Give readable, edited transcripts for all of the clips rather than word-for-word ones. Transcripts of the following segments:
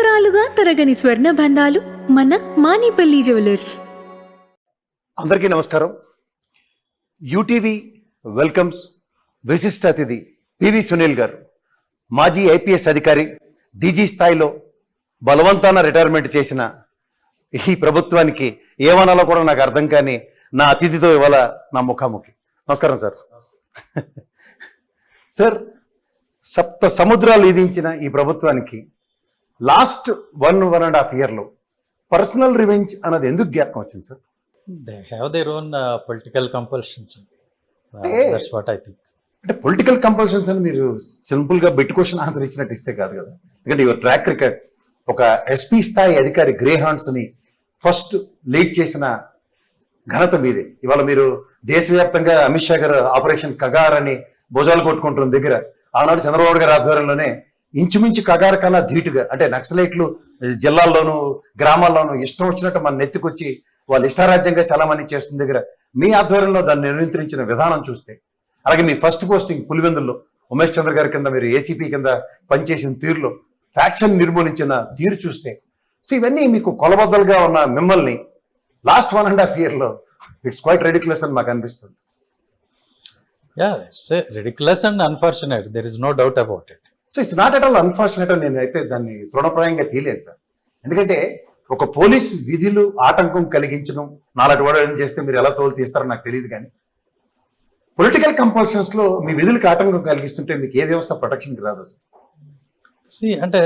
తరతరాలుగా తరగని స్వర్ణ బంధాలు మన మానిపల్లి జ్యువెలర్స్. అందరికీ నమస్కారం. యూటీవీ వెల్కమ్స్ విశిష్ట అతిథి పివి సునీల్ గారు, మాజీ ఐపీఎస్ అధికారి, డీజీ స్థాయిలో బలవంతాన రిటైర్మెంట్ చేసిన ఈ ప్రభుత్వానికి ఏమనాలో కూడా నాకు అర్థం కాని నా అతిథితో ఇవాళ నా ముఖాముఖి. నమస్కారం సార్. సార్, సప్త సముద్రాలు విధించిన ఈ ప్రభుత్వానికి లాస్ట్ 1.5 ఇయర్లో పర్సనల్ రివెంజ్ అన్నది ఎందుకు జ్ఞాపకం వచ్చింది sir? They have their own political compulsions. That's what I think. అంటే పొలిటికల్ కంపల్షన్స్ అని మీరు సింపుల్ గా బిట్ క్వశ్చన్ ఆన్సర్ ఇచ్చినట్టు ఇస్తే కాదు కదా. ఎందుకంటే యువర్ ట్రాక్ రికార్డ్, ఒక ఎస్పీ స్థాయి అధికారి గ్రే హాండ్స్ ని ఫస్ట్ లీడ్ చేసిన ఘనత మీదే. ఇవాళ మీరు దేశవ్యాప్తంగా అమిత్ షా గారు ఆపరేషన్ కగార్ అని భుజాలు కొట్టుకుంటున్న దగ్గర ఆనాడు చంద్రబాబు గారి ఆధ్వర్యంలోనే ఇంచుమించు కగార్ కన్నా ధీటుగా, అంటే నక్సలైట్లు జిల్లాల్లోనూ గ్రామాల్లోనూ ఇష్టం వచ్చినట్టు మన నెత్తికొచ్చి వాళ్ళు ఇష్టారాజ్యంగా చాలా మంది చేస్తున్న దగ్గర మీ ఆధ్వర్యంలో దాన్ని నియంత్రించిన విధానం చూస్తే, అలాగే మీ ఫస్ట్ పోస్టింగ్ పులివెందుల్లో ఉమేష్ చంద్ర గారి కింద మీరు ఏసీపీ కింద పనిచేసిన తీరులో ఫ్యాక్షన్ నిర్మూలించిన తీరు చూస్తే, సో ఇవన్నీ మీకు కొలబద్దలుగా ఉన్న మిమ్మల్ని లాస్ట్ 1.5 ఇయర్లో ఇట్స్ క్వైట్ రెడిక్యులస్ అని మాకు అనిపిస్తుంది. Yeah, it's ridiculous and unfortunate. There is no doubt about it. So it's not at all unfortunate అని నేనైతే దాన్ని తృణప్రాయంగా తీయలేను సార్. ఎందుకంటే ఒక పోలీస్ విధులు ఆటంకం కలిగించడం, నాలుగు వాడు ఏం చేస్తే మీరు ఎలా తోలు తీస్తారో నాకు తెలియదు, కానీ పొలిటికల్ కంపల్షన్స్ లో మీ విధులకు ఆటంకం కలిగిస్తుంటే మీకు ఏ వ్యవస్థ ప్రొటెక్షన్కి రాదు సార్? See, అంటే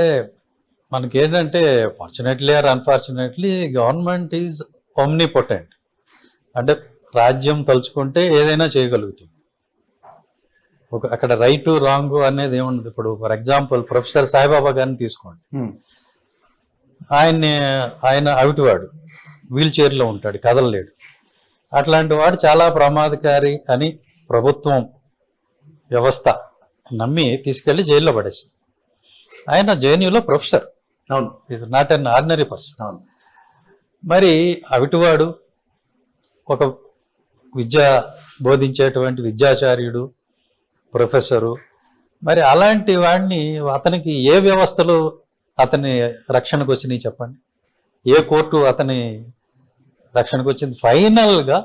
మనకి ఏంటంటే fortunately are unfortunately government is omnipotent. అంటే రాజ్యం తలుచుకుంటే ఏదైనా చేయగలుగుతుంది. అక్కడ రైట్ రాంగ్ అనేది ఏముండదు. ఇప్పుడు ఫర్ ఎగ్జాంపుల్ ప్రొఫెసర్ సాయిబాబా గారిని తీసుకోండి. ఆయన అవిటివాడు, వీల్ చైర్లో ఉంటాడు, కదలలేడు. అట్లాంటి వాడు చాలా ప్రమాదకారి అని ప్రభుత్వం వ్యవస్థ నమ్మి తీసుకెళ్లి జైల్లో పడేసింది. ఆయన జేఎన్యూలో professor, is not an ordinary person. మరి అవిటివాడు ఒక విద్య బోధించేటువంటి విద్యాచార్యుడు, ప్రొఫెసరు, మరి అలాంటి వాడిని అతనికి ఏ వ్యవస్థలు అతని రక్షణకు వచ్చినాయి చెప్పండి? ఏ కోర్టు అతని రక్షణకు వచ్చింది? ఫైనల్గా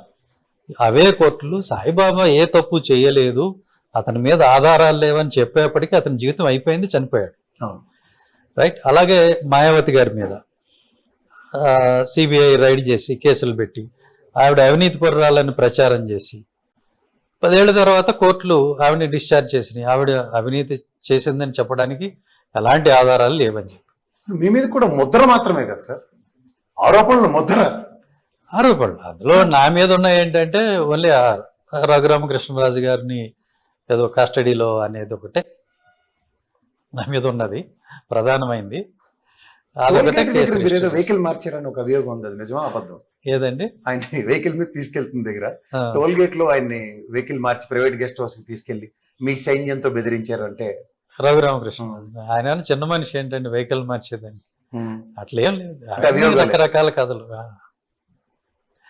అవే కోర్టులు సాయిబాబా ఏ తప్పు చేయలేదు, అతని మీద ఆధారాలు లేవని చెప్పేప్పటికీ అతని జీవితం అయిపోయింది, చనిపోయాడు. రైట్. అలాగే మాయావతి గారి మీద సిబిఐ రైడ్ చేసి కేసులు పెట్టి ఆవిడ అవినీతి పరురాలని ప్రచారం చేసి 10 ఏళ్ల తర్వాత కోర్టులు ఆవిడని డిశ్చార్జ్ చేసినాయి. ఆవిడ అవినీతి చేసిందని చెప్పడానికి ఎలాంటి ఆధారాలు లేవని చెప్పి. మీ మీద కూడా ముద్ర మాత్రమే కదా సార్, ఆరోపణలు ఆరోపణలు అందులో నా మీద ఉన్నాయి ఏంటంటే ఓన్లీ రఘురామకృష్ణరాజు గారిని ఏదో కస్టడీలో అనేది ఒకటే నా మీద ఉన్నది, ప్రధానమైంది. వెహికల్ మార్చారని ఒక అభియోగం ఉంది, అది నిజమా అబద్ధం? ఏదండి? ఆయన వెహికల్ మీద తీసుకెళ్తున్న దగ్గర టోల్ గేట్ లో ఆయన్ని వెహికల్ మార్చి ప్రైవేట్ గెస్ట్ హౌస్ కి తీసుకెళ్లి మీ సైన్యంతో బెదిరించారు అంటే రఘురామకృష్ణ ఆయన చిన్న మనిషి ఏంటండి వెహికల్ మార్చేదని? అట్లేం లేదు, రకరకాల కథలు.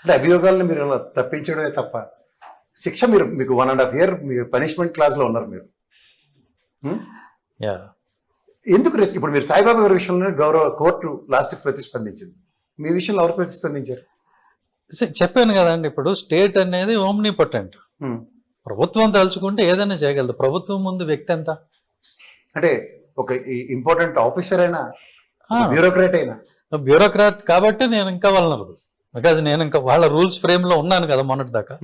అంటే అభియోగాలను మీరు అలా తప్పించడమే తప్ప శిక్ష మీకు 1.5 ఇయర్ మీరు పనిష్మెంట్ క్లాస్ లో ఉన్నారు మీరు. ఎందుకు రిస్క్? ఇప్పుడు మీరు సాయిబాబా గారి విషయంలో గౌరవ కోర్టు లాస్ట్ ప్రతిస్పందించింది, మీ విషయంలో ఎవరు ప్రతిస్పందించారు? చెప్పాను కదండి, ఇప్పుడు స్టేట్ అనేది ఓమ్నిపోటెంట్. ప్రభుత్వం తలుచుకుంటే ఏదైనా చేయగలదు. ప్రభుత్వం ముందు వ్యక్తి ఎంత? అంటే ఒక ఇంపార్టెంట్ ఆఫీసర్ అయినా, బ్యూరోక్రాట్ అయినా. బ్యూరోక్రాట్ కాబట్టి నేను ఇంకా వల్నరబుల్, బికాజ్ నేను ఇంకా వాళ్ళ రూల్స్ ఫ్రేమ్ లో ఉన్నాను కదా మొన్నటి దాకా,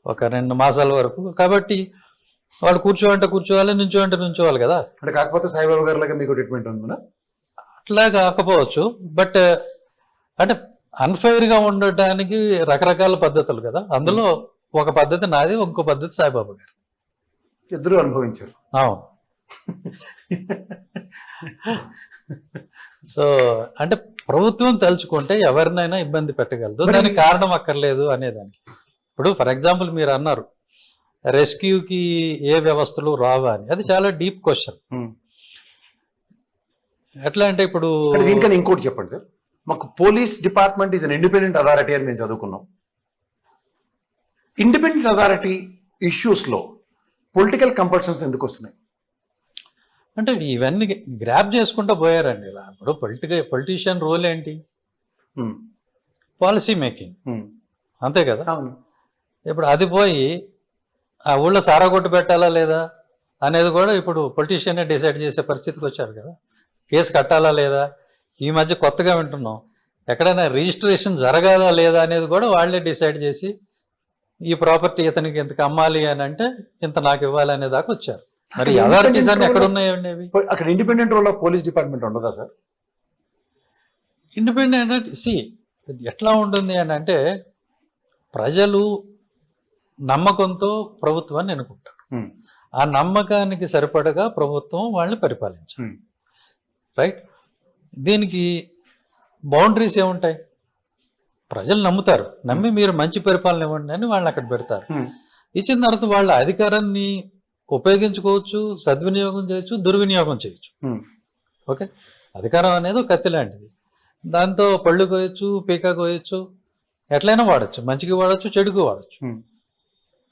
ఒక 2 మాసాల వరకు. కాబట్టి వాడు కూర్చోవంటే కూర్చోవాలి, నుంచోవంటే నుంచోవాలి కదా. అంటే కాకపోతే సాయిబాబా గారి లాగా మీకు ట్రీట్మెంట్ ఉందా? అట్లా కాకపోవచ్చు, బట్ అంటే అన్ఫేర్ గా ఉండటానికి రకరకాల పద్ధతులు కదా. అందులో ఒక పద్ధతి నాది, ఇంకో పద్ధతి సాయిబాబా గారు. ఇద్దరు అనుభవించారు. అవును. సో అంటే ప్రభుత్వం తలుచుకుంటే ఎవరినైనా ఇబ్బంది పెట్టగలదు, దానికి కారణం అక్కర్లేదు అనేదానికి. ఇప్పుడు ఫర్ ఎగ్జాంపుల్ మీరు అన్నారు రెస్క్యూకి ఏ వ్యవస్థలు రావా అని, అది చాలా డీప్ క్వశ్చన్. ఎట్లా అంటే ఇప్పుడు ఇంకా ఇంకోటి చెప్పండి సార్, మాకు police department is an independent authority అని మేము చదువుకున్నాం. ఇండిపెండెంట్ అథారిటీ ఇష్యూస్ లో పొలిటికల్ కంపల్షన్స్ ఎందుకు వస్తున్నాయి? అంటే ఇవన్నీ గ్రాప్ చేసుకుంటూ పోయారండి ఇలా. ఇప్పుడు పొలిటీషియన్ రోల్ ఏంటి? ఉమ్, పాలసీ మేకింగ్, ఉమ్, అంతే కదా. అవును. ఇప్పుడు అది పోయి ఆ ఊళ్ళో సారా కొట్టు పెట్టాలా లేదా అనేది కూడా ఇప్పుడు పొలిటీషియనే డిసైడ్ చేసే పరిస్థితికి వచ్చారు కదా. కేసు కట్టాలా లేదా, ఈ మధ్య కొత్తగా వింటున్నాం ఎక్కడైనా రిజిస్ట్రేషన్ జరగాలా లేదా అనేది కూడా వాళ్ళే డిసైడ్ చేసి ఈ ప్రాపర్టీ ఇతనికి ఇంతకు అమ్మాలి అని అంటే ఇంత నాకు ఇవ్వాలి అనే దాకా వచ్చారు. మరి అక్కడ అథారిటీస్ independent అన్ని ఎక్కడ role ఉన్నాయండి అవి? అక్కడ independent role of police department ఉండదా సార్? ఇండిపెండెంట్ అంటే ఎట్లా ఉంటుంది అని అంటే ప్రజలు నమ్మకంతో ప్రభుత్వాన్ని ఎన్నుకుంటారు. ఉమ్, ఆ నమ్మకానికి సరిపడగా ప్రభుత్వం వాళ్ళని పరిపాలించాలి, ఉమ్, రైట్. దీనికి బౌండరీస్ ఏముంటాయి? ప్రజలు నమ్ముతారు, నమ్మి మీరు మంచి పరిపాలన ఇవ్వండి అని వాళ్ళని అక్కడ పెడతారు. ఉమ్, ఇచ్చిన తర్వాత వాళ్ళ అధికారాన్ని ఉపయోగించుకోవచ్చు, సద్వినియోగం చేయొచ్చు, దుర్వినియోగం చేయొచ్చు. ఉమ్, ఓకే, అధికారం అనేది ఒక కత్తి లాంటిది. దాంతో పళ్ళు కోయొచ్చు, పీక కోయొచ్చు, ఎట్లయినా వాడచ్చు, మంచికి వాడచ్చు, చెడుకు వాడచ్చు, ఉమ్,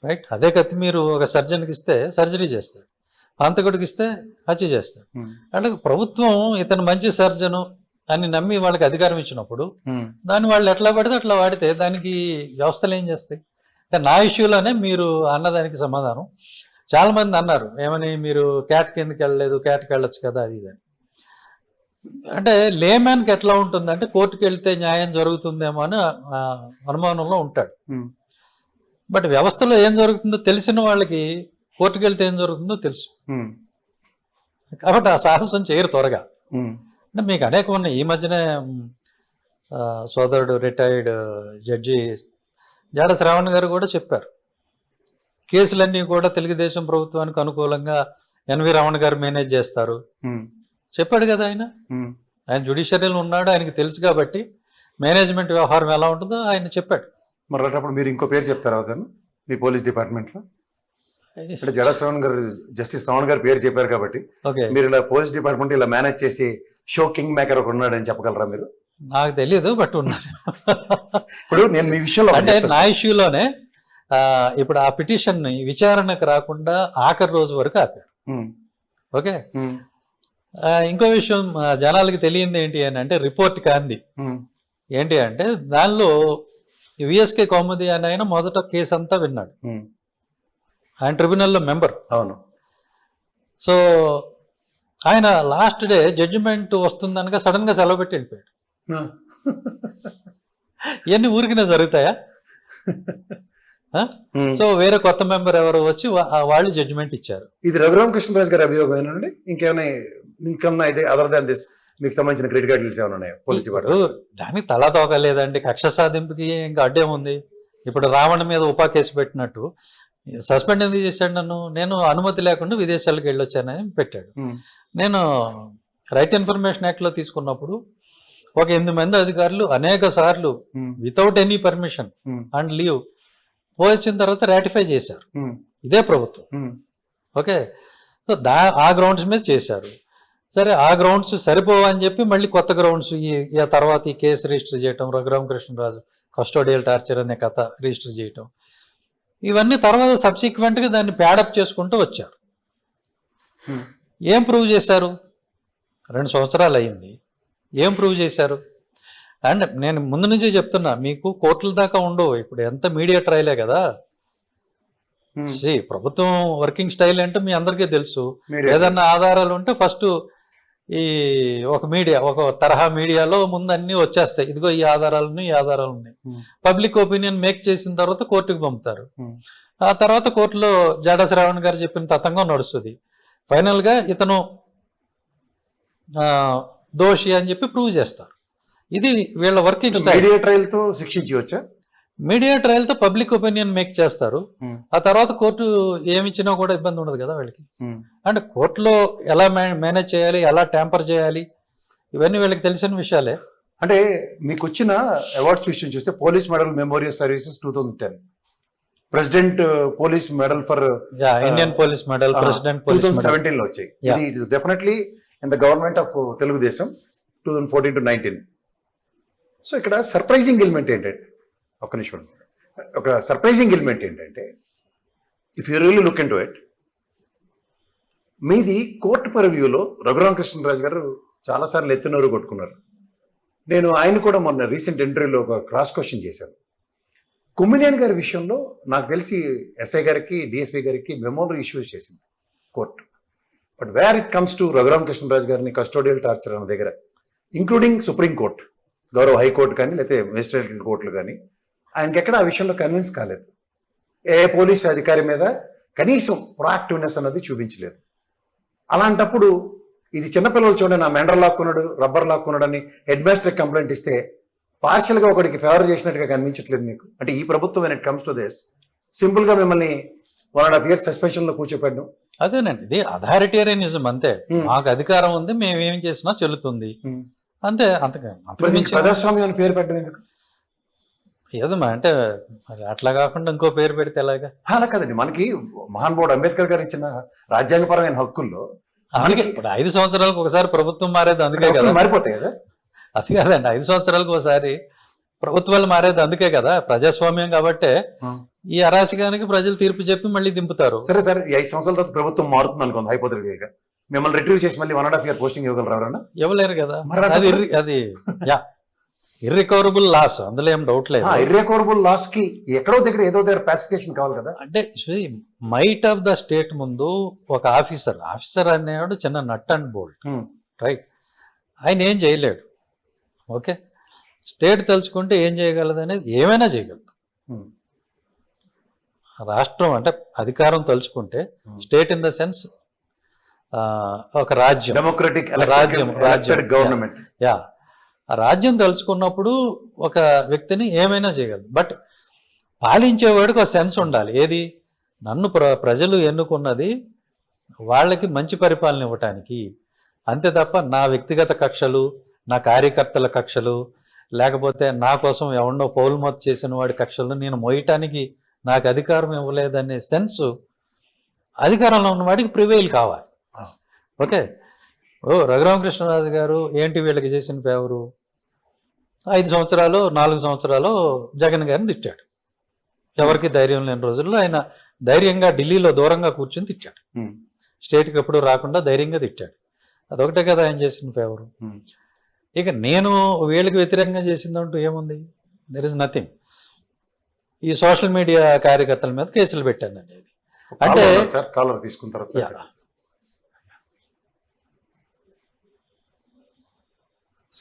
రైట్. అదే కత్తి మీరు ఒక సర్జన్కి ఇస్తే సర్జరీ చేస్తాడు, హంతకుడికి ఇస్తే హత్య చేస్తాడు. ఉమ్, అంటే ప్రభుత్వం ఇతను మంచి సర్జను అని నమ్మి వాళ్ళకి అధికారం ఇచ్చినప్పుడు ఉమ్, దాన్ని వాళ్ళు ఎట్లా పడితే అట్లా వాడితే దానికి వ్యవస్థలు ఏం చేస్తాయి? నా ఇష్యూలోనే మీరు అన్నదానికి సమాధానం చాలా మంది అన్నారు, ఏమని మీరు క్యాట్కి ఎందుకు వెళ్ళలేదు, క్యాట్కి వెళ్ళొచ్చు కదా అది ఇది అని. అంటే లేమ్యాన్కి ఎట్లా ఉంటుందంటే కోర్టుకి వెళ్తే న్యాయం జరుగుతుందేమో అని అనుమానంలో ఉంటాడు. ఉమ్, బట్ వ్యవస్థలో ఏం జరుగుతుందో తెలిసిన వాళ్ళకి కోర్టుకి వెళ్తే ఏం జరుగుతుందో తెలుసు, ఉమ్, కాబట్టి ఆ సాహసం చేయరు త్వరగా. ఉమ్, అంటే మీకు అనేకం ఉన్నాయి. ఈ మధ్యనే సోదరుడు రిటైర్డ్ జడ్జి జాడ శ్రావణ్ గారు కూడా చెప్పారు, కేసులన్నీ కూడా తెలుగుదేశం ప్రభుత్వానికి అనుకూలంగా ఎన్వి రమణ గారు మేనేజ్ చేస్తారు ఉమ్, చెప్పాడు కదా ఆయన. ఉమ్. ఆయన జ్యుడిషియరీలో ఉన్నాడు, ఆయనకి తెలుసు కాబట్టి మేనేజ్మెంట్ వ్యవహారం ఎలా ఉంటుందో ఆయన చెప్పాడు. మరి అప్పుడు మీరు ఇంకో పేరు చెప్తారా అతను మీ పోలీస్ డిపార్ట్మెంట్ లో? అంటే జడ శ్రవణ్ గారు, జస్టిస్ శ్రవణ్ గారు పేరు చెప్పారు కాబట్టి ఓకే, మీరు ఇలా పోలీస్ డిపార్ట్మెంట్ ఇలా మేనేజ్ చేసి షో కింగ్ మేకర్ ఒకడు ఉన్నాడని చెప్పగలరా మీరు? నాకు తెలియదు బట్ ఉన్నారు. ఇప్పుడు నేను మీ విషయంలో ఒకటి అంటే చెప్తా నా సార్. ఇష్యూలోనే ఇప్పుడు ఆ పిటిషన్ ని విచారణకు రాకుండా ఆఖరి రోజు వరకు ఆపారు. ఉమ్, ఓకే, ఉమ్, ఇంకో విషయం జనాలకి తెలియంది ఏంటి అని అంటే రిపోర్ట్ కాంది ఉమ్, ఏంటి అంటే దానిలో విఎస్కే కౌముది అని ఆయన మొదట కేసు అంతా విన్నాడు, ఉమ్, ఆయన ట్రిబ్యునల్లో మెంబర్. అవును. సో ఆయన లాస్ట్ డే జడ్జిమెంట్ వస్తుందనగా సడన్ గా సెలవు పెట్టి వెళ్ళిపోయాడు. ఇవన్నీ ఊరికినే జరుగుతాయా? ఉమ్. సో వేరే కొత్త మెంబర్ ఎవరో వచ్చి వాళ్ళు జడ్జిమెంట్ ఇచ్చారు. ఇది రఘురామకృష్ణరాజు గారి అభియోగమేనండి? ఇంకేమైనా అయితే అదర్ దాన్ దిస్ మీకు సంబంధించిన క్రెడిట్ కార్డులు ఏమైనా ఉన్నాయా పోలీస్ ఇప్పుడు డిపార్ట్మెంట్? దానికి తలా తోకలేదండి, కక్ష సాధింపుకి ఇంకా అడ్డేముంది? ఇప్పుడు రావణ మీద ఉపా కేసు పెట్టినట్టు సస్పెండ్ ఎందుకు చేశాడు నన్ను? నేను అనుమతి లేకుండా విదేశాలకు వెళ్ళొచ్చానని పెట్టాడు. ఉమ్, నేను రైట్ ఇన్ఫర్మేషన్ యాక్ట్లో తీసుకున్నప్పుడు ఒక 8 మంది అధికారులు అనేక సార్లు um, without any permission um, and leave పోయించిన తర్వాత రాటిఫై చేశారు ఉమ్, ఇదే ప్రభుత్వం. ఉమ్, ఓకే, సో ఆ గ్రౌండ్స్ మీద చేశారు. సరే, ఆ గ్రౌండ్స్ సరిపోవని చెప్పి మళ్ళీ కొత్త గ్రౌండ్స్ ఈ తర్వాత ఈ కేసు రిజిస్టర్ చేయటం, రఘురామకృష్ణరాజు కస్టోడియల్ టార్చర్ అనే కథ రిజిస్టర్ చేయటం, ఇవన్నీ తర్వాత సబ్సిక్వెంట్గా దాన్ని ప్యాడప్ చేసుకుంటూ వచ్చారు. ఉమ్. ఏం ప్రూవ్ చేశారు? 2 సంవత్సరాలు అయింది, ఏం ప్రూవ్ చేశారు? అండ్ నేను ముందు నుంచే చెప్తున్నా మీకు కోర్టుల దాకా ఉండవు, ఇప్పుడు ఎంత మీడియా ట్రయలే కదా. ఉమ్. ప్రభుత్వం వర్కింగ్ స్టైల్ అంటే మీ అందరికీ తెలుసు. మీడియా. ఏదన్నా ఆధారాలు ఉంటే ఫస్ట్ ఈ ఒక తరహా మీడియాలో ముందు అన్ని వచ్చేస్తాయి, ఇదిగో ఈ ఆధారాలు ఉన్నాయి. ఉమ్, పబ్లిక్ ఒపీనియన్ మేక్ చేసిన తర్వాత కోర్టుకు పంపుతారు. ఉమ్, ఆ తర్వాత కోర్టులో జాడ శ్రావణ్ గారు చెప్పిన తతంగం నడుస్తుంది. ఫైనల్ గా ఇతను దోషి అని చెప్పి ప్రూవ్ చేస్తారు. ఇది వీళ్ళ వర్కింగ్ స్టైల్. మీడియా ట్రయల్ తో శిక్షించవచ్చా? మీడియా ట్రయల్ తో పబ్లిక్ ఒపీనియన్ మేక్ చేస్తారు. ఉమ్, ఆ తర్వాత కోర్టు ఏమిచ్చినా కూడా ఇబ్బంది ఉండదు కదా వీళ్ళకి. ఉమ్. అంటే కోర్టులో ఎలా మేనేజ్ చేయాలి, ఎలా ట్యాంపర్ చేయాలి, ఇవన్నీ వీళ్ళకి తెలిసిన విషయాలే. అంటే మీకు వచ్చిన అవార్డ్స్ విషయం చూస్తే police medal memorial services 2010, president police medal for Indian police medal, president police medal 2017 లో వచ్చాయి. Yeah. ఇది definitely in the government of Telugu Desam 2014 to 19. So ఇక్కడ సర్ప్రైజింగ్ ఎలిమెంట్ ఏంటంటే, ఒక్క నిమిషం, ఒక సర్ప్రైజింగ్ ఎలిమెంట్ ఏంటంటే, if you really look in to it, మీది కోర్టు పరివ్యూలో రఘురామకృష్ణరాజు గారు చాలాసార్లు ఎత్తునోరు కొట్టుకున్నారు. నేను ఆయన కూడా మొన్న రీసెంట్ ఇంటర్వ్యూలో ఒక క్రాస్ క్వశ్చన్ చేశాను. కొమ్మినేని గారి విషయంలో నాకు తెలిసి ఎస్ఐ గారికి డిఎస్పీ గారికి మెమోరీ ఇష్యూస్ చేసింది court. But where it comes to Raghuramakrishnaraju గారిని కస్టోడియల్ టార్చర్ అన్న దగ్గర, ఇంక్లూడింగ్ సుప్రీంకోర్టు, గౌరవ హైకోర్టు కానీ లేకపోతే మెజిస్ట్రేట్ కోర్టులు కానీ, ఆయనకి ఎక్కడ ఆ విషయంలో కన్విన్స్ కాలేదు. ఏ పోలీస్ అధికారి మీద కనీసం ప్రొయాక్టివ్నెస్ అన్నది చూపించలేదు. అలాంటప్పుడు ఇది చిన్నపిల్లలు చూడండి, నా మెండర్ లాక్కున్నాడు, రబ్బర్ లాక్కున్నాడు అని హెడ్ మాస్టర్ కంప్లైంట్ ఇస్తే పార్షియల్గా ఒకరికి ఫేవర్ చేసినట్టుగా కనిపించట్లేదు మీకు? అంటే ఈ ప్రభుత్వం when it comes to this సింపుల్గా మిమ్మల్ని 1.5 years సస్పెన్షన్లో కూర్చోపెట్టడం. అదేనండి, ఇది అథారిటేరియనిజం అంతే. మాకు అధికారం ఉంది, మేము ఏం చేసినా చెల్లుతుంది అంతే. ప్రజాస్వామ్యం అని పేరు పెట్టడం ఎందుకు? ఏదమ్మా అంటే మరి అట్లా కాకుండా ఇంకో పేరు పెడితే ఎలాగా? అలా కదండి, మనకి మహానుభావుడు అంబేద్కర్ గారు ఇచ్చిన రాజ్యాంగపరమైన హక్కుల్లో అందుకే ఇప్పుడు 5 సంవత్సరాలకు ఒకసారి ప్రభుత్వం మారేది అందుకే కదా. మారిపోతాయి కదా. అది కాదండి, 5 సంవత్సరాలకు ఒకసారి ప్రభుత్వాలు మారేది అందుకే కదా, ప్రజాస్వామ్యం కాబట్టే. ఈ అరాచకానికి ప్రజలు తీర్పు చెప్పి మళ్ళీ దింపుతారు. సరే సరే, ఈ 5 సంవత్సరాల తర్వాత ప్రభుత్వం మారుతుంది అనుకోండి హైపోథెటికల్గా, మిమ్మల్ని రిట్రీవ్ చేసి మళ్ళీ 1.5 year పోస్టింగ్ ఇవ్వగలరు ఎవరన్నా? ఇవ్వలేరు కదా. అది ఇర్రికవరబుల్ లాస్, అందులో ఏం డౌట్ లేదు. ఇర్రికవరబుల్ లాస్ కి ఎక్కడో దగ్గర ఏదో దగ్గర పాసిఫికేషన్ కావాలి కదా. అంటే మైట్ ఆఫ్ ద స్టేట్ ముందు ఒక ఆఫీసర్ అనేవాడు చిన్న నట్ అండ్ బోల్ట్, రైట్? ఆయన ఏం చేయలేడు. ఓకే, స్టేట్ తలుచుకుంటే ఏం చేయగలదు అనేది ఏమైనా చేయగలదు. రాష్ట్రం అంటే అధికారం తలుచుకుంటే, స్టేట్ ఇన్ ద సెన్స్ ఒక రాజ్యం, డెమోక్రటిక్ రాజ్యం గవర్నమెంట్, ఆ రాజ్యం తలుచుకున్నప్పుడు ఒక వ్యక్తిని ఏమైనా చేయగలదు. బట్ పాలించేవాడికి ఒక సెన్స్ ఉండాలి. ఏది? నన్ను ప్రజలు ఎన్నుకున్నది వాళ్ళకి మంచి పరిపాలన ఇవ్వటానికి, అంతే తప్ప నా వ్యక్తిగత కక్షలు, నా కార్యకర్తల కక్షలు, లేకపోతే నా కోసం ఎవరినో పౌల్మత్ చేసిన వాడి కక్షలు నేను మోయటానికి నాకు అధికారం ఇవ్వలేదనే సెన్స్ అధికారంలో ఉన్నవాడికి ప్రివైల్ కావాలి. ఓకే, రఘురామకృష్ణరాజు గారు ఏంటి వీళ్ళకి చేసిన ఫేవరు? 5 సంవత్సరాలు 4 సంవత్సరాలు జగన్ గారిని తిట్టాడు. ఎవరికి ధైర్యం లేని రోజుల్లో ఆయన ధైర్యంగా ఢిల్లీలో దూరంగా కూర్చొని తిట్టాడు. స్టేట్కి ఎప్పుడు రాకుండా ధైర్యంగా తిట్టాడు. అదొకటే కదా ఆయన చేసిన ఫేవరు. ఇక నేను వీళ్ళకి వ్యతిరేకంగా చేసిందంటూ ఏముంది? There is nothing. ఈ సోషల్ మీడియా కార్యకర్తల మీద కేసులు పెట్టానండి. అంటే కాలర్ తీసుకున్న తర్వాత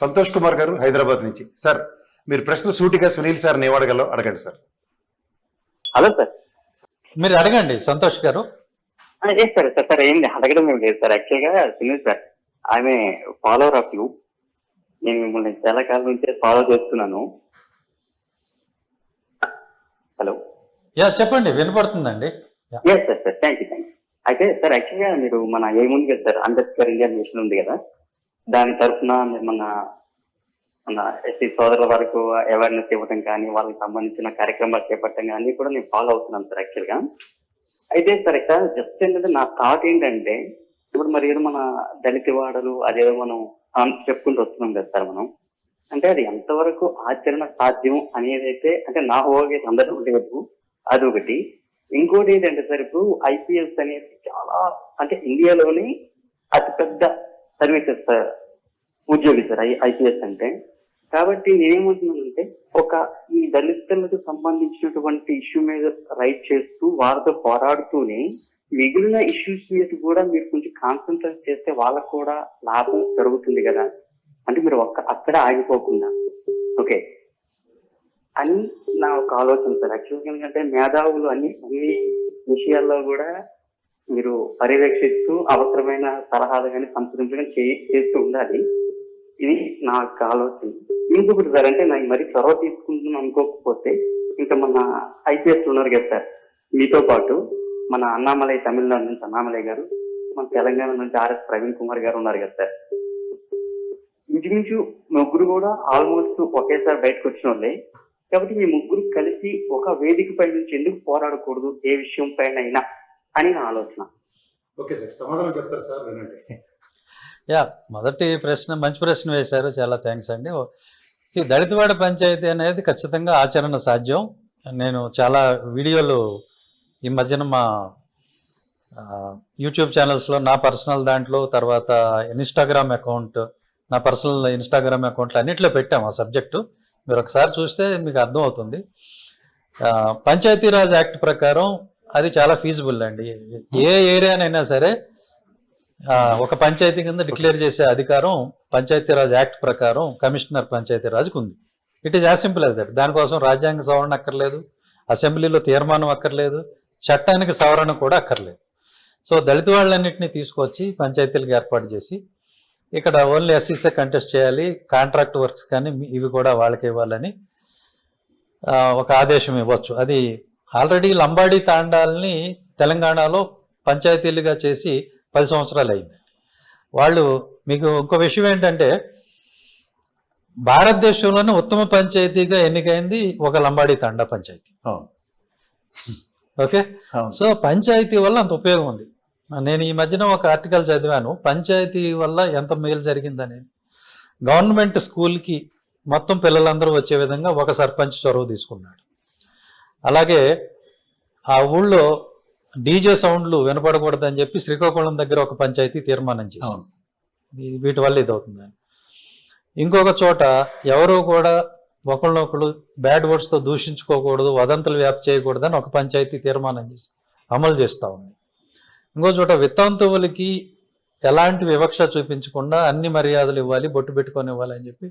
సంతోష్ కుమార్ గారు హైదరాబాద్ నుంచి. సార్, మీరు ప్రశ్న సూటిగా సునీల్ సార్ ఏమడగలో అడగండి సార్. హలో సార్, మీరు అడగండి సంతోష్ గారు. సార్ సార్ ఏం అడగడం ఏం లేదు సార్. యాక్చువల్గా సునీల్ సార్, ఆమె ఫాలోవర్ ఆఫ్ యూ. నేను మిమ్మల్ని చాలా కాలం నుంచే ఫాలో చేస్తున్నాను. హలో, చెప్పండి, వినపడుతుందండి. Sir sir thank you. అయితే సార్, యాక్చువల్గా మీరు మన ఏముంది కదా సార్, అంబేద్కర్ ఇండియా నేషన్ ఉంది కదా, దాని తరఫున మన ఎస్సీ సోదరుల వరకు అవేర్నెస్ ఇవ్వడం కానీ, వాళ్ళకి సంబంధించిన కార్యక్రమాలు చేపట్టడం కానీ కూడా నేను ఫాలో అవుతున్నాను సార్ యాక్చువల్గా. అయితే సార్ ఇక్కడ జస్ట్ ఏంటంటే నా థాట్ ఏంటంటే, ఇప్పుడు మరి ఏదో మన దళిత వాడలు అదేదో మనం చెప్పుకుంటూ వస్తున్నాం కదా సార్ మనం. అంటే అది ఎంతవరకు ఆచరణ సాధ్యం అనేది అయితే అంటే నా ఊహకి అందరూ లేదు. అదొకటి. ఇంకోటి ఏంటంటే సార్, ఇప్పుడు ఐపీఎస్ అనేది చాలా అంటే ఇండియాలోని అతిపెద్ద సర్వీసెస్ సార్, ఉద్యోగి సార్ ఐపీఎస్ అంటే. కాబట్టి నేనేమంటున్నానంటే, ఒక ఈ దళితులకు సంబంధించినటువంటి ఇష్యూ మీద రైట్ చేస్తూ వాళ్ళతో పోరాడుతూనే మిగిలిన ఇష్యూస్ మీద కూడా మీరు కొంచెం కాన్సన్ట్రేట్ చేస్తే వాళ్ళకు కూడా లాభం జరుగుతుంది కదా. అంటే మీరు అక్కడ ఆగిపోకుండా ఓకే అని నా ఒక ఆలోచన సార్. యాక్చువల్గా ఎందుకంటే మేధావులు అన్ని విషయాల్లో కూడా మీరు పర్యవేక్షిస్తూ అవసరమైన సలహాలు కానీ సంప్రదించడం చేస్తూ ఉండాలి. ఇది నా యొక్క ఆలోచన. ఇంకొకటి సార్, అంటే నాకు మరి చొరవ తీసుకుంటున్నాను అనుకోకపోతే, ఇంకా మన ఐపీఎస్ ఉన్నారు కదా సార్, మీతో పాటు మన అన్నామలై తమిళనాడు నుంచి అన్నామలై గారు, మన తెలంగాణ నుంచి ఆర్ఎస్ ప్రవీణ్ కుమార్ గారు ఉన్నారు కదా సార్. ఇంచుమించు ముగ్గురు కూడా ఆల్మోస్ట్ ఒకేసారి బయటకు వచ్చిన వాళ్ళే. కాబట్టి మీ ముగ్గురు కలిసి ఒక వేదిక పై నుంచి ఎందుకు పోరాడకూడదు ఏ విషయం పైన అయినా అని నా ఆలోచన. ఓకే సార్, సమాధానం చెప్తారు సార్, వినండి. మొదటి ప్రశ్న మంచి ప్రశ్న వేశారు, చాలా థ్యాంక్స్ అండి. దళితవాడ పంచాయతీ అనేది ఖచ్చితంగా ఆచరణ సాధ్యం. నేను చాలా వీడియోలు ఈ మధ్యన మా యూట్యూబ్ ఛానల్స్లో నా పర్సనల్ దాంట్లో, తర్వాత ఇన్స్టాగ్రామ్ అకౌంట్, నా పర్సనల్ ఇన్స్టాగ్రామ్ అకౌంట్లో అన్నింటిలో పెట్టాము ఆ సబ్జెక్టు. మీరు ఒకసారి చూస్తే మీకు అర్థం అవుతుంది. పంచాయతీరాజ్ యాక్ట్ ప్రకారం అది చాలా ఫీజిబుల్ అండి. ఏ ఏరియానైనా సరే ఒక పంచాయతీ కింద డిక్లేర్ చేసే అధికారం పంచాయతీరాజ్ యాక్ట్ ప్రకారం కమిషనర్ పంచాయతీరాజ్కి ఉంది. It is as simple as that. దానికోసం రాజ్యాంగ సవరణ అక్కర్లేదు, అసెంబ్లీలో తీర్మానం అక్కర్లేదు, చట్టానికి సవరణ కూడా అక్కర్లేదు. సో దళిత వాళ్ళన్నింటినీ తీసుకొచ్చి పంచాయతీలకు ఏర్పాటు చేసి ఇక్కడ ఓన్లీ ఎస్సీసే కంటెస్ట్ చేయాలి, కాంట్రాక్ట్ వర్క్స్ కానీ ఇవి కూడా వాళ్ళకి ఇవ్వాలని ఒక ఆదేశం ఇవ్వచ్చు. అది ఆల్రెడీ లంబాడీ తాండాలని తెలంగాణలో పంచాయతీలుగా చేసి 10 సంవత్సరాలు అయింది. వాళ్ళు మీకు ఇంకో విషయం ఏంటంటే భారతదేశంలోనే ఉత్తమ పంచాయతీగా ఎన్నికైంది ఒక లంబాడీ తాండా పంచాయతీ. ఓకే, సో పంచాయతీ వల్ల అంత ఉపయోగం ఉంది. నేను ఈ మధ్యన ఒక ఆర్టికల్ చదివాను, పంచాయతీ వల్ల ఎంత మేలు జరిగిందనేది. గవర్నమెంట్ స్కూల్కి మొత్తం పిల్లలందరూ వచ్చే విధంగా ఒక సర్పంచ్ చొరవ తీసుకున్నాడు. అలాగే ఆ ఊళ్ళో డీజే సౌండ్లు వినపడకూడదని చెప్పి శ్రీకాకుళం దగ్గర ఒక పంచాయతీ తీర్మానం చేసింది. వీటి వల్ల ఇది అవుతుంది. ఇంకొక చోట ఎవరు కూడా ఒకళ్ళనొకళ్ళు బ్యాడ్ వర్డ్స్తో దూషించుకోకూడదు, వదంతులు వ్యాప్తి చేయకూడదని ఒక పంచాయతీ తీర్మానం చేసి అమలు చేస్తూ ఉంది. ఇంకో చోట వితంతువులకి ఎలాంటి వివక్ష చూపించకుండా అన్ని మర్యాదలు ఇవ్వాలి, బొట్టు పెట్టుకొని ఇవ్వాలి అని చెప్పి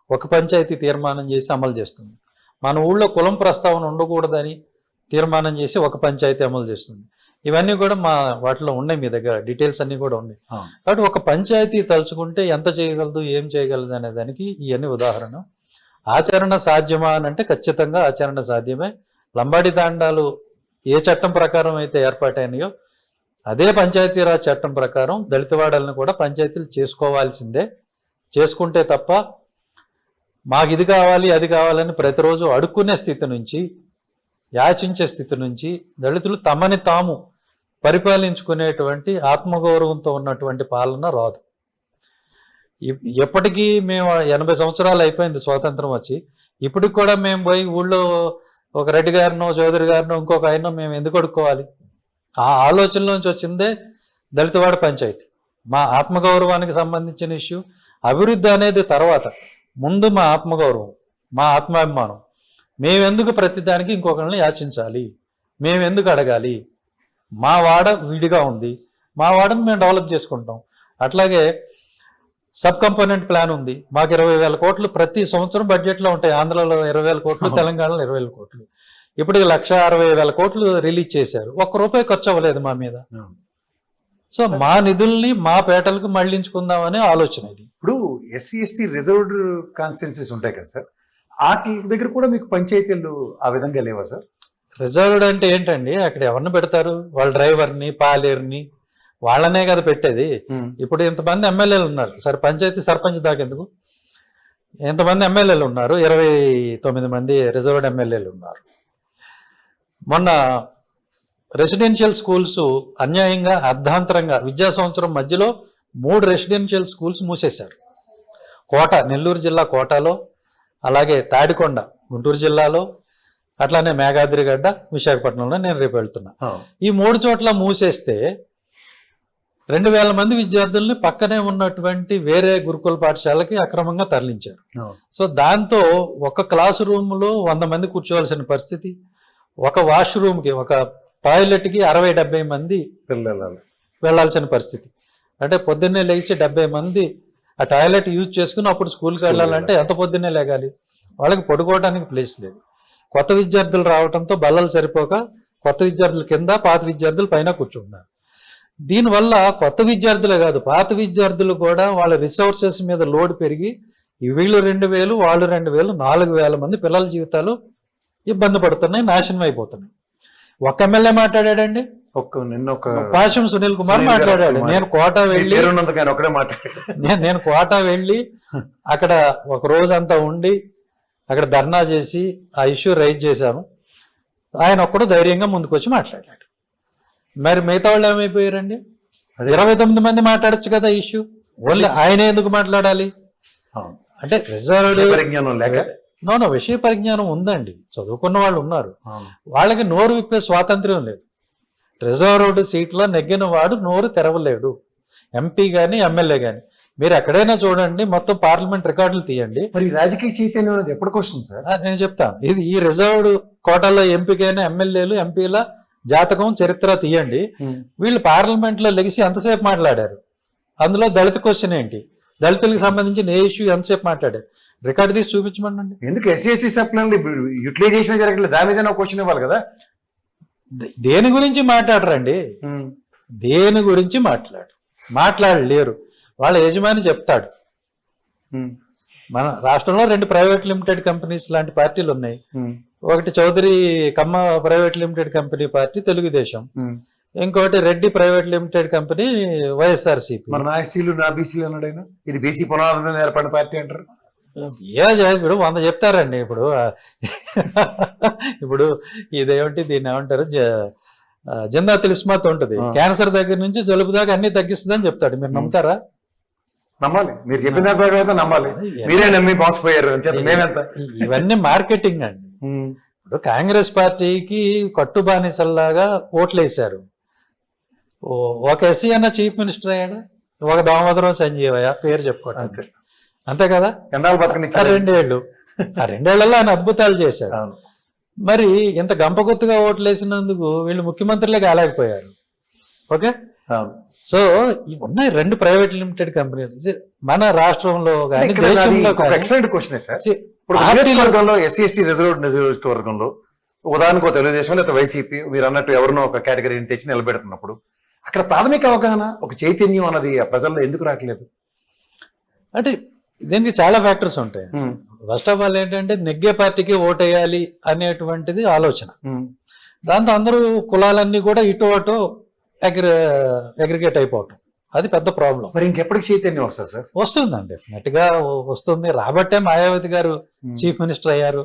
ఒక పంచాయతీ తీర్మానం చేసి అమలు చేస్తుంది. మన ఊళ్ళో కులం ప్రస్తావన ఉండకూడదని తీర్మానం చేసి ఒక పంచాయతీ అమలు చేస్తుంది. ఇవన్నీ కూడా మా వాటిలో ఉన్నాయి, మీ దగ్గర డీటెయిల్స్ అన్నీ కూడా ఉన్నాయి. కాబట్టి ఒక పంచాయతీ తలుచుకుంటే ఎంత చేయగలదు, ఏం చేయగలదు అనే దానికి ఇవన్నీ ఉదాహరణ. ఆచరణ సాధ్యమా అని అంటే ఖచ్చితంగా ఆచరణ సాధ్యమే. లంబాడీ తాండాలు ఏ చట్టం ప్రకారం అయితే ఏర్పాటైనాయో అదే పంచాయతీరాజ్ చట్టం ప్రకారం దళితవాడలను కూడా పంచాయతీలు చేసుకోవాల్సిందే. చేసుకుంటే తప్ప మాకు ఇది కావాలి అది కావాలని ప్రతిరోజు అడుక్కునే స్థితి నుంచి, యాచించే స్థితి నుంచి దళితులు తమని తాము పరిపాలించుకునేటువంటి ఆత్మగౌరవంతో ఉన్నటువంటి పాలన రాదు. ఎప్పటికీ మేము 80 సంవత్సరాలు అయిపోయింది స్వాతంత్రం వచ్చి, ఇప్పటికి కూడా మేము పోయి ఊళ్ళో ఒక రెడ్డి గారినో చౌదరి గారినో ఇంకొక ఆయనో మేము ఎందుకు అడుక్కోవాలి? ఆ ఆలోచనలోంచి వచ్చిందే దళితవాడ పంచాయతీ. మా ఆత్మగౌరవానికి సంబంధించిన ఇష్యూ. అభివృద్ధి అనేది తర్వాత, ముందు మా ఆత్మగౌరవం, మా ఆత్మాభిమానం. మేమెందుకు ప్రతిదానికి ఇంకొకరిని యాచించాలి, మేమెందుకు అడగాలి? మా వాడ విడిగా ఉంది, మా వాడని మేము డెవలప్ చేసుకుంటాం. అట్లాగే సబ్ కంపోనెంట్ ప్లాన్ ఉంది, మాకు 20,000 కోట్లు ప్రతి సంవత్సరం బడ్జెట్లో ఉంటాయి. ఆంధ్రలో 20,000 కోట్లు, తెలంగాణలో 20,000 కోట్లు. ఇప్పుడు 1,60,000 కోట్లు రిలీజ్ చేశారు, ₹1 ఖర్చు అవ్వలేదు మా మీద. సో మా నిధుల్ని మా పేటలకు మళ్లించుకుందామనే ఆలోచన ఇది. ఇప్పుడు ఎస్సీ ఎస్టీ రిజర్వ్డ్ కాన్స్టిట్యున్సీస్ ఉంటాయి కదా సార్, వాటి దగ్గర కూడా మీకు పంచాయతీలు ఆ విధంగా లేవా సార్? రిజర్వ్డ్ అంటే ఏంటండి, అక్కడ ఎవరిని పెడతారు? వాళ్ళ డ్రైవర్ని, పాలేరుని, వాళ్ళనే కదా పెట్టేది. ఇప్పుడు ఇంతమంది ఎమ్మెల్యేలు ఉన్నారు, సరే పంచాయతీ సర్పంచ్ దాకా ఎందుకు? ఎంతమంది ఎమ్మెల్యేలు ఉన్నారు? 29 మంది రిజర్వ్డ్ ఎమ్మెల్యేలు ఉన్నారు. మొన్న రెసిడెన్షియల్ స్కూల్స్ అన్యాయంగా అర్ధాంతరంగా విద్యా సంవత్సరం మధ్యలో 3 రెసిడెన్షియల్ స్కూల్స్ మూసేశారు. కోట, నెల్లూరు జిల్లా కోటలో, అలాగే తాడికొండ గుంటూరు జిల్లాలో, అట్లానే మేఘాద్రిగడ్డ విశాఖపట్నంలో నేను రేపు వెళ్తున్నా. ఈ 3 చోట్ల మూసేస్తే 2,000 మంది విద్యార్థుల్ని పక్కనే ఉన్నటువంటి వేరే గురుకుల పాఠశాలకి అక్రమంగా తరలించారు. సో దాంతో ఒక క్లాస్ రూమ్లో 100 మంది కూర్చోవలసిన పరిస్థితి, ఒక వాష్రూమ్కి, ఒక టాయిలెట్కి 60-70 మంది వెళ్ళాల్సిన పరిస్థితి. అంటే పొద్దున్నే లేచి 70 మంది ఆ టాయిలెట్ యూజ్ చేసుకుని అప్పుడు స్కూల్కి వెళ్ళాలంటే ఎంత పొద్దున్నే లేగాలి? వాళ్ళకి పడుకోవడానికి ప్లేస్ లేదు. కొత్త విద్యార్థులు రావడంతో బల్లలు సరిపోక కొత్త విద్యార్థుల కింద, పాత విద్యార్థులు పైన కూర్చుంటున్నారు. దీనివల్ల కొత్త విద్యార్థులే కాదు, పాత విద్యార్థులు కూడా వాళ్ళ రిసోర్సెస్ మీద లోడ్ పెరిగి వీళ్ళు 2,000, వాళ్ళు 2,000, 4,000 మంది పిల్లల జీవితాలు ఇబ్బంది పడుతున్నాయి, నాశనం అయిపోతున్నాయి. ఒక్క ఎమ్మెల్యే మాట్లాడాడండి, పాశం సునీల్ కుమార్ మాట్లాడాడు. నేను కోటా వెళ్ళి అక్కడ ఒక రోజంతా ఉండి అక్కడ ధర్నా చేసి ఆ ఇష్యూ రైజ్ చేశాను. ఆయన ఒక్కడు ధైర్యంగా ముందుకు వచ్చి మాట్లాడాడు. మరి మిగతా వాళ్ళు ఏమైపోయారండి? 29 మంది మాట్లాడచ్చు కదా ఇష్యూ, ఓన్లీ ఆయన ఎందుకు మాట్లాడాలి? అంటే రిజర్వ్డ్ విషయ పరిజ్ఞానం ఉందండి, చదువుకున్న వాళ్ళు ఉన్నారు, వాళ్ళకి నోరు విప్పే స్వాతంత్ర్యం లేదు. రిజర్వ్డ్ సీట్లో నెగ్గిన వాడు నోరు తెరవలేడు, ఎంపీ కానీ ఎమ్మెల్యే కానీ. మీరు ఎక్కడైనా చూడండి, మొత్తం పార్లమెంట్ రికార్డులు తీయండి. మరి రాజకీయ చైతన్యం అనేది ఎప్పటికి వస్తుంది సార్? నేను చెప్తాను, ఇది ఈ రిజర్వ్డ్ కోటాలో ఎంపికైన ఎమ్మెల్యేలు ఎంపీల జాతకం చరిత్ర తీయండి. వీళ్ళు పార్లమెంట్ లో లెగిసి ఎంతసేపు మాట్లాడారు, అందులో దళిత క్వశ్చన్ ఏంటి, దళితులకు సంబంధించిన ఏ ఇష్యూ ఎంతసేపు మాట్లాడారు, రికార్డు తీసి చూపించమండి. ఎందుకు SC/ST సప్లైలు యూటిలైజేషన్ జరగట్లేదు, దాని మీద క్వశ్చన్ ఇవ్వాలి కదా. దేని గురించి మాట్లాడరండి, దేని గురించి మాట్లాడలేరు. వాళ్ళ యజమాని చెప్తాడు. మన రాష్ట్రంలో 2 ప్రైవేట్ లిమిటెడ్ కంపెనీస్ లాంటి పార్టీలు ఉన్నాయి. ఒకటి Chowdary Kamma private limited company party Telugu Desam, ఇంకోటి Reddy private limited company YSRCP. మన నా ఎస్సీలు నా బీసీలు అన్నాడైనా ఇది బీసీ పునాదుల మీద ఏర్పడిన పార్టీ అంటారు. ఇప్పుడు 100 చెప్తారండి. ఇప్పుడు ఇదేమిటి, దీన్ని ఏమంటారు, జిందా తిలిస్మాత్ ఉంటుంది, క్యాన్సర్ దగ్గర నుంచి జలుబు దాకా అన్ని తగ్గిస్తుంది అని చెప్తాడు. మీరు నమ్ముతారా? నమ్మాలి, మీరు చెప్పిన దాని నమ్మాలి. మీరే నమ్మి మోసపోయారు. ఇవన్నీ మార్కెటింగ్ అండి. ఇప్పుడు కాంగ్రెస్ పార్టీకి కట్టు బానిసల్లాగా ఓట్లు వేశారు. ఒక ఎస్సీ అన్న చీఫ్ మినిస్టర్ అయ్యాడు, ఒక దామోదరం సంజీవయ్య పేరు చెప్పుకోవటం, అంతే కదా. 2 ఏళ్ళు, ఆ 2 ఏళ్లలో ఆయన అద్భుతాలు చేశాడు. మరి ఇంత గంపగుత్తుగా ఓట్లు వేసినందుకు వీళ్ళు ముఖ్యమంత్రులే కాలేకపోయారు. ఓకే, సో ఇవి ఉన్నాయి 2 ప్రైవేట్ లిమిటెడ్ కంపెనీలు మన రాష్ట్రంలో కానీ దేశంలో. Excellent question sir. ఇప్పుడు నియోజకవర్గంలో SC/ST రిజర్వ్డ్ నియోజకవర్గంలో ఉదాహరణకు తెలుగుదేశం లేదా వైసీపీ మీరు అన్నట్టు ఎవరినో ఒక కేటగిరీని తెచ్చి నిలబెడుతున్నప్పుడు అక్కడ ప్రాథమిక అవగాహన, ఒక చైతన్యం అన్నది ఆ ప్రజల్లో ఎందుకు రావట్లేదు? అంటే దీనికి చాలా ఫ్యాక్టర్స్ ఉంటాయి. ఫస్ట్ ఆఫ్ ఆల్ ఏంటంటే నెగ్గే పార్టీకి ఓటేయాలి అనేటువంటిది ఆలోచన. దాంతో అందరూ కులాలన్నీ కూడా ఇటు అటు అగ్రిగేట్ అయిపోవటం, అది పెద్ద ప్రాబ్లం. మరి ఇంకెప్పటికి చైతన్యం వస్తుంది సార్? వస్తుందండి, డెఫినెట్ గా వస్తుంది. రాబట్టే మాయావతి గారు చీఫ్ మినిస్టర్ అయ్యారు,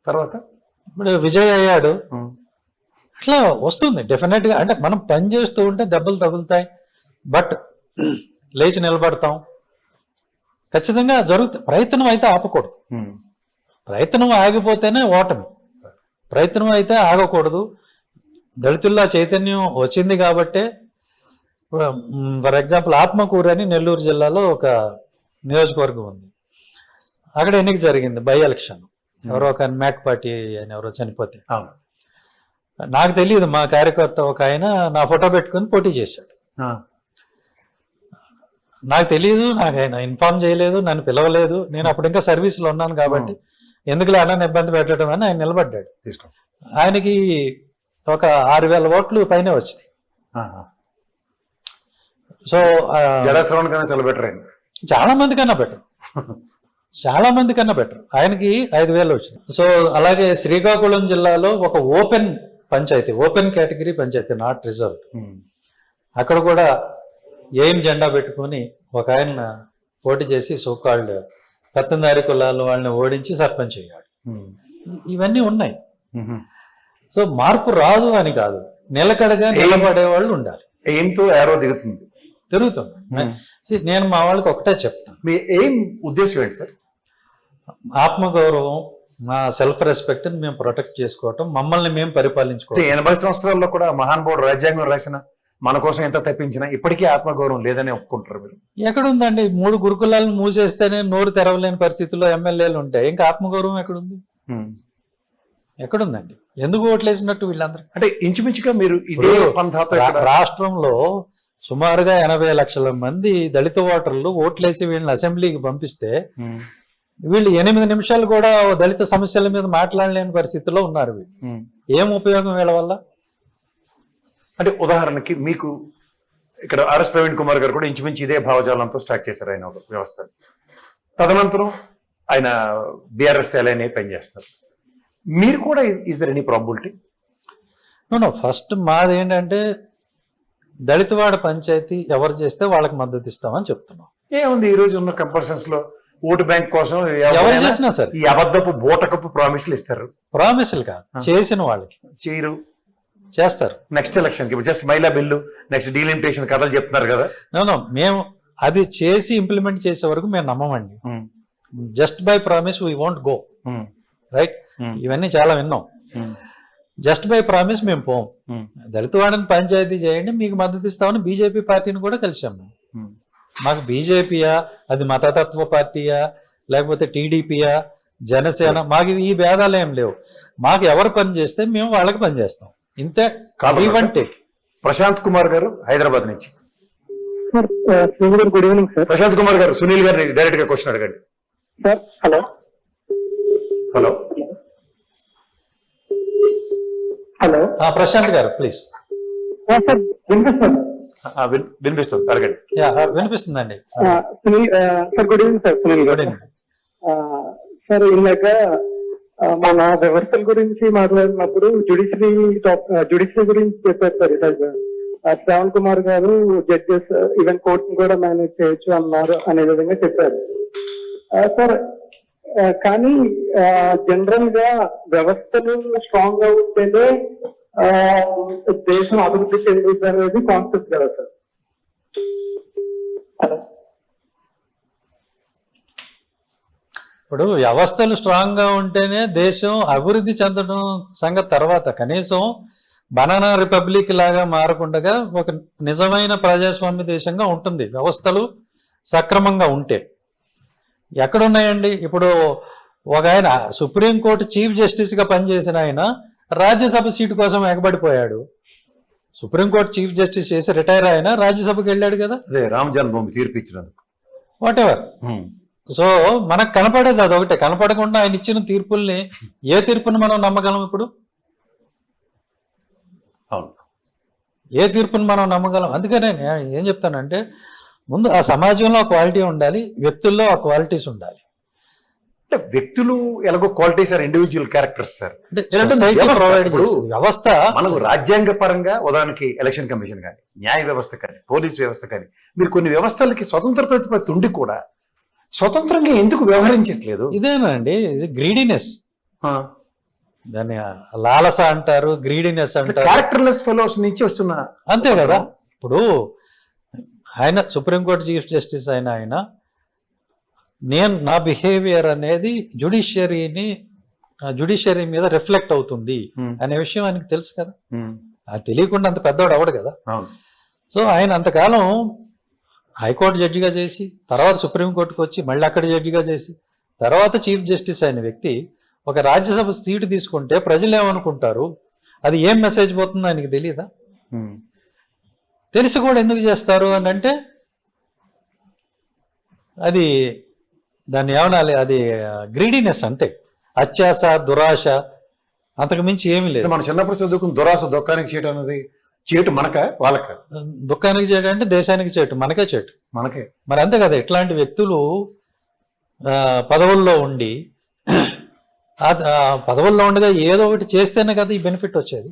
తర్వాత ఇప్పుడు విజయ్ అయ్యాడు. అట్లా వస్తుంది డెఫినెట్ గా. అంటే మనం పని చేస్తూ ఉంటే దెబ్బలు తగులుతాయి, బట్ లేచి నిలబడతాం, ఖచ్చితంగా జరుగుతుంది. ప్రయత్నం అయితే ఆపకూడదు. ప్రయత్నం ఆగిపోతేనే ఓటమి, ప్రయత్నం అయితే ఆగకూడదు. దళితుల్లో చైతన్యం వచ్చింది కాబట్టే, ఫర్ ఎగ్జాంపుల్ ఆత్మకూరు అని నెల్లూరు జిల్లాలో ఒక నియోజకవర్గం ఉంది. అక్కడ ఎన్నిక జరిగింది, బై ఎలక్షన్. ఎవరో ఒక మేకపాటి అని ఎవరో చనిపోతే, నాకు తెలియదు, మా కార్యకర్త ఒక ఆయన నా ఫోటో పెట్టుకుని పోటీ చేశాడు. నాకు తెలియదు, నాకు ఆయన ఇన్ఫార్మ్ చేయలేదు, నన్ను పిలవలేదు. నేను అప్పుడు ఇంకా సర్వీస్లో ఉన్నాను కాబట్టి ఎందుకులే అన్న ఇబ్బంది పెట్టడం అని ఆయన నిలబడ్డాడు. ఆయనకి ఒక 6,000 ఓట్లు పైన వచ్చినాయి. సో చాలా మంది కన్నా బెటర్, ఆయనకి 5,000 వచ్చినాయి. సో అలాగే శ్రీకాకుళం జిల్లాలో ఒక open panchayat, open category panchayat, not reserve, అక్కడ కూడా ఏం జెండా పెట్టుకుని ఒక ఆయన పోటీ చేసి సోకాల్డ్ పెత్తందారి కులాలు వాళ్ళని ఓడించి సర్పంచ్ అయ్యాడు. ఇవన్నీ ఉన్నాయి. సో మార్పు రాదు అని కాదు, నిలకడగా నిలబడే వాళ్ళు ఉండాలి. ఎయిమ్తో ఏరో తిరుగుతుంది. నేను మా వాళ్ళకి ఒకటే చెప్తాను, మీ ఎయిమ్ ఉద్దేశం ఏంటి సార్? ఆత్మగౌరవం, మా సెల్ఫ్ రెస్పెక్ట్ ని మేము ప్రొటెక్ట్ చేసుకోవటం, మమ్మల్ని మేము పరిపాలించుకోవటం. 80 సంవత్సరాల్లో కూడా మహానుభావుడు రాజ్యాంగం రాసిన మన కోసం ఎంత తప్పించినా ఇప్పటికీ ఆత్మగౌరవం లేదని ఒప్పుకుంటారు మీరు? ఎక్కడుందండి? 3 గురుకులాలను మూసేస్తేనే నోరు తెరవలేని పరిస్థితుల్లో ఎమ్మెల్యేలు ఉంటాయి, ఇంకా ఆత్మగౌరవం ఎక్కడుంది? ఎక్కడుందండి? ఎందుకు ఓట్లేసినట్టు వీళ్ళందరూ? అంటే ఇంచుమించుగా మీరు ఇదే రాష్ట్రంలో సుమారుగా 80 లక్షల మంది దళిత ఓటర్లు ఓట్లేసి వీళ్ళని అసెంబ్లీకి పంపిస్తే వీళ్ళు 8 నిమిషాలు కూడా దళిత సమస్యల మీద మాట్లాడలేని పరిస్థితిలో ఉన్నారు. వీళ్ళు ఏం ఉపయోగం వీళ్ళ వల్ల? అంటే ఉదాహరణకి మీకు ఇక్కడ ఆర్ఎస్ ప్రవీణ్ కుమార్ గారు కూడా ఇంచుమించు ఇదే భావజాలంతో స్టార్ట్ చేశారు ఆయన వ్యవస్థ. తదనంతరం ఆయన బీఆర్ఎస్ తేలనే పనిచేస్తారు. మీరు కూడా is there any probability? No, first మాది ఏంటంటే దళితవాడ పంచాయతీ ఎవరు చేస్తే వాళ్ళకి మద్దతు ఇస్తామని చెప్తున్నాం. ఏముంది ఈ రోజు ఉన్న కంపల్షన్స్ లో ఓటు బ్యాంక్ కోసం ఎవరు చేసినా సరే ఈ అబద్ధపు బోటకపు ప్రామిస్లు ఇస్తారు. ప్రామిస్లు కాదు, చేసిన వాళ్ళకి చేయరు, చేస్తారు. నెక్స్ట్ ఎలక్షన్ కి జస్ట్ మహిళా బిల్లు, నెక్స్ట్ డీలిమిటేషన్ కథలు చెప్తున్నారు కదా. నో, మేము అది చేసి ఇంప్లిమెంట్ చేసే వరకు మేము నమ్మమండి. Just by promise we won't go, right? ఇవన్నీ చాలా విన్నాం. జస్ట్ బై ప్రామిస్ మేము పోం. దళిత వాడిని పంచాయతీ చేయండి, మీకు మద్దతు ఇస్తామని బీజేపీ పార్టీని కూడా కలిసాం మేము. మాకు బీజేపీయా, అది మతతత్వ పార్టీయా, లేకపోతే టీడీపీయా, జనసేన, మాకు ఈ భేదాలు ఏం లేవు. మాకు ఎవరు పని చేస్తే మేము వాళ్ళకి పని చేస్తాం, ఇంతే. కాబట్టి ప్రశాంత్ కుమార్ గారు హైదరాబాద్ నుంచి. Sir good evening sir. Prashant Kumar గారు సునీల్ గారిని డైరెక్ట్ గా క్వశ్చన్ అడగండి. Sir hello hello hello Prashant గారు ప్లీజ్. సార్ వినిపిస్తుంది. వినిపిస్తుంది, అడగండి. వినిపిస్తుందండి. Sunil sir good evening sir. Sunil గారు సార్ ఇందాక మన వ్యవస్థల గురించి మాట్లాడినప్పుడు జుడిషియరీ గురించి చెప్పారు సార్. ఇలాగ శ్రావణ్ కుమార్ గారు జడ్జెస్ ఈవెన్ కోర్టును కూడా మేనేజ్ చేయొచ్చు అన్నారు అనే విధంగా చెప్పారు సార్. కానీ జనరల్ గా వ్యవస్థలు స్ట్రాంగ్ గా ఉంటేనే దేశం అభివృద్ధి చెందుతుంది అనేది కాన్సెప్ట్ కదా సార్. ఇప్పుడు వ్యవస్థలు స్ట్రాంగ్ గా ఉంటేనే దేశం అభివృద్ధి చెందడం సంగతి తర్వాత, కనీసం బనానా రిపబ్లిక్ లాగా మారకుండా ఒక నిజమైన ప్రజాస్వామ్య దేశంగా ఉంటుంది వ్యవస్థలు సక్రమంగా ఉంటే. ఎక్కడున్నాయండి? ఇప్పుడు ఒక ఆయన సుప్రీంకోర్టు చీఫ్ జస్టిస్ గా పనిచేసిన ఆయన రాజ్యసభ సీటు కోసం ఎగబడిపోయాడు. సుప్రీంకోర్టు చీఫ్ జస్టిస్ చేసి రిటైర్ అయినా రాజ్యసభకి వెళ్ళాడు కదా. అదే రామ జన్మభూమి తీర్పు ఇచ్చినందుకు. What ever. సో మనకు కనపడేది అదొకటే, కనపడకుండా ఆయన ఇచ్చిన తీర్పుల్ని, ఏ తీర్పుని మనం నమ్మగలం? ఇప్పుడు ఏ తీర్పుని మనం నమ్మగలం? అందుకనే నేను ఏం చెప్తానంటే, ముందు ఆ సమాజంలో ఆ క్వాలిటీ ఉండాలి, వ్యక్తుల్లో ఆ క్వాలిటీస్ ఉండాలి. అంటే వ్యక్తులు ఎలాగో qualities are individual characters sir. వ్యవస్థ మనకు రాజ్యాంగ పరంగా, ఉదాహరణకి ఎలక్షన్ కమిషన్ కానీ, న్యాయ వ్యవస్థ కానీ, పోలీస్ వ్యవస్థ కానీ, మీరు కొన్ని వ్యవస్థలకి స్వతంత్ర ప్రతిపత్తి ఉండి కూడా స్వతంత్రంగా ఎందుకు వ్యవహరించట్లేదు? ఇదేనండి, ఇది గ్రీడీనెస్. దాన్ని లాలస అంటారు, గ్రీడీనెస్ అంటారు. క్యారెక్టర్లెస్ ఫెలోస్ నుంచి వస్తున్న. అంతే కదా. ఇప్పుడు ఆయన సుప్రీంకోర్టు చీఫ్ జస్టిస్ అయిన ఆయన, నా బిహేవియర్ అనేది జ్యుడిషియరీ మీద రిఫ్లెక్ట్ అవుతుంది అనే విషయం ఆయనకు తెలుసు కదా. అది తెలియకుండా అంత పెద్దవాడు అవడు కదా. సో ఆయన అంతకాలం హైకోర్టు జడ్జిగా చేసి, తర్వాత సుప్రీంకోర్టుకు వచ్చి, మళ్ళీ అక్కడ జడ్జిగా చేసి, తర్వాత చీఫ్ జస్టిస్ అయిన వ్యక్తి ఒక రాజ్యసభ సీటు తీసుకుంటే ప్రజలు ఏమనుకుంటారు, అది ఏం మెసేజ్ పోతుందో ఆయనకి తెలియదా? తెలిసి కూడా ఎందుకు చేస్తారు అని అంటే, అది దాన్ని ఏమనాలి, అది గ్రీడీనెస్, అంతే. అత్యాశ, దురాశ, అంతకు మించి ఏమీ లేదు. మనం చిన్నప్పుడు చదువుకుని దురాశ దుఃఖానికి చేయటం అనేది చేటు మనక వాళ్ళక. దుఃఖానికి చేయడం అంటే దేశానికి చేటు, మనకే చేటు, మనకే. మరి అంతే కదా. ఇట్లాంటి వ్యక్తులు పదవుల్లో ఉండి, పదవుల్లో ఉండగా ఏదో ఒకటి చేస్తేనే కదా ఈ బెనిఫిట్ వచ్చేది.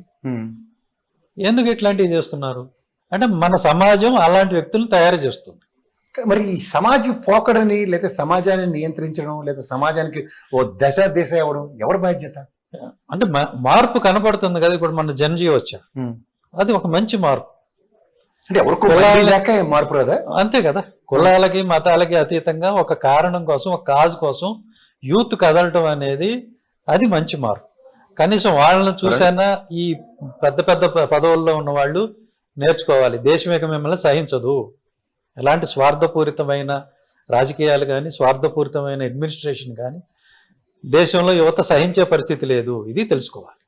ఎందుకు ఇట్లాంటివి చేస్తున్నారు అంటే, మన సమాజం అలాంటి వ్యక్తులను తయారు చేస్తుంది. మరి ఈ సమాజ పోకడని, లేదా సమాజాన్ని నియంత్రించడం, లేదా సమాజానికి ఓ దశ అవ్వడం ఎవరి బాధ్యత? అంటే మార్పు కనపడుతుంది కదా. ఇప్పుడు మన జన్జీ వచ్చా, అది ఒక మంచి మార్పు. అంటే ఎవరికి మార్పు కదా. అంతే కదా. కులాలకి మతాలకి అతీతంగా ఒక కారణం కోసం, ఒక కాజ్ కోసం యూత్ కదలటం అనేది అది మంచి మార్పు. కనీసం వాళ్ళని చూసైనా ఈ పెద్ద పెద్ద పదవుల్లో ఉన్న వాళ్ళు నేర్చుకోవాలి. దేశం ఇక మిమ్మల్ని సహించదు. ఎలాంటి స్వార్థపూరితమైన రాజకీయాలు కానీ, స్వార్థపూరితమైన అడ్మినిస్ట్రేషన్ కానీ దేశంలో యువత సహించే పరిస్థితి లేదు. ఇది తెలుసుకోవాలి.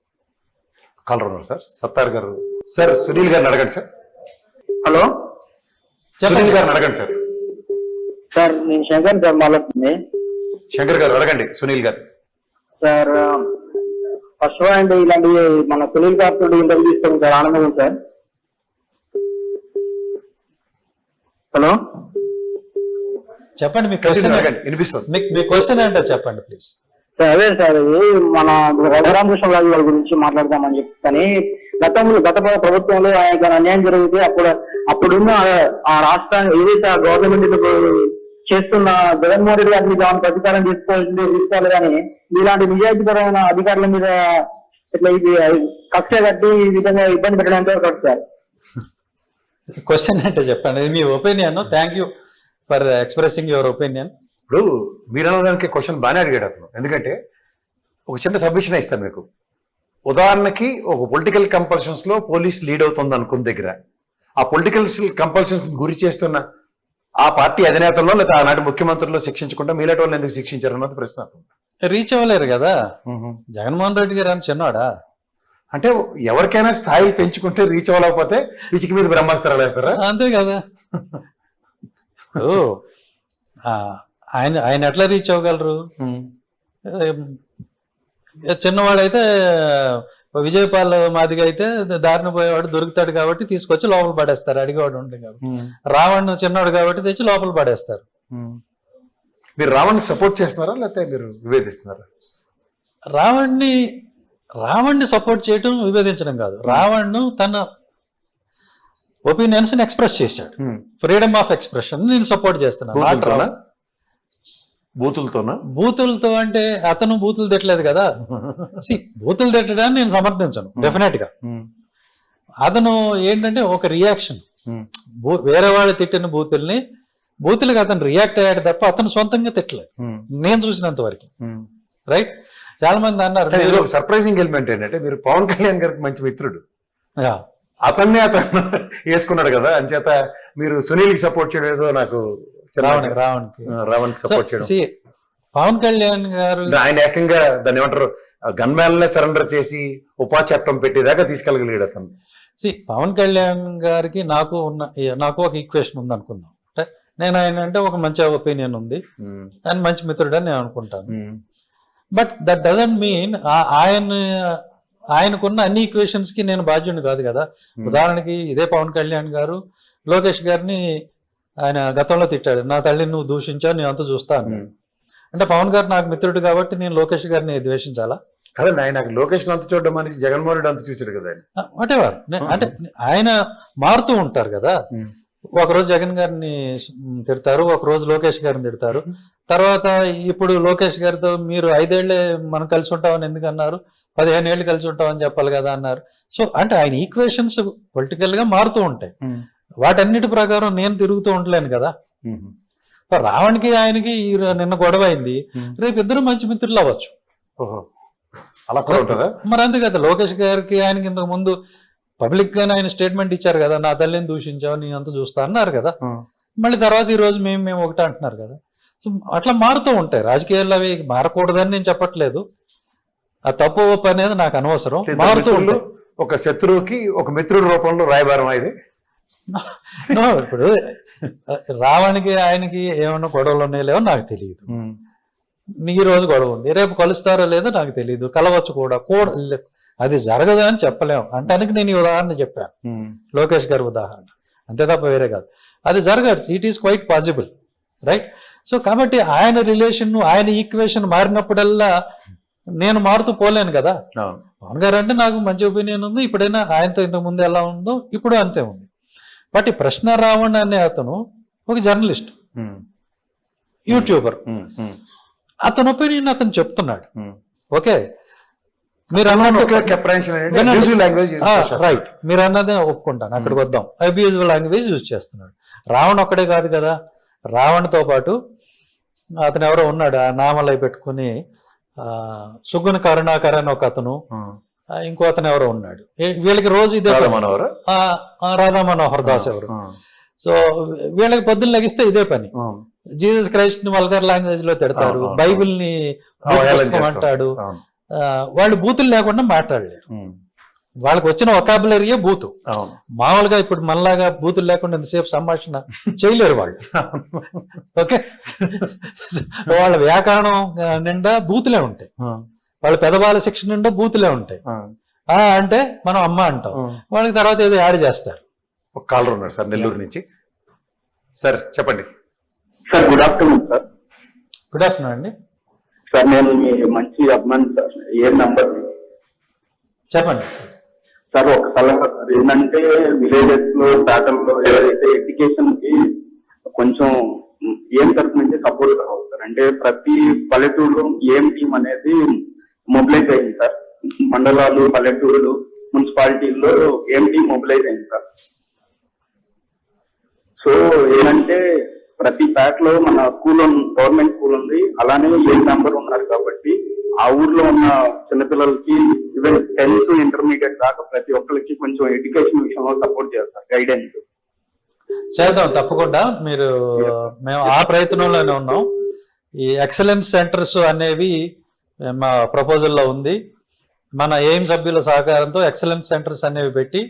కాలర్ ఉన్నారు సార్, సత్తార్ గారు. సార్ సునీల్ గారిని అడగండి సార్. హలో, సునీల్ గారిని అడగండి సార్. సార్ నేను శంకర్ గారు మాట్లాడుతుంది. శంకర్ గారు అడగండి సునీల్ గారు. సార్ ఫస్ట్ అండి, ఇలాంటి మన సునీల్ గారితో ఇంటర్వ్యూ తీసుకోవడం చాలా ఆనందంగా ఉంది సార్. హలో చెప్పండి, మీ క్వశ్చన్ వినిపిస్తుంది. మీ క్వశ్చన్ ఏంటో చెప్పండి ప్లీజ్. సార్ అదే సార్, మన రఘురామకృష్ణరాజు గారి గురించి మాట్లాడదామని చెప్పని, గత ప్రభుత్వంలో ఆయన అన్యాయం జరిగితే అప్పుడున్న ఆ రాష్ట్రాన్ని ఏదైతే ఆ గవర్నమెంట్ చేస్తున్న జగన్మోహన్ రెడ్డి గారిని దాని ప్రతీకారం తీసుకోవాలి కానీ, ఇలాంటి నిజాయితీపరమైన అధికారుల మీద ఇట్లా కక్ష కట్టి ఈ విధంగా ఇబ్బంది పెట్టడానికి ఒకటి సార్. క్వశ్చన్ అంటే చెప్పండి, మీ opinion. Thank you for expressing your opinion. ఇప్పుడు మీరు అన్నదానికి క్వశ్చన్ బాగానే అడిగాడు అతను. ఎందుకంటే ఒక చిన్న సబ్మిషన్ ఇస్తాను మీకు. ఉదాహరణకి ఒక పొలిటికల్ కంపల్షన్స్ లో పోలీస్ లీడ్ అవుతుంది అనుకున్న దగ్గర ఆ పొలిటికల్ కంపల్షన్స్ గురి చేస్తున్న ఆ పార్టీ అధినేతల్లో లేదా ఆనాటి ముఖ్యమంత్రుల్లో శిక్షించకుండా మీలాంటి వాళ్ళని ఎందుకు శిక్షించారు అన్నది ప్రశ్న. రీచ్ అవ్వలేరు కదా. జగన్మోహన్ రెడ్డి గారు అని చిన్నవాడా? అంటే ఎవరికైనా స్థాయిలు పెంచుకుంటే రీచ్ అవ్వలేకపోతే పిచ్చికి మీద బ్రహ్మాస్త్రాలు వేస్తారా? అంతే కదా. ఆయన ఆయన ఎట్లా రీచ్ అవ్వగలరు? చిన్నవాడైతే విజయపాల్ మాదిగా అయితే దారిన పోయేవాడు దొరుకుతాడు కాబట్టి తీసుకొచ్చి లోపల పడేస్తారు, అడిగేవాడు ఉంటుంది కాబట్టి. రావణ్ చిన్నవాడు కాబట్టి తెచ్చి లోపల పడేస్తారు. మీరు రావణ్కి సపోర్ట్ చేస్తున్నారా లేకపోతే మీరు విభేదిస్తున్నారా? రావణ్ణి సపోర్ట్ చేయటం విభేదించడం కాదు. రావణ్ తన ఒపీనియన్స్ ఎక్స్ప్రెస్ చేశాడు. ఫ్రీడమ్ ఆఫ్ ఎక్స్ప్రెషన్ నేను సపోర్ట్ చేస్తున్నాను. బూతులతో అంటే అతను బూతులు తిట్టలేదు కదా. బూతులు తిట్టడాన్ని నేను సమర్థించను డెఫినెట్ గా. అతను ఏంటంటే ఒక రియాక్షన్, వేరే వాళ్ళు తిట్టిన బూతులకి అతను రియాక్ట్ అయ్యాడు తప్ప అతను సొంతంగా తిట్టలేదు నేను చూసినంత వరకు. రైట్. చాలా మంది అన్నారు. సర్ప్రైజింగ్ ఎలిమెంట్ ఏంటంటే మీరు పవన్ కళ్యాణ్ గారికి మంచి మిత్రుడు, అతన్ని అతను వేసుకున్నాడు కదా, అంచేత మీరు సునీల్కి సపోర్ట్ చేయడం ఏదో నాకు రావణ్కి సపోర్ట్ చేయడం. పవన్ కళ్యాణ్ గారు ఆయన ఏకంగా దాన్ని ఏమంటారు గన్ మ్యాన్ సరెండర్ చేసి ఉపా చట్టం పెట్టేదాకా తీసుకెళ్ళగలిగాడు అతను. పవన్ కళ్యాణ్ గారికి నాకు ఒక ఈక్వేషన్ ఉంది అనుకుందాం. అంటే నేను ఆయన అంటే ఒక మంచి ఒపీనియన్ ఉంది, ఆయన మంచి మిత్రుడు అని నేను అనుకుంటాను. బట్ దట్ డజంట్ మీన్ ఆయనకున్న అన్ని ఈక్వేషన్స్ కి నేను బాధ్యుడిని కాదు కదా. ఉదాహరణకి ఇదే పవన్ కళ్యాణ్ గారు లోకేష్ గారిని ఆయన గతంలో తిట్టాడు, నా తల్లిని నువ్వు దూషించావు నేను అంతా చూస్తాను అంటే పవన్ గారు నాకు మిత్రుడు కాబట్టి నేను లోకేష్ గారిని ద్వేషించాలా? కదండి, ఆయన లోకేష్ అంత చూడడం అనేసి జగన్మోహన్ రెడ్డి అంత చూసాడు కదా. వాటెవర్, అంటే ఆయన మారుతూ ఉంటారు కదా. ఒకరోజు జగన్ గారిని తిడతారు, ఒకరోజు లోకేష్ గారిని తిడతారు. తర్వాత ఇప్పుడు లోకేష్ గారితో మీరు 5 ఏళ్లే మనం కలిసి ఉంటామని ఎందుకు అన్నారు, 15 ఏళ్ళు కలిసి ఉంటామని చెప్పాలి కదా అన్నారు. సో అంటే ఆయన ఈక్వేషన్స్ పొలిటికల్ గా మారుతూ ఉంటాయి. వాటన్నిటి ప్రకారం నేను తిరుగుతూ ఉండలేను కదా. రావణ్కి ఆయనకి నిన్న గొడవ అయింది, రేపు ఇద్దరు మంచి మిత్రులు అవ్వచ్చు. మరి అంతే కదా. లోకేష్ గారికి ఆయనకి ఇంతకు ముందు పబ్లిక్ గానే ఆయన స్టేట్మెంట్ ఇచ్చారు కదా, నా తల్లిని దూషించావు నీ అంత చూస్తా అన్నారు కదా. మళ్ళీ తర్వాత ఈ రోజు మేము ఒకటే అంటున్నారు కదా. సో అట్లా మారుతూ ఉంటాయి రాజకీయాలు. అవి మారకూడదని నేను చెప్పట్లేదు, ఆ తప్పు ఒప్పు అనేది నాకు అనవసరం. మారుతూ ఉంటాయి. ఒక శత్రువుకి ఒక మిత్రుడి రూపంలో రాయబారం ఇది. ఇప్పుడు రావణ్కి ఆయనకి ఏమన్నా గొడవలు ఉన్నాయో లేవో నాకు తెలియదు. ఈ రోజు గొడవ ఉంది, రేపు కలుస్తారో లేదో నాకు తెలియదు, కలవచ్చు కూడా. అది జరగదు అని చెప్పలేము. అంటానికి నేను ఈ ఉదాహరణ చెప్పాను, లోకేష్ గారి ఉదాహరణ, అంతే తప్ప వేరే కాదు. అది జరగదు, it is quite possible. Right. So కాబట్టి ఆయన రిలేషన్ ఆయన ఈక్వేషన్ మారినప్పుడల్లా నేను మారుతూ పోలేను కదా. పవన్ గారు అంటే నాకు మంచి ఒపీనియన్ ఉంది, ఇప్పుడైనా ఆయనతో ఇంతకు ముందు ఎలా ఉందో ఇప్పుడు అంతే ఉంది. బట్ ఈ ప్రశ్న రావణ్ అనే అతను ఒక జర్నలిస్ట్, యూట్యూబర్, అతని ఒపీనియన్ అతను చెప్తున్నాడు. ఓకే, మీరు రైట్, మీరు అన్నదే ఒప్పుకుంటాను. అక్కడికి వద్దాం. అబ్యూజివ్ లాంగ్వేజ్ యూజ్ చేస్తున్నాడు. రావణ్ ఒక్కడే కాదు కదా, రావణ్తో పాటు అతను ఎవరో ఉన్నాడు, ఆ నామలై పెట్టుకుని సుగుణ కరుణాకర్ అని ఒక అతను, ఇంకో అతను ఎవరో ఉన్నాడు. వీళ్ళకి రోజు ఇదే రాధా మనోహర్ దాస్ ఎవరు. సో వీళ్ళకి పొద్దున్న లెగిస్తే ఇదే పని. జీసస్ క్రైస్ట్ ని వల్గర్ లాంగ్వేజ్ లో తిడతారు, బైబిల్ ని అంటాడు. వాళ్ళు బూతులు లేకుండా మాట్లాడలేరు, వాళ్ళకి వచ్చిన వొకాబులరీయే బూతు. మామూలుగా ఇప్పుడు మనలాగా బూతులు లేకుండా ఎంతసేపు సంభాషణ చేయలేరు వాళ్ళు. ఓకే, వాళ్ళ వ్యాకరణం నిండా బూతులే ఉంటాయి, వాళ్ళ పెదవాళ్ళ శిక్షణ నిండా బూతులే ఉంటాయి. అంటే మనం అమ్మ అంటాం, వాళ్ళకి తర్వాత ఏదో యాడ్ చేస్తారు. ఒక కాలర్ ఉన్నాడు సార్ నెల్లూరు నుంచి. సార్ చెప్పండి sir. Good afternoon sir. Good afternoon అండి. సార్ నేను మీ మంచి అభిమాని సార్. ఏ నంబర్ చెప్పండి సార్. ఒక సలహా సార్, ఏంటంటే విలేజెస్ లో పేటల్లో ఏదైతే ఎడ్యుకేషన్ కి కొంచెం ఏం తరఫు నుంచి సపోర్ట్ కావాలి సార్. అంటే ప్రతి పల్లెటూరులో ఏం టీమ్ అనేది మొబిలైజ్ అయింది సార్. మండలాలు, పల్లెటూరులు, మున్సిపాలిటీల్లో ఏం టీమ్ మొబిలైజ్ అయింది సార్. సో ఏంటంటే ప్రతి పేటలో మన స్కూల్, గవర్నమెంట్ స్కూల్ ఉంది, అలానే ఏం నంబర్ ఉన్నారు కాబట్టి ఆ ఊర్లో ఉన్న చిన్నపిల్లలకి ఈవెన్ 10th ఇంటర్మీడియట్ దాకా ప్రతి ఒక్కరికి కొంచెం ఎడ్యుకేషన్ విషయంలో సపోర్ట్ చేస్తారు, గైడెన్స్. చేద్దాం తప్పకుండా. మేము ఆ ప్రయత్నంలోనే ఉన్నాం. ఈ ఎక్సలెన్స్ సెంటర్స్ అనేవి మా ప్రపోజల్లో ఉంది. మన ఎయిమ్ సభ్యుల సహకారంతో ఎక్సలెన్స్ సెంటర్స్ అనేవి పెట్టి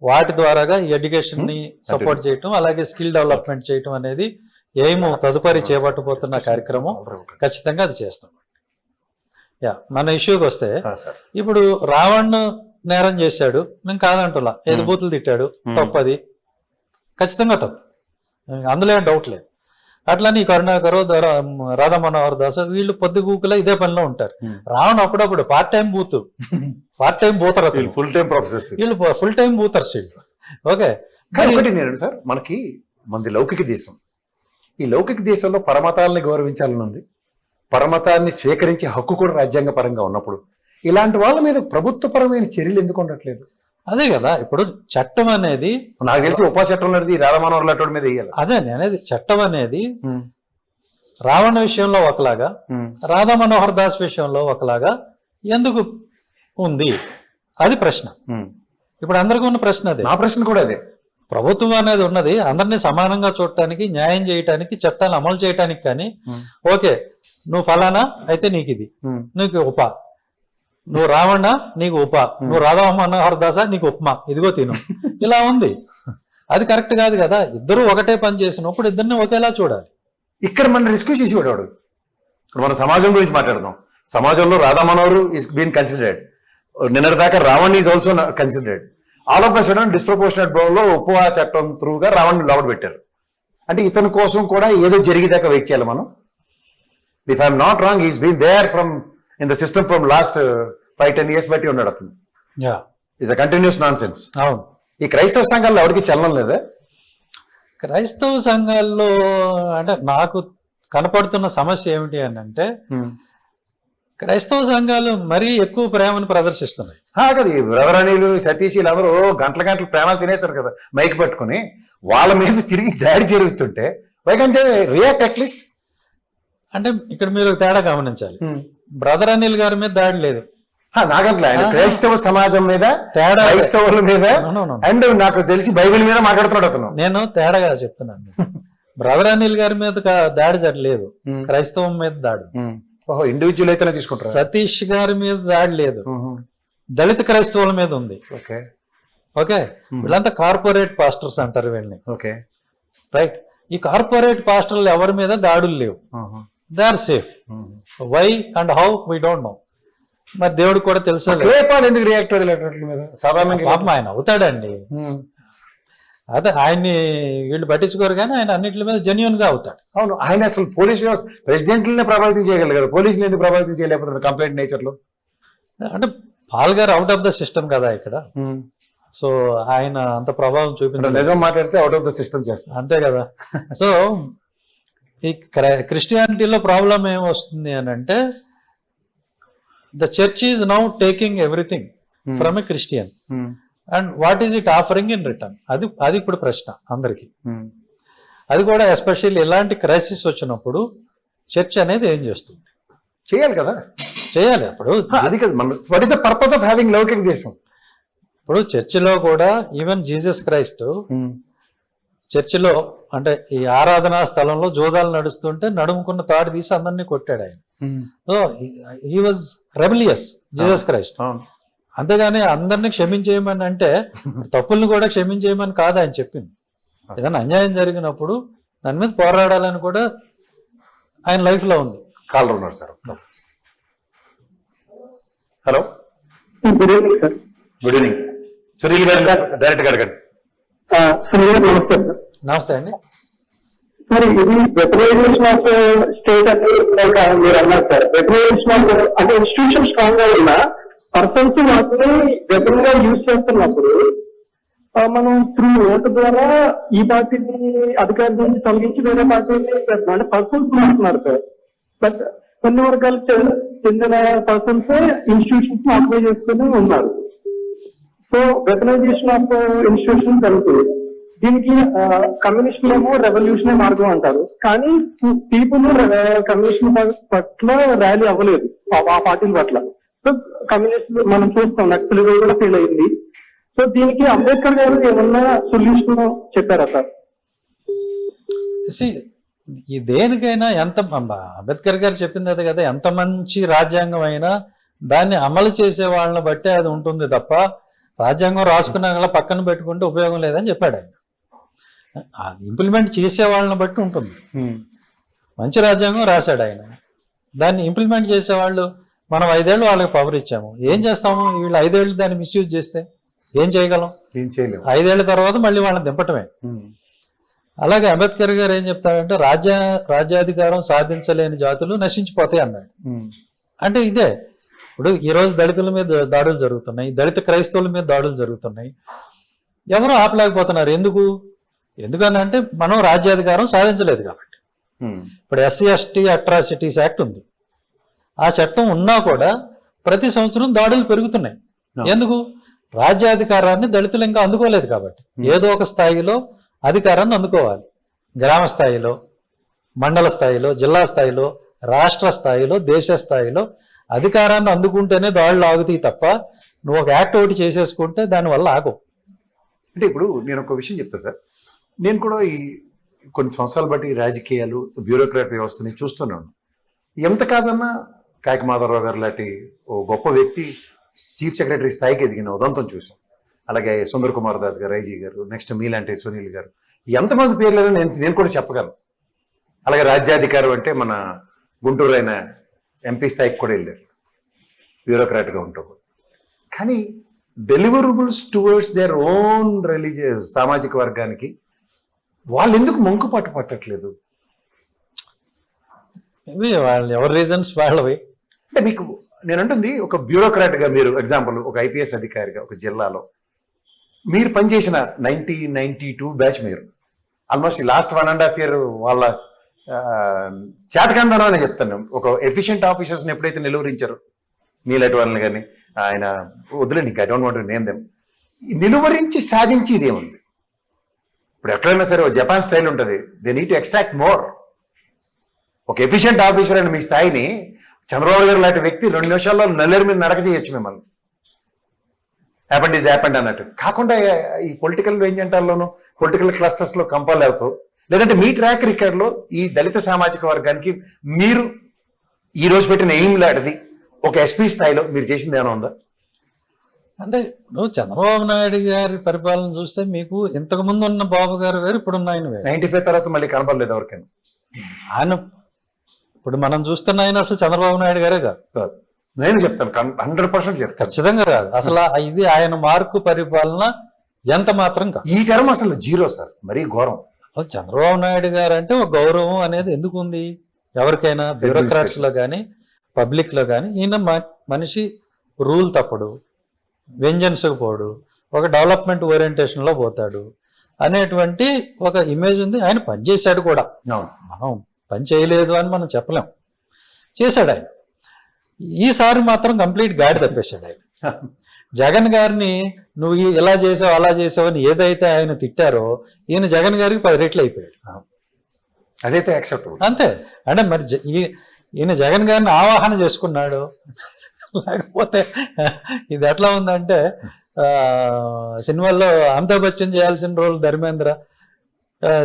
వాటి ద్వారాగా ఈ ఎడ్యుకేషన్ ని సపోర్ట్ చేయటం, అలాగే స్కిల్ డెవలప్మెంట్ చేయటం అనేది ఎయిమ్ తదుపరి చేపట్టబోతున్న కార్యక్రమం. ఖచ్చితంగా అది చేస్తాం. మన ఇష్యూకి వస్తే, ఇప్పుడు రావణ్ నేరం చేశాడు, నేను కాదంటున్నా, ఏది బూతులు తిట్టాడు, తప్పది, ఖచ్చితంగా తప్పు, అందులో ఏం డౌట్ లేదు. అట్లని కరుణాకరు, రాధా మనోహర్ దాస్ వీళ్ళు పొద్దుగూకులా ఇదే పనిలో ఉంటారు. రావణ్ అప్పుడప్పుడు పార్ట్ టైం బూతర్, ఫుల్ టైం ప్రొఫెసర్స్, వీళ్ళు ఫుల్ టైం బూతర్స్ వీళ్ళు. ఓకే, కానీ ఒకటి నేను సార్, మనది లౌకిక దేశం. ఈ లౌకిక దేశంలో పరమతాలని గౌరవించాలని ఉంది, పరమతాన్ని స్వీకరించే హక్కు కూడా రాజ్యాంగ పరంగా ఉన్నప్పుడు ఇలాంటి వాళ్ళ మీద ప్రభుత్వపరమైన చర్యలు ఎందుకు ఉండట్లేదు? అదే కదా, ఇప్పుడు చట్టం అనేది నాకు తెలిసి ఉపా చట్టం అనేది రాధమనోహర్ లాంటి మీద వేయాలి. అదే నేనేది, చట్టం అనేది రావణ విషయంలో ఒకలాగా, రాధా మనోహర్ దాస్ విషయంలో ఒకలాగా ఎందుకు ఉంది, అది ప్రశ్న. ఇప్పుడు అందరికీ ఉన్న ప్రశ్న అదే. నా ప్రశ్న కూడా అదే. ప్రభుత్వం అనేది ఉన్నది అందరినీ సమానంగా చూడటానికి, న్యాయం చేయటానికి, చట్టాలు అమలు చేయటానికి. కానీ ఓకే, నువ్వు ఫలానా అయితే నీకు ఇది, నీకు ఉప, నువ్వు రావణ నీకు ఉప, నువ్వు రాధా మనోహర్ దాసా నీకు ఉప్మా, ఇదిగో తిను, ఇలా ఉంది. అది కరెక్ట్ కాదు కదా. ఇద్దరు ఒకటే పని చేసినప్పుడు ఇద్దరిని ఒకేలా చూడాలి. ఇక్కడ మనం రిస్క్ చేసేవాడు. ఇప్పుడు మన సమాజం గురించి మాట్లాడదాం. సమాజంలో Radha Manohar is been considered, నిన్నటిదాకా Ravan is also considered. All of the sudden disproportionate లో ఉపా చట్టం త్రూగా రావణ్ లోపల పెట్టారు. అంటే ఇతని కోసం కూడా ఏదో జరిగేదాకా వెయిట్ చేయాలి మనం. If I'm not wrong, is been there from in the system from last 5-10 years బట్టి ఉన్నాడు అతను. It's a continuous nonsense. అవును. ఈ క్రైస్తవ సంఘాల్లో ఎవరికి చలనం లేదా? క్రైస్తవ సంఘాల్లో అంటే నాకు కనపడుతున్న సమస్య ఏమిటి అని అంటే, క్రైస్తవ సంఘాలు మరీ ఎక్కువ ప్రేమను ప్రదర్శిస్తున్నాయి. కదా, ఈ బ్రదరణీలు, సతీష్ వీళ్ళందరూ గంటల గంటల ప్రేమలు తినేస్తారు కదా మైక్ పట్టుకుని. వాళ్ళ మీద తిరిగి దాడి జరుగుతుంటే వైకంటే రియాక్ట్ అట్లీస్ట్. అంటే ఇక్కడ మీరు తేడా గమనించాలి. బ్రదర్ అనిల్ గారి మీద దాడి లేదు. నాగంట్ల ఆయన క్రైస్తవ సమాజం మీద, తేడా క్రైస్తవుల మీద, అండ్ నాకు తెలిసి బైబిల్ మీద మాట్లాడుతున్నాడు అతను. నేను తేడాగా చెప్తున్నాను. బ్రదర్ అనిల్ గారి మీద దాడి జరగలేదు, క్రైస్తవం మీద దాడి. ఇండివిజువల్ అయితేనే తీసుకుంటారు. సతీష్ గారి మీద దాడి లేదు, దళిత క్రైస్తవుల మీద ఉంది. ఓకే, వీళ్ళంతా కార్పొరేట్ పాస్టర్స్ అంటారు వీళ్ళని. Okay, right. ఈ కార్పొరేట్ పాస్టర్లు ఎవరి మీద దాడులు లేవు, they are safe. Why and how we don't know. మరి దేవుడికి కూడా తెలుసు. ఎందుకు రియాక్ట్ మీద సాధారణంగా పాపం ఆయన అవుతాడండి. అదే ఆయన్ని వీళ్ళు పట్టించుకోరు, కానీ ఆయన అన్నింటి మీద జెన్యూన్ గా అవుతాడు. అవును, ఆయన అసలు పోలీస్ వ్యవస్థ ప్రెసిడెంట్లనే ప్రభావితం చేయగలరు కదా, పోలీసులు ఎందుకు ప్రభావితం చేయలేకపోతున్నారు కంప్లైంట్ నేచర్ లో? అంటే పాల్ గారు అవుట్ ఆఫ్ ద సిస్టమ్ కదా ఇక్కడ, సో ఆయన అంత ప్రభావం చూపించారు. నిజం మాట్లాడితే అవుట్ ఆఫ్ ద సిస్టమ్ చేస్తారు, అంతే కదా. సో ఈ క్రిస్టియానిటీలో ప్రాబ్లం ఏమొస్తుంది అని అంటే, the church is now taking everything from a Christian, and what is it offering in return? అది ఇప్పుడు ప్రశ్న అందరికి. అది కూడా ఎస్పెషల్లీ ఇలాంటి క్రైసిస్ వచ్చినప్పుడు చర్చ్ అనేది ఏం చేస్తుంది? చేయాలి కదా, చేయాలి. అప్పుడు అది కదా what is the purpose of having లౌకిక దేశం. ఇప్పుడు చర్చిలో కూడా ఈవెన్ జీసస్ క్రైస్ట్ చర్చిలో అంటే ఈ ఆరాధనా స్థలంలో జోదాలు నడుస్తుంటే నడుముకున్న తాడు తీసి అందరినీ కొట్టాడు ఆయన. So he was rebellious Jesus Christ. అంతేగాని అందరినీ క్షమించేయమని అంటే తప్పుల్ని కూడా క్షమించేయమని కాదు ఆయన చెప్పింది. ఏదైనా అన్యాయం జరిగినప్పుడు దాని మీద పోరాడాలని కూడా ఆయన లైఫ్ లో ఉంది. కాలర్ ఉన్నారు sir. Hello, good evening sir. Good evening. Sunil గారు డైరెక్ట్ గా అడగండి. సునీల్ గారు నమస్తే సార్. నమస్తే అండి. సార్, ఇది వెటరైజేషన్ ఆఫ్ స్టేట్ అంటే మీరు అన్నారు సార్. వెటరైజేషన్ ఆఫ్ అంటే ఇన్స్టిట్యూషన్ స్ట్రాంగ్ గా ఉన్న పర్సన్స్ వాటిని వెపన్ గా యూజ్ చేస్తున్నప్పుడు మనం త్రూ ఓటు ద్వారా ఈ పార్టీని అధికారం నుంచి తొలగించి వేరే పార్టీని అంటే పర్సన్స్ మారుతున్నారు సార్. బట్ కొన్ని వర్గాలకు చెందిన పర్సన్స్ ఇన్స్టిట్యూషన్స్ అప్లై చేసుకుని ఉన్నారు. సో వెపనైజేషన్ ఆఫ్ ఇన్స్టిట్యూషన్ జరుగుతుంది. దీనికి కమ్యూనిస్టులేమో రెవల్యూషనే మార్గం అంటారు, కానీ పీపుల్ కమ్యూనిస్ట్ పట్ల ర్యాలీ అవ్వలేదు ఆ పార్టీల పట్ల. సో కమ్యూనిస్ట్ మనం చూస్తాం, నక్సలిజం కూడా ఫెయిల్ అయింది. సో దీనికి అంబేద్కర్ గారు ఏమన్నా సొల్యూషన్ చెప్పారా సార్? See, ఈ దేనికైనా అంబేద్కర్ గారు చెప్పింది అదే కదా, ఎంత మంచి రాజ్యాంగం అయినా దాన్ని అమలు చేసే వాళ్ళని బట్టే అది ఉంటుంది తప్ప రాజ్యాంగం రాసుకున్న పక్కన పెట్టుకుంటే ఉపయోగం లేదని చెప్పాడు ఆయన. అది ఇంప్లిమెంట్ చేసే వాళ్ళని బట్టి ఉంటుంది. మంచి రాజ్యాంగం రాశాడు ఆయన, దాన్ని ఇంప్లిమెంట్ చేసేవాళ్ళు మనం 5 ఏళ్ళు వాళ్ళకి పవర్ ఇచ్చాము, ఏం చేస్తాము? వీళ్ళు 5 ఏళ్ళు దాన్ని మిస్యూజ్ చేస్తే ఏం చేయగలం? ఏం చేయలేము. 5 ఏళ్ల తర్వాత మళ్ళీ వాళ్ళని దింపటమే. అలాగే అంబేద్కర్ గారు ఏం చెప్తారంటే రాజ్యాధికారం సాధించలేని జాతులు నశించిపోతాయి అన్నాడు. అంటే ఇదే ఇప్పుడు ఈరోజు దళితుల మీద దాడులు జరుగుతున్నాయి, దళిత క్రైస్తవుల మీద దాడులు జరుగుతున్నాయి, ఎవరు ఆపలేకపోతున్నారు. ఎందుకని అంటే మనం రాజ్యాధికారం సాధించలేదు కాబట్టి. ఇప్పుడు SC/ST అట్రాసిటీస్ యాక్ట్ ఉంది, ఆ చట్టం ఉన్నా కూడా ప్రతి సంవత్సరం దాడులు పెరుగుతున్నాయి. ఎందుకు? రాజ్యాధికారాన్ని దళితులు ఇంకా అందుకోలేదు కాబట్టి. ఏదో ఒక స్థాయిలో అధికారాన్ని అందుకోవాలి. గ్రామ స్థాయిలో, మండల స్థాయిలో, జిల్లా స్థాయిలో, రాష్ట్ర స్థాయిలో, దేశ స్థాయిలో అధికారాన్ని అందుకుంటేనే దాడులు ఆగుతాయి తప్ప నువ్వు ఒక యాక్ట్ ఒకటి చేసేసుకుంటే దానివల్ల ఆగవు. అంటే ఇప్పుడు నేను ఒక విషయం చెప్తా సార్, నేను కూడా ఈ కొన్ని సంవత్సరాల బట్టి రాజకీయాలు, బ్యూరోక్రాట్ వ్యవస్థని చూస్తున్నాను. ఎంత కాదన్నా కాకి మాధవరావు గారు లాంటి ఓ గొప్ప వ్యక్తి చీఫ్ సెక్రటరీ స్థాయికి ఎదిగిన ఉదంతం చూసాం. అలాగే సుందర్ కుమార్ దాస్ గారు, ఐజీ గారు, నెక్స్ట్ మీలాంటి సునీల్ గారు, ఎంతమంది పేర్లను నేను కూడా చెప్పగలను. అలాగే రాజ్యాధికారం అంటే మన గుంటూరు అయిన MP స్థాయికి కూడా వెళ్ళారు బ్యూరోక్రాట్గా ఉంటారు. కానీ deliverables towards their own religious సామాజిక వర్గానికి వాళ్ళు ఎందుకు మంకుపాటు పట్టట్లేదు? వాళ్ళు ఎవరి రీజన్స్ వాళ్ళవి. అంటే మీకు నేను అంటుంది, ఒక బ్యూరోక్రాట్గా మీరు ఎగ్జాంపుల్ ఒక IPS అధికారిగా ఒక జిల్లాలో మీరు పనిచేసిన 1992 బ్యాచ్, మీరు ఆల్మోస్ట్ లాస్ట్ 1.5 year వాళ్ళ చేతకందనం అని చెప్తాను. ఒక ఎఫిషియెంట్ ఆఫీసర్స్ని ఎప్పుడైతే నిలువరించారు నీలటి వాళ్ళని కానీ, ఆయన వదిలేండి, I don't want to name them, నిలువరించి సాధించి ఇదేముంది? ఇప్పుడు ఎక్కడైనా సరే జపాన్ స్టైల్ ఉంటుంది, they need to extract more. ఒక ఎఫిషియెంట్ ఆఫీసర్ అని మీ స్థాయిని చంద్రబాబు గారు లాంటి వ్యక్తి 2 నిమిషాల్లో నల్లేరు మీద నడక చేయొచ్చు మిమ్మల్ని. హ్యాపెండ్ ఈజ్ హ్యాపెండ్ అన్నట్టు కాకుండా ఈ పొలిటికల్ వేంజెంటాల్లోనూ పొలిటికల్ క్లస్టర్స్లో కంపల్ అవుతూ, లేదంటే మీ ట్రాక్ రికార్డులో ఈ దళిత సామాజిక వర్గానికి మీరు ఈ రోజు పెట్టిన ఎయిమ్ లాంటిది ఒక SP స్థాయిలో మీరు చేసింది ఏమైనా ఉందా? అంటే నువ్వు చంద్రబాబు నాయుడు గారి పరిపాలన చూస్తే మీకు ఇంతకు ముందు ఉన్న బాబు గారు వేరు, ఇప్పుడున్న ఆయన వేరు. 95 తర్వాత మళ్ళీ కనపడలేదు ఎవరికైనా. ఆయన ఇప్పుడు మనం చూస్తున్న ఆయన అసలు చంద్రబాబు నాయుడు గారే కాదు. నేను చెప్తాను, 100% చెప్తాను, ఖచ్చితంగా కాదు. అసలు ఇది ఆయన మార్కు పరిపాలన ఎంత మాత్రం కాదు. ఈ టర్మ్ అసలు 0 సార్, మరీ ఘోరం. చంద్రబాబు నాయుడు గారు అంటే ఒక గౌరవం అనేది ఎందుకు ఉంది ఎవరికైనా, బ్యూరోక్రాట్స్ లో కానీ పబ్లిక్ లో కానీ. ఈయన మనిషి రూల్ తప్పడు, వెంజన్స్కి పోడు, ఒక డెవలప్మెంట్ ఓరియంటేషన్ లో పోతాడు అనేటువంటి ఒక ఇమేజ్ ఉంది. ఆయన పనిచేశాడు కూడా, మనం పని చేయలేదు అని మనం చెప్పలేం, చేశాడు ఆయన. ఈసారి మాత్రం కంప్లీట్ గాడి తప్పేశాడు ఆయన. జగన్ గారిని నువ్వు ఇలా చేసావు అలా చేసావు అని ఏదైతే ఆయన తిట్టారో, ఈయన జగన్ గారికి 10 రెట్లు అయిపోయాడు. అదైతే యాక్సెప్టబుల్. అంతే. అంటే మరి ఈయన జగన్ గారిని ఆవాహన చేసుకున్నాడు. లేకపోతే ఇది ఎట్లా ఉందంటే సినిమాల్లో అమితాబ్ బచ్చన్ చేయాల్సిన రోల్ ధర్మేంద్ర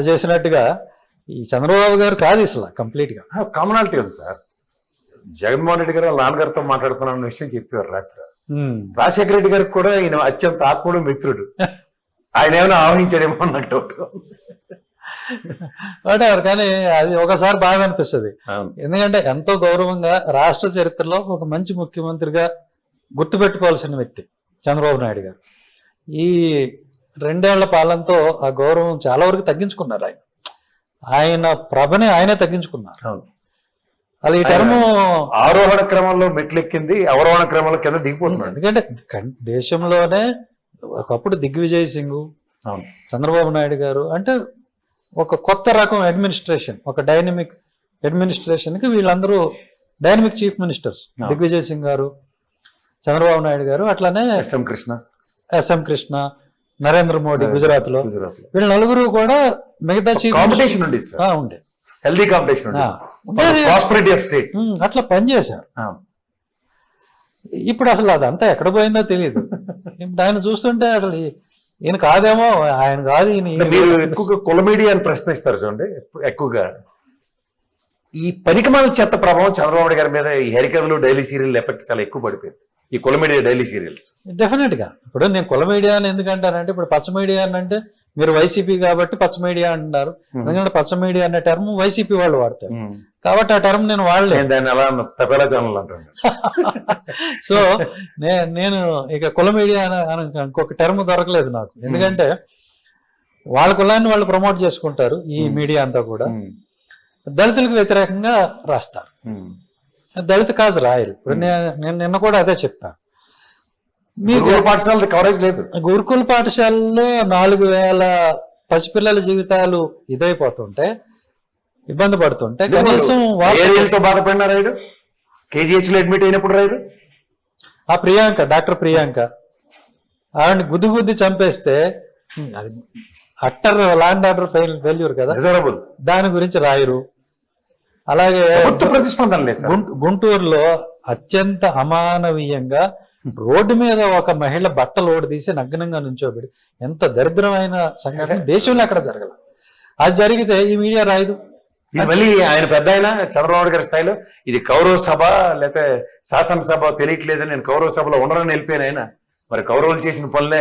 చేసినట్టుగా ఈ చంద్రబాబు గారు కాదు అసలు కంప్లీట్ గా. కామనాలిటీ ఉంది సార్. జగన్మోహన్ రెడ్డి గారు నాన్నగారితో మాట్లాడుతున్న విషయం చెప్పారు రాత్రి. రాజశేఖర రెడ్డి గారికి కూడా ఈయన అత్యంత ఆత్ముడు మిత్రుడు, ఆయన ఏమైనా ఆవహించాడేమో అన్నట్టు. కానీ అది ఒకసారి బాగా అనిపిస్తుంది. ఎందుకంటే ఎంతో గౌరవంగా రాష్ట్ర చరిత్రలో ఒక మంచి ముఖ్యమంత్రిగా గుర్తుపెట్టుకోవాల్సిన వ్యక్తి చంద్రబాబు నాయుడు గారు. ఈ 2 ఏళ్ల పాలనతో ఆ గౌరవం చాలా వరకు తగ్గించుకున్నారు. ఆయన ప్రభని ఆయనే తగ్గించుకున్నారు. అలా ఈ టర్మ్ ఆరోహణ క్రమంలో మెట్లెక్కింది, అవరోహణ క్రమంలో కింద దిగిపోతున్నాడు. ఎందుకంటే దేశంలోనే ఒకప్పుడు దిగ్విజయ్ సింగ్, చంద్రబాబు నాయుడు గారు అంటే ఒక కొత్త రకం అడ్మినిస్ట్రేషన్, ఒక డైనమిక్ అడ్మినిస్ట్రేషన్ కి వీళ్ళందరూ dynamic chief ministers. Digvijay Singh గారు, చంద్రబాబు నాయుడు గారు, అట్లానే SM కృష్ణ, నరేంద్ర మోడీ గుజరాత్ లో, వీళ్ళ నలుగురు కూడా మిగతా చీఫ్ కాంపిటీషన్ ఉండే healthy competition prosperity of state అట్లా పనిచేశారు. ఇప్పుడు అసలు అదంతా ఎక్కడ పోయిందో తెలియదు. ఇప్పుడు ఆయన చూస్తుంటే అసలు ఈయన కాదేమో, ఆయన కాదు ఈయన. అంటే మీరు ఎక్కువగా కుల మీడియా అని ప్రశ్నిస్తారు చూడండి ఎక్కువగా. ఈ పనికిమాల చెత్త ప్రభావం చంద్రబాబు నాయుడు గారి మీద ఈ హరికథలు డైలీ సీరియల్ ఎఫెక్ట్ చాలా ఎక్కువ పడిపోయింది, ఈ కుల మీడియా డైలీ సీరియల్స్. డెఫినెట్ గా. ఇప్పుడు నేను కుల మీడియా అని ఎందుకంటానంటే, ఇప్పుడు పచ్చ మీడియా అని అంటే మీరు వైసీపీ కాబట్టి పచ్చ మీడియా అంటున్నారు. ఎందుకంటే పచ్చ మీడియా అనే టర్మ్ వైసీపీ వాళ్ళు వాడతారు కాబట్టి ఆ టర్మ్ నేను వాడలేదు. దాన్ని అలా తపేలా ఛానల్ అంటాను. సో నేను ఇక కుల మీడియా ఇంకొక టర్మ్ దొరకలేదు నాకు. ఎందుకంటే వాళ్ళ కులాన్ని వాళ్ళు ప్రమోట్ చేసుకుంటారు ఈ మీడియా అంతా కూడా. దళితులకు వ్యతిరేకంగా రాస్తారు, దళిత కాజు రాయరు. ఇప్పుడు నేను నిన్న కూడా అదే చెప్పాను. గురుకుల పాఠశాల కవరేజ్ లేదు. గురుకుల పాఠశాలలో 4,000 పసిపిల్లల జీవితాలు ఇదైపోతుంటే, ఇబ్బంది పడుతుంటే కనీసం ఏరియల్తో బాధపడిన రాయుడు, కేజీహెచ్ లో అడ్మిట్ అయినప్పుడు రాయుడు, ఆ ప్రియాంక, డాక్టర్ ప్రియాంక ఆవిడని గుద్ది చంపేస్తే అది అట్టర్ ల్యాండ్ ఆర్డర్ ఫెయిల్యూర్ కదా, దాని గురించి రాయరు. అలాగే ప్రతిస్పందన లేదు. గుంటూరులో అత్యంత అమానవీయంగా రోడ్డు మీద ఒక మహిళ బట్టలు ఓడదీసి నగ్నంగా నుంచోబెడి, ఎంత దరిద్రమైన సంఘటన దేశంలో ఎక్కడ జరగల. అది జరిగితే ఈ మీడియా రాయదు. మళ్ళీ ఆయన పెద్ద ఆయన చంద్రబాబు గారి స్థాయిలో ఇది కౌరవ సభ లేకపోతే శాసనసభ తెలియట్లేదు, నేను కౌరవ సభలో ఉండరని వెళ్ళిపోయాను. ఆయన మరి కౌరవులు చేసిన పనులే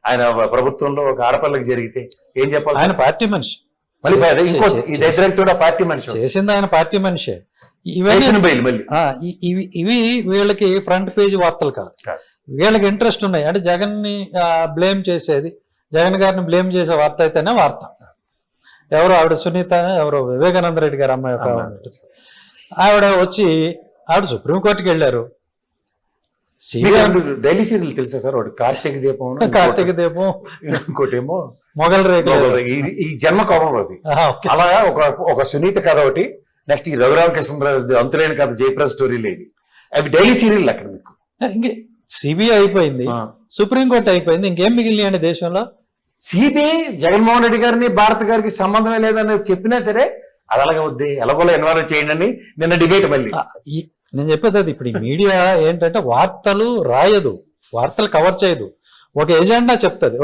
ఆయన ప్రభుత్వంలో ఒక ఆడపిల్లకి జరిగితే ఏం చెప్పాలి? ఆయన పార్టీ మనిషి. మళ్ళీ ఈ దశరథుడు పార్టీ మనిషి చేసింది, ఆయన పార్టీ మనిషే. ఇవి వీళ్ళకి ఫ్రంట్ పేజ్ వార్తలు కాదు, వీళ్ళకి ఇంట్రెస్ట్ ఉన్నాయి. అంటే జగన్ ని బ్లేమ్ చేసేది, జగన్ గారిని బ్లేమ్ చేసే వార్త అయితేనే వార్త. ఎవరు ఆవిడ సునీత, ఎవరో వివేకానంద రెడ్డి గారు అమ్మాయి ఆవిడ వచ్చి ఆవిడ సుప్రీంకోర్టుకి వెళ్ళారు. డైలీ సీరియల్ తెలుసా సార్? వాడు కార్తీక దీపం ఇంకోటేమో మొగల్ రేఖ. ఈ జన్మ కోపం అది. అలా ఒక సునీత కథ ఒకటి, నెక్స్ట్ ఈ రఘురామకృష్ణరాజు అంతులేని కథ, జయప్రద స్టోరీ లేదు. అవి డైలీ సీరియల్ అక్కడ మీకు. సిబిఐ అయిపోయింది, సుప్రీంకోర్టు అయిపోయింది, ఇంకేం మిగిలినాయండి దేశంలో? సిబిఐ జగన్మోహన్ రెడ్డి గారిని భారత్ గారికి సంబంధమే లేదని చెప్పినా సరే అది అలాగే వద్ది, ఎలాగోలా ఇన్వాల్వ్ చేయండి అని నిన్న డిబేట్. మళ్ళీ నేను చెప్పేది అది. ఇప్పుడు ఈ మీడియా ఏంటంటే వార్తలు రాయదు, వార్తలు కవర్ చేయదు, ఒక ఎజెండా చెప్తుంది.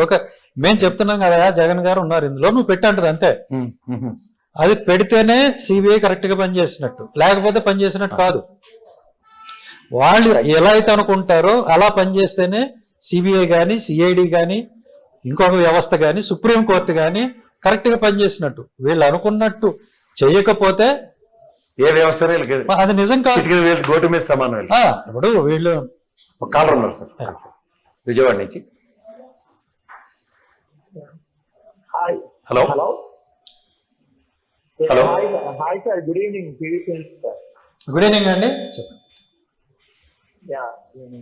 మేము చెప్తున్నాం కదా జగన్ గారు ఉన్నారు ఇందులో, నువ్వు పెట్టంటది అంతే. అది పెడితేనే సిబిఐ కరెక్ట్ గా పనిచేసినట్టు, లేకపోతే పనిచేసినట్టు కాదు. వాళ్ళు ఎలా అయితే అనుకుంటారో అలా పనిచేస్తేనే సిబిఐ కానీ, సిఐడి కానీ, ఇంకొక వ్యవస్థ కానీ, సుప్రీంకోర్టు కానీ కరెక్ట్ గా పనిచేసినట్టు. వీళ్ళు అనుకున్నట్టు చేయకపోతే ఏ వ్యవస్థ అది నిజం కాదు. గోటు మీద సమానం. ఇప్పుడు వీళ్ళు ఒక కాలర్ ఉన్నారు సార్ విజయవాడ నుంచి. Hello hello hi sir, good evening. Good evening అండి, చెప్పండి.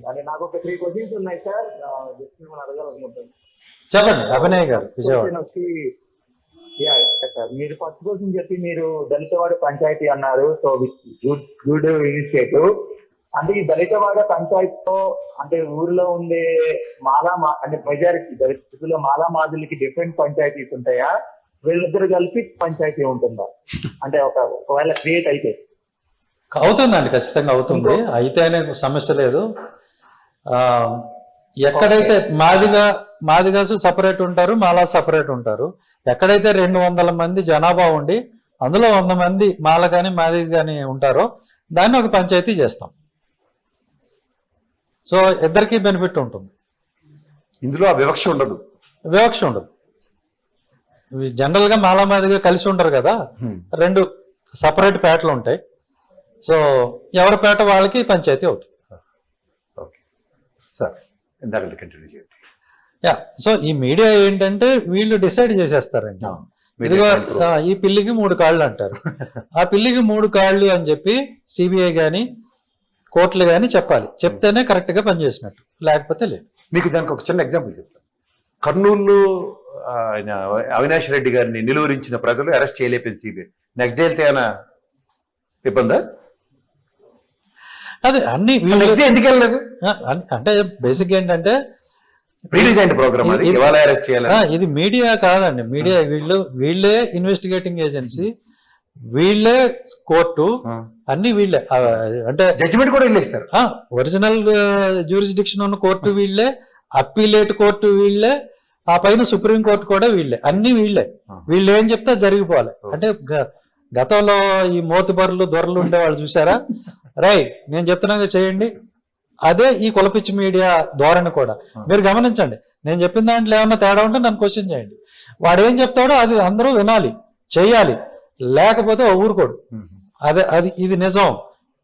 అంటే నాకు ఒక 3 క్వశ్చన్స్ ఉన్నాయి సార్, జస్ట్ మిమ్మల్ని అడగాలనుకుంటున్నాను. చెప్పండి అభినయ్ గారు విజయవాడ. సార్, మీరు ఫస్ట్ క్వశ్చన్ చెప్పి మీరు దళితవాడ పంచాయతీ అన్నారు. So good initiative. అంటే ఈ దళితవాడ పంచాయతీలో అంటే ఊరిలో ఉండే అంటే మెజారిటీ దళితుల్లో మాదిలికి డిఫరెంట్ పంచాయతీస్ ఉంటాయా, వీళ్ళిద్దరు కలిపి పంచాయతీ ఉంటుందా? అంటే ఒకవేళ క్రియేట్ అయితే అవుతుందండి, ఖచ్చితంగా అవుతుంది. అయితే అనే సమస్య లేదు. ఎక్కడైతే మాదిగాసు సపరేట్ ఉంటారు, మాలా సపరేట్ ఉంటారు. ఎక్కడైతే 200 మంది జనాభా ఉండి అందులో 100 మంది మాల కానీ మాది కానీ ఉంటారో దాన్ని ఒక పంచాయతీ చేస్తాం. సో ఇద్దరికి బెనిఫిట్ ఉంటుంది, ఇందులో వివక్ష ఉండదు. జనరల్ గా మాలా మాదిగా కలిసి ఉంటారు కదా, 2 సపరేట్ పేటలు ఉంటాయి. సో ఎవరి పేట వాళ్ళకి పంచాయతీ అవుతుంది. సో ఈ మీడియా ఏంటంటే వీళ్ళు డిసైడ్ చేసేస్తారండి, ఇదిగో ఈ పిల్లికి 3 కాళ్ళు అంటారు. ఆ పిల్లికి 3 కాళ్ళు అని చెప్పి సిబిఐ గాని కోర్టులు గాని చెప్పాలి, చెప్తేనే కరెక్ట్ గా పనిచేసినట్టు, లేకపోతే లేదు. మీకు దానికి ఒక చిన్న ఎగ్జాంపుల్ చెప్తాను. కర్నూలులో ఆయన అవినాష్ రెడ్డి గారిని నిలువరించిన ప్రజలు అరెస్ట్ చేయలేకపోయింది సిబిఐ. నెక్స్ట్ డే వెళ్తే ఏమైనా ఇబ్బందా? అదే అన్ని నెక్స్ట్ డే ఎందుకు వెళ్ళలేదు అంటే బేసిక్ ఏంటంటే ప్రోగ్రామ్ ఇది మీడియా కాదండి. మీడియా వీళ్ళే ఇన్వెస్టిగేటింగ్ ఏజెన్సీ, వీళ్ళే కోర్టు, అన్ని వీళ్ళే. అంటే జడ్జిమెంట్ కూడా వెళ్ళేస్తారు. ఒరిజినల్ జ్యూరిస్డిక్షన్ ఉన్న కోర్టు వీళ్ళే, అప్పీలేట్ కోర్టు వీళ్ళే, ఆ పైన సుప్రీం కోర్టు కూడా వీళ్ళే, అన్ని వీళ్ళే. వీళ్ళు ఏం చెప్తే జరిగిపోవాలి. అంటే గతంలో ఈ మోతుబరులు దొరలు ఉండేవాళ్ళు చూసారా, రైట్ నేను చెప్తున్నాగా చేయండి. అదే ఈ కులపిచ్చి మీడియా ధోరణి కూడా మీరు గమనించండి. నేను చెప్పిన దాంట్లో ఏమన్నా తేడా ఉంటే నన్ను క్వశ్చన్ చేయండి. వాడు ఏం చెప్తాడో అది అందరూ వినాలి, చెయ్యాలి, లేకపోతే ఊరుకోడు. అది ఇది నిజం,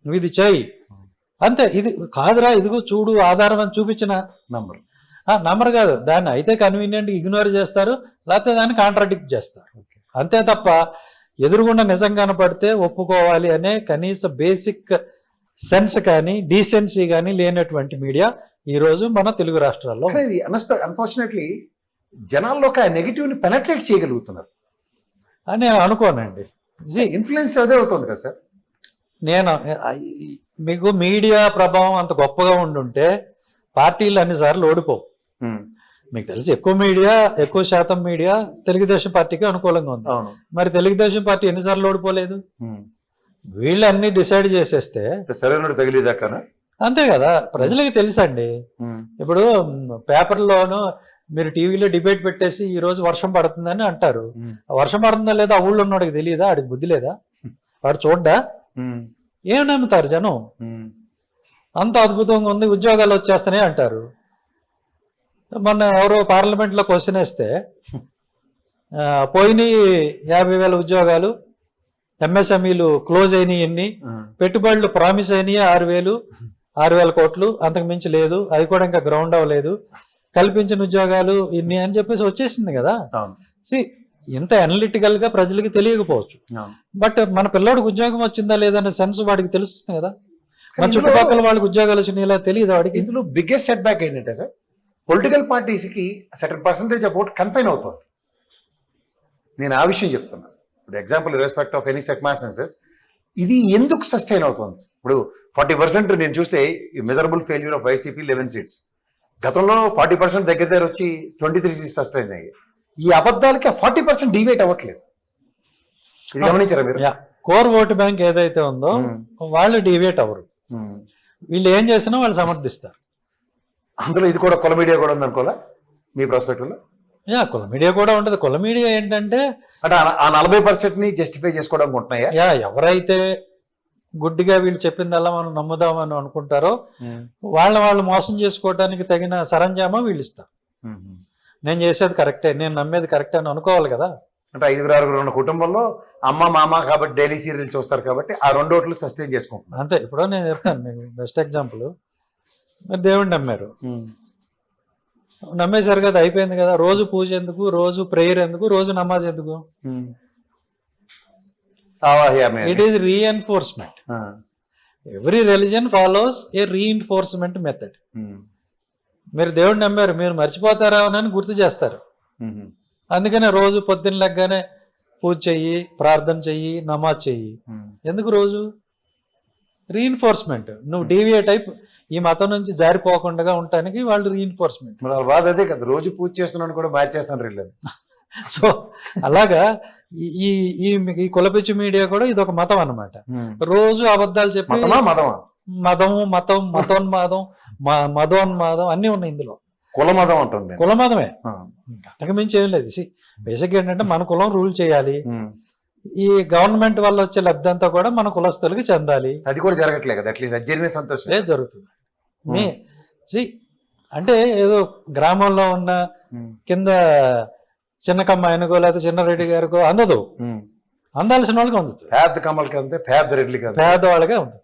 నువ్వు ఇది చెయ్యి అంతే. ఇది కాదురా, ఇదిగో చూడు ఆధారం అని చూపించిన నంబర్ కాదు, దాన్ని అయితే కన్వీనియంట్ ఇగ్నోర్ చేస్తారు, లేకపోతే దాన్ని కాంట్రాడిక్ట్ చేస్తారు. అంతే తప్ప ఎదురుగుండా నిజం కనపడితే ఒప్పుకోవాలి అనే కనీస బేసిక్ సెన్స్ కానీ డీసెన్సీ కానీ లేనటువంటి మీడియా ఈ రోజు మన తెలుగు రాష్ట్రాల్లో. ఇది అన్ఫార్చునేట్లీ జనాల్లోకి ఆ నెగిటివ్ ని పెనట్రేట్ చేయగలుగుతున్నారు అని నేను అనుకోనండి. ఇన్ఫ్లుయెన్స్ అదే అవుతుంది కదా సార్. నేను మీకు మీడియా ప్రభావం అంత గొప్పగా ఉండుంటే పార్టీలు అన్నిసార్లు ఓడిపోవు. మీకు తెలిసి ఎక్కువ శాతం మీడియా తెలుగుదేశం పార్టీకి అనుకూలంగా ఉంది. మరి తెలుగుదేశం పార్టీ ఎన్నిసార్లు ఓడిపోలేదు? వీళ్ళు అన్ని డిసైడ్ చేసేస్తే సరైన తగిలేదాకా అంతే కదా, ప్రజలకి తెలుసండి. ఇప్పుడు పేపర్లోను మీరు టీవీలో డిబేట్ పెట్టేసి ఈ రోజు వర్షం పడుతుందని అంటారు. వర్షం పడుతుందా లేదా ఆ ఊళ్ళో ఉన్నవాడికి తెలియదా? ఆడికి బుద్ధి లేదా? వాడు చూడ్డా? ఏం నమ్ముతారు జనం? అంత అద్భుతంగా ఉంది, ఉద్యోగాలు వచ్చేస్తానే అంటారు. మొన్న ఎవరో పార్లమెంట్లో క్వశ్చన్ వేస్తే పోయినాయి 50,000 ఉద్యోగాలు, ఎంఎస్ఎంఈలు క్లోజ్ అయినాయి ఎన్ని, పెట్టుబడులు ప్రామిస్ అయినాయి 6,000 కోట్లు, అంతకు మించి లేదు, అది కూడా ఇంకా గ్రౌండ్ అవ్వలేదు, కల్పించిన ఉద్యోగాలు ఇన్ని అని చెప్పేసి వచ్చేసింది కదా. ఇంత అనలిటికల్ గా ప్రజలకి తెలియకపోవచ్చు, బట్ మన పిల్లోడికి ఉద్యోగం వచ్చిందా లేదనే సెన్స్ వాడికి తెలుస్తుంది కదా. మన చుట్టుపక్కల వాళ్ళకి ఉద్యోగాలు వచ్చినాయి తెలియదు వాడికి. ఇందులో బిగ్గెస్ట్ సెట్ బ్యాక్ ఏంటంటే సార్, పొలిటికల్ పార్టీస్ కి certain percentage of vote confine అవుతుంది. నేను ఆ విషయం చెప్తున్నాను. ఇప్పుడు example respect of any circumstances ఇది ఎందుకు సస్టైన్ అవుతుంది? ఇప్పుడు 40% నేను చూస్తే measurable failure of YCP 11 seats, గతంలో 40% దగ్గర వచ్చి 23 seats సస్టైన్ అయ్యాయి. ఈ అబద్ధాలకి 40% డివేట్ అవ్వట్లేదు. ఇది గమనించారా మీరు? కోర్ ఓటు బ్యాంక్ ఏదైతే ఉందో వాళ్ళు డివేట్ అవ్వరు. వీళ్ళు ఏం చేసినా వాళ్ళు సమర్థిస్తారు. అందులో ఇది కూడా కుల మీడియా కూడా ఉంది అనుకోవాలా మీ ప్రాస్పెక్టివ్ లో? కుల మీడియా కూడా ఉంటుంది. కుల మీడియా ఏంటంటే అంటే ఆ 40% ని జస్టిఫై చేసుకోవడానికి ఉంటున్నాయా? ఎవరైతే గుడ్డిగా వీళ్ళు చెప్పిందల్లా మనం నమ్ముదామని అనుకుంటారో వాళ్ళు మోసం చేసుకోవడానికి తగిన సరంజామా వీళ్ళు ఇస్తారు. నేను చేసేది కరెక్టే, నేను నమ్మేది కరెక్టే అని అనుకోవాలి కదా. అంటే 5-6 ఉన్న కుటుంబంలో అమ్మ మామ కాబట్టి డైలీ సీరియల్ చూస్తారు కాబట్టి ఆ 2 ఓట్లు సస్టైన్ చేసుకుంటున్నారు అంతే. ఇప్పుడు నేను చెప్తాను మీకు బెస్ట్ ఎగ్జాంపుల్, మీరు దేవుడిని నమ్మారు, నమ్మేశారు కదా, అయిపోయింది కదా. రోజు పూజ ఎందుకు, రోజు ప్రేయర్ ఎందుకు, రోజు నమాజ్ ఎందుకు? It is reinforcement. Every religion follows A reinforcement method. మీరు దేవుడిని నమ్మారు, మీరు మర్చిపోతారా అని గుర్తు చేస్తారు. అందుకనే రోజు పొద్దున్న లెగ్గానే పూజ చెయ్యి, ప్రార్థన చెయ్యి, నమాజ్ చెయ్యి. ఎందుకు రోజు? రీఎన్ఫోర్స్మెంట్. నువ్వు డీవియేట్ అయి ఈ మతం నుంచి జారిపోకుండా ఉండటానికి వాళ్ళు రీఎన్ఫోర్స్మెంట్. బాధ అదే కదా, రోజు పూజ చేస్తున్నాను కూడా మార్చేస్తాను రీళ్ళు. సో అలాగా ఈ కులపిచ్చి మీడియా కూడా ఇది ఒక మతం అన్నమాట. రోజు అబద్ధాలు చెప్పి మతోన్మాదం అన్ని ఉన్నాయి ఇందులో. కులమతం ఉంటుంది, కులమతమే, అంతకు మించి ఏం లేదు. బేసిక్ ఏంటంటే మన కులం రూల్ చేయాలి, ఈ గవర్నమెంట్ వల్ల వచ్చే లబ్ధి అంతా కూడా మన కులస్తులకి చెందాలి. అది కూడా జరగట్లేదు కదా, అట్లీస్ట్ అది జరిగిన సంతోషం జరుగుతుంది. అంటే ఏదో గ్రామంలో ఉన్న కింద చిన్న కమ్మాయనకో లేకపోతే చిన్న రెడ్డి గారికో అందదు, అందాల్సిన వాళ్ళకి అందుతుంది. పేద కమ్మలకి అంతే, పేద రెడ్డికి పేదవాళ్ళకే ఉంటుంది,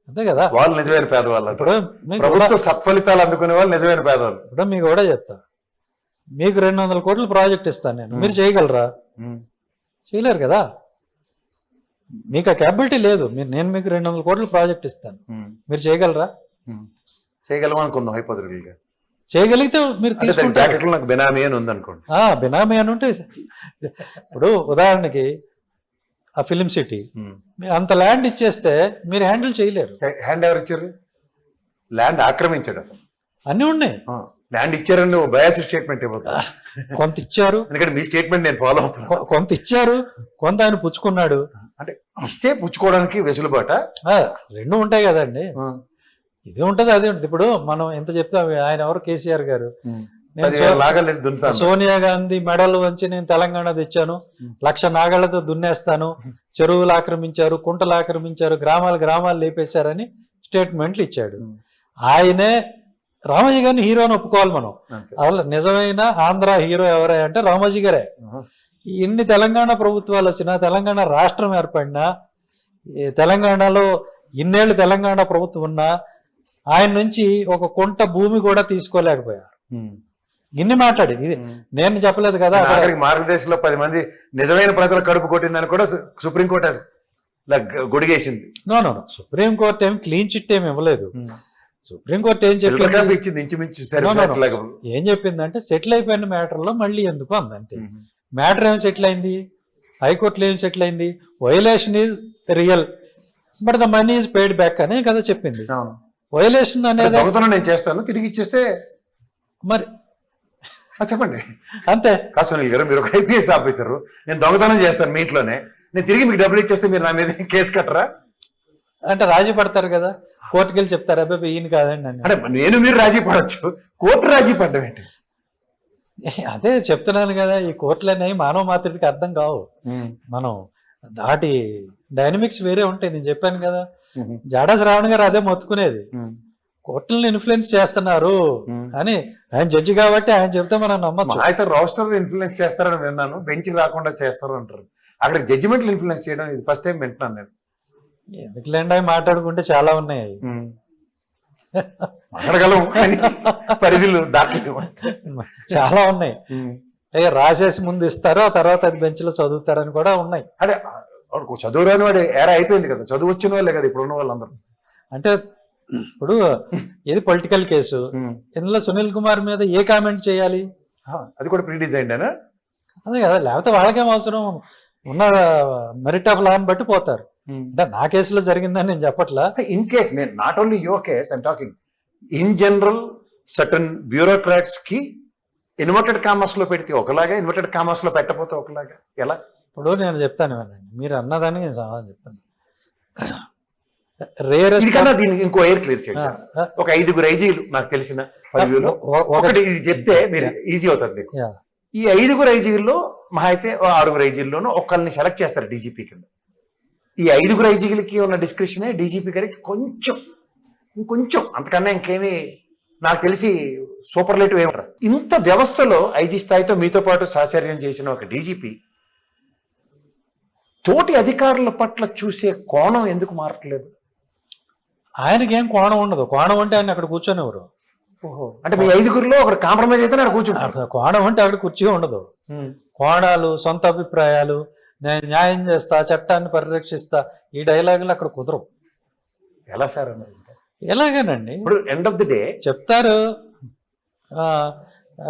అంతే కదా. వాళ్ళు నిజమైన పేదవాళ్ళు. ఇప్పుడు ప్రభుత్వ సత్ఫలితాలు అందుకునే వాళ్ళు నిజమైన పేదవాళ్ళు. ఇప్పుడు మీకు కూడా చెప్తా, మీకు 200 కోట్ల ప్రాజెక్ట్ ఇస్తాను నేను, మీరు చేయగలరా? చేయలేరు కదా, మీకు ఆ క్యాపబిలిటీ లేదు. నేను మీకు 200 కోట్ల ప్రాజెక్ట్ ఇస్తాను, మీరు చేయగలరా? చేయగలం అనుకుందాం హైపోథెటికల్గా. చేయగలిగితే మీరు తీసుకుంటారు. నాకు బినామీ అని ఉంది అనుకోండి. బినామీ అని ఉంటే ఇప్పుడు ఉదాహరణకి ఆ ఫిలిం సిటీ అంత ల్యాండ్ ఇచ్చేస్తే మీరు హ్యాండిల్ చేయలేరు. హ్యాండ్ ఎవరు ఇచ్చారు? ల్యాండ్ ఆక్రమించాడు, అన్నీ ఉన్నాయి. ల్యాండ్ ఇచ్చారని బయాస్ స్టేట్మెంట్ ఇవ్వదు, కొంత ఇచ్చారు, ఎందుకంటే మీ స్టేట్మెంట్ నేను ఫాలో అవుతున్నాను. కొంత ఇచ్చారు, కొంత ఆయన పుచ్చుకున్నాడు. అంటే ఇస్తే పుచ్చుకోవడానికి వెసులుబాట. రెండు ఉంటాయి కదండి, ఇది ఉంటది అది ఉంటుంది. ఇప్పుడు మనం ఎంత చెప్తాం, ఆయన ఎవరు కేసీఆర్ గారు, సోనియా గాంధీ మెడలు వంచి నేను తెలంగాణ తెచ్చాను, 1,00,000 నాగళ్లతో దున్నేస్తాను, చెరువులు ఆక్రమించారు, కుంటలు ఆక్రమించారు, గ్రామాలు లేపేశారని స్టేట్మెంట్లు ఇచ్చాడు. ఆయనే రామోజీ గారిని హీరోని ఒప్పుకోవాలి మనం. అసలు నిజమైన ఆంధ్ర హీరో ఎవరై అంటే రామోజీ గారే. ఎన్ని తెలంగాణ ప్రభుత్వాలు వచ్చినా, తెలంగాణ రాష్ట్రం ఏర్పడినా, తెలంగాణలో ఇన్నేళ్లు తెలంగాణ ప్రభుత్వం ఉన్నా ఆయన నుంచి ఒక కుంట భూమి కూడా తీసుకోలేకపోయారు. ఇన్ని మాట్లాడి ఇది నేను చెప్పలేదు కదా. మార్గదేశంలో 10 మంది నిజమైన ప్రజల కడుపు కొట్టిందని కూడా సుప్రీంకోర్టు గొడిగేసింది. నో సుప్రీంకోర్టు ఏం క్లీన్ చిట్ ఏమి ఇవ్వలేదు. సుప్రీంకోర్టు ఏం ఏం చెప్పిందంటే సెటిల్ అయిపోయిన మ్యాటర్లో మళ్ళీ ఎందుకు అందంతే. మ్యాటర్ ఏం సెటిల్ అయింది, హైకోర్టులో ఏం సెటిల్ అయింది, violation is real but the money is paid back అనే కదా చెప్పింది. వయలేషన్ అనేది నేను చేస్తాను, తిరిగి ఇచ్చేస్తే మరి చెప్పండి అంతే. సునీల్ గారు, మీరు ఒక ఐపీఎస్ ఆఫీసర్, నేను దొంగతనం చేస్తాను మీ ఇంట్లోనే, నేను తిరిగి మీకు డబ్బులు ఇచ్చేస్తే మీరు నా మీద కేసు కట్టరా అంటే రాజీ పడతారు కదా, కోర్టుకి వెళ్ళి చెప్తారు అబ్బాయి ఈయన కాదండి అని. అంటే నేను మీరు రాజీ పడవచ్చు, కోర్టు రాజీ పడ్డం ఏంటి? అదే చెప్తున్నాను కదా, ఈ కోర్టులనేవి మానవ మాత్రుడికి అర్థం కావు. మనం దాటి డైనమిక్స్ వేరే ఉంటాయి. నేను చెప్పాను కదా, జాడా శ్రావణ్ గారు అదే మొత్తుకునేది, కోర్టులను ఇన్ఫ్లుయెన్స్ చేస్తున్నారు అని. ఆయన జడ్జి కాబట్టి ఆయన చెప్తే మనం నమ్మచ్చు. అయితే రోస్టర్ ఇన్ఫ్లుయెన్స్ చేస్తారని విన్నాను, బెంచ్ రాకుండా చేస్తారు అంటారు. అక్కడ జడ్జిమెంట్లు ఇన్ఫ్లుయెన్స్ చేయడం ఇది ఫస్ట్ టైం వింటున్నాను నేను. ఎందుకులేండి అవి మాట్లాడుకుంటే చాలా ఉన్నాయి, మాట్లాడగలం కానీ పరిధిలు దాటలేవు, చాలా ఉన్నాయి. రాసేసి ముందు ఇస్తారు, ఆ తర్వాత అది బెంచ్ లో చదువుతారని కూడా ఉన్నాయి. అదే చదువు రాని వాడు ఏరా అయిపోయింది కదా, చదువు వచ్చిన వాళ్ళే కదా ఇప్పుడు ఉన్న వాళ్ళందరూ. అంటే ఇప్పుడు ఇది పొలిటికల్ కేసు, ఇందులో సునీల్ కుమార్ మీద ఏ కామెంట్ చేయాలి? అది కూడా ప్రీ డిజైన్డ్ అనా? అదే కదా, లేకపోతే వాళ్ళకేం అవసరం, ఉన్న మెరిట్ ఆఫ్ లాని బట్టి పోతారు. అంటే నా కేసులో జరిగిందని నేను చెప్పట్లా. ఇన్ కేస్ నేను not only your case I'm talking in general, certain bureaucrats కి ఇన్వర్టెడ్ కామర్స్ లో పెడితే ఒకలాగా, ఇన్వర్టెడ్ కామర్స్ లో పెట్టకపోతే ఒకలాగా ఎలా? ఇప్పుడు నేను చెప్తాను వినండి, మీరు అన్నదానికి నేను సమాధానం చెప్తాను. రేరెస్ట్ దీనికి ఇంకో ఎయిర్ క్లియర్ చేయండి. ఒక 5 ఐజీలు నాకు తెలిసిన 10 ఒకటి ఇది చెప్తే మీరు ఈజీ అవుతుంది. ఈ 5 ఐజీల్లో మహా అయితే 6 ఐజీల్లోనూ ఒకళ్ళని సెలెక్ట్ చేస్తారు డీజీపీ కింద. ఈ 5 ఐజీలకి ఉన్న డిస్క్రిప్షనే డీజీపీ గారికి ఇంకొంచెం అంతకన్నా ఇంకేమీ నాకు తెలిసి సూపర్లేటివ్ ఏమంటారు. ఇంత వ్యవస్థలో ఐజీ స్థాయితో మీతో పాటు సహచర్యం చేసిన ఒక డీజీపీ తోటి అధికారుల పట్ల చూసే కోణం ఎందుకు మారట్లేదు? ఆయనకి ఏం కోణం ఉండదు. కోణం అంటే ఆయన అక్కడ కూర్చొనివ్వరు. అంటే మీ 5లో ఒకరు కాంప్రమైజ్ అయితే అక్కడ కూర్చుంటారు. కోణం అంటే అక్కడ కుర్చీ ఉండదు. కోణాలు, సొంత అభిప్రాయాలు, నేను న్యాయం చేస్తా, చట్టాన్ని పరిరక్షిస్తా, ఈ డైలాగులు అక్కడ కుదరవు. ఎలా సార్ అన్నారు? ఎలాగేనండి, ఇప్పుడు ఎండ్ ఆఫ్ ది డే చెప్తారు.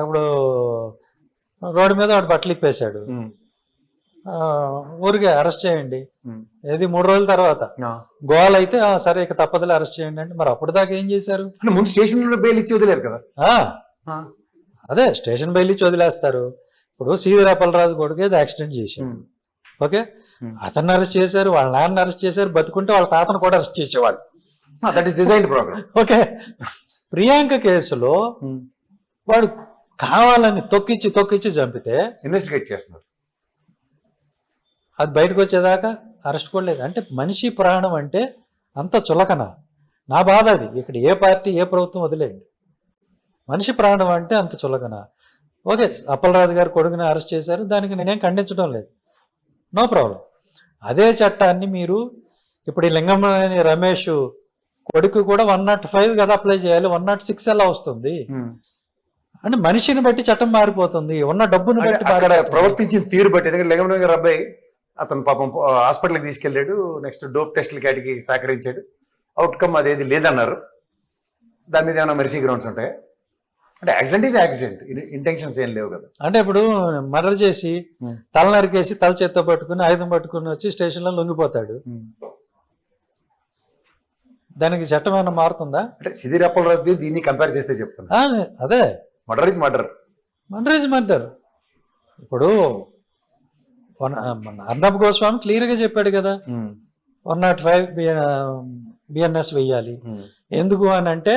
ఇప్పుడు రోడ్డు మీద వాడు బట్టలు ఇప్పేశాడు, ఊరికే అరెస్ట్ చేయండి, ఏది 3 రోజుల తర్వాత గోవాల్ అయితే సరే ఇక తప్పదులే అరెస్ట్ చేయండి అంటే, మరి అప్పుడు దాకా ఏం చేశారు? ముందు స్టేషన్ లో బెయిల్ ఇచ్చి వదిలేరు కదా. అదే స్టేషన్ బెయిల్ ఇచ్చి వదిలేస్తారు. ఇప్పుడు సీవీర అప్పలరాజు కొడుకు ఏదో యాక్సిడెంట్ చేశారు, ఓకే, అతన్ని అరెస్ట్ చేశారు, వాళ్ళ నాన్న అరెస్ట్ చేశారు, బతుకుంటే వాళ్ళ తాతను కూడా అరెస్ట్ చేసేవాళ్ళు. That is designed programme. Okay, Priyanka కేసులో వాడు కావాలని తొక్కిచ్చి చంపితే ఇన్వెస్టిగేట్ చేస్తున్నారు, అది బయటకు వచ్చేదాకా అరెస్ట్ కూడా లేదు. అంటే మనిషి ప్రాణం అంటే అంత చులకన. నా బాధ అది. ఇక్కడ ఏ పార్టీ ఏ ప్రభుత్వం వదిలేయండి, మనిషి ప్రాణం అంటే అంత చులకన. ఓకే, అప్పలరాజు గారు కొడుకుని అరెస్ట్ చేశారు, దానికి నేనేం ఖండించడం లేదు, నో ప్రాబ్లం. అదే చట్టాన్ని మీరు ఇప్పుడు ఈ లింగంనేని రమేష్ కొడుకు కూడా 105 కదా అప్లై చేయాలి, 106 ఎలా వస్తుంది? అంటే మనిషిని బట్టి చట్టం మారిపోతుంది, ఉన్న డబ్బును బట్టి ప్రవర్తించిన తీరు బట్టి. ఎందుకంటే లింగంనేని గారు అబ్బాయి అతను పాపం హాస్పిటల్కి తీసుకెళ్ళాడు, నెక్స్ట్ డోప్ టెస్టుల కాటికి సహకరించాడు, అవుట్కమ్ అదేది లేదన్నారు. దాని మీద ఏమైనా మెర్సీ గ్రౌండ్స్ ఉంటాయి? అంటే యాక్సిడెంట్ ఈజ్ యాక్సిడెంట్, ఇంటెన్షన్స్ ఏం లేవు కదా. అంటే ఇప్పుడు మర్డర్ చేసి తల నరికేసి తల చేత్తో పట్టుకుని ఆయుధం పట్టుకుని వచ్చి స్టేషన్లో లొంగిపోతాడు, దానికి చట్టం ఏమైనా మారుతుందా? అంటే సిదిరి అప్పలరాజు దీన్ని కంపేర్ చేస్తే చెప్తున్నా. అదే మర్డర్ ఇస్ మర్డర్. మర్డర్. ఇప్పుడు మన అర్నబ్ గోస్వామి క్లియర్గా చెప్పాడు కదా, 105 బిఎన్ఎస్ వెయ్యాలి. ఎందుకు అని అంటే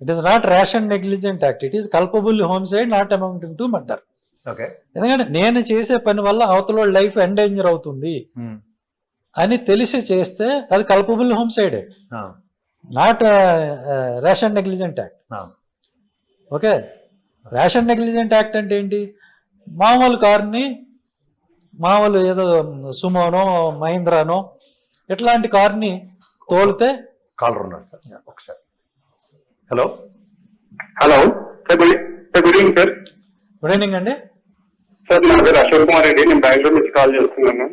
it is not rash and negligent act, it is culpable homicide not amounting to murder. Okay. ఎందుకంటే నేను చేసే పని వల్ల అవతల లైఫ్ ఎండేంజర్ అవుతుంది అని తెలిసి చేస్తే అది కల్పబుల్ హోమ్సైడే, not rash and negligent act. Okay. Rash and negligent act అంటే ఏంటి? మామూలు కార్ని, మామూలు ఏదో సుమోనో మహీంద్రానో ఇట్లాంటి కార్ని తోలితే. కాలర్ ఉన్నారు సార్ ఒకసారి. Hello hello sir, good evening sir. Good evening అండి. సార్ నా పేరు అశోక్ కుమార్ రెడ్డి, నేను బెంగళూరు నుంచి కాల్ చేస్తున్నాను.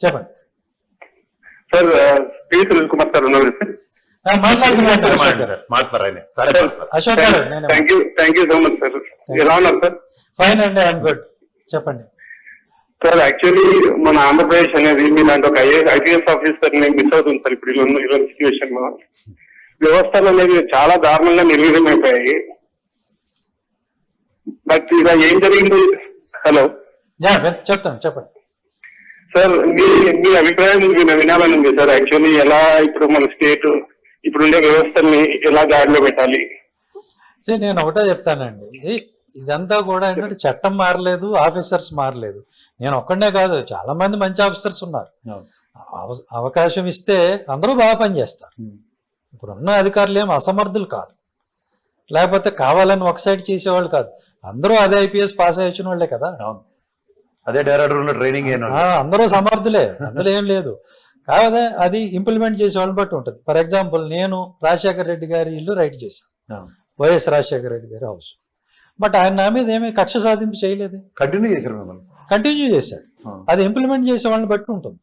చెప్పండి sir. P Sunil Kumar sir ఉన్నారు sir. Ashok garu, thank you so much sir. ఎలా ఉన్నారు సార్? ఫైన్ అండి, ఐఎమ్ గుడ్. చెప్పండి సార్. యాక్చువల్లీ మన ఆంధ్రప్రదేశ్ అనేది మీలాంటి ఒక ఐపీఎస్ ఆఫీసర్ ని మిస్ అవుతుంది సార్. ఇప్పుడు ఇలా సిచ్యువేషన్ లో వ్యవస్థలు అనేవి చాలా దారుణంగా నిర్వీర్యమైపోయాయి. బట్ ఇలా ఏం జరిగింది? హలో చెప్తాను, చెప్పండి సార్. మీ అభిప్రాయం వినాలని ఉంది సార్. యాక్చువల్లీ ఎలా ఇప్పుడు మన స్టేట్ ఇప్పుడుండే వ్యవస్థల్ని ఎలా దారిలో పెట్టాలి? నేను ఒకటే చెప్తానండి, ఇదంతా కూడా ఏంటంటే చట్టం మారలేదు, ఆఫీసర్స్ మారలేదు. నేను ఒక్కడే కాదు, చాలా మంది మంచి ఆఫీసర్స్ ఉన్నారు. అవకాశం ఇస్తే అందరూ బాగా పనిచేస్తారు. ఇప్పుడున్న అధికారులు ఏం అసమర్థులు కాదు, లేకపోతే కావాలని ఒక సైడ్ చేసేవాళ్ళు కాదు. అందరూ అదే ఐపీఎస్ పాస్ అయ్యి వచ్చిన వాళ్ళే కదా, అదే డైరెక్టర్ ట్రైనింగ్, అందరూ సమర్థులే, అందులో ఏం లేదు. కాకపోతే అది ఇంప్లిమెంట్ చేసే వాళ్ళని బట్టి ఉంటుంది. ఫర్ ఎగ్జాంపుల్, నేను రాజశేఖర రెడ్డి గారి ఇల్లు రైట్ చేశాను, వైఎస్ రాజశేఖర రెడ్డి గారి హౌస్. బట్ ఆయన నా మీద ఏమీ కక్ష సాధింపు చేయలేదు, కంటిన్యూ చేశారు, మిమ్మల్ని కంటిన్యూ చేశాడు. అది ఇంప్లిమెంట్ చేసే వాళ్ళని బట్టి ఉంటుంది.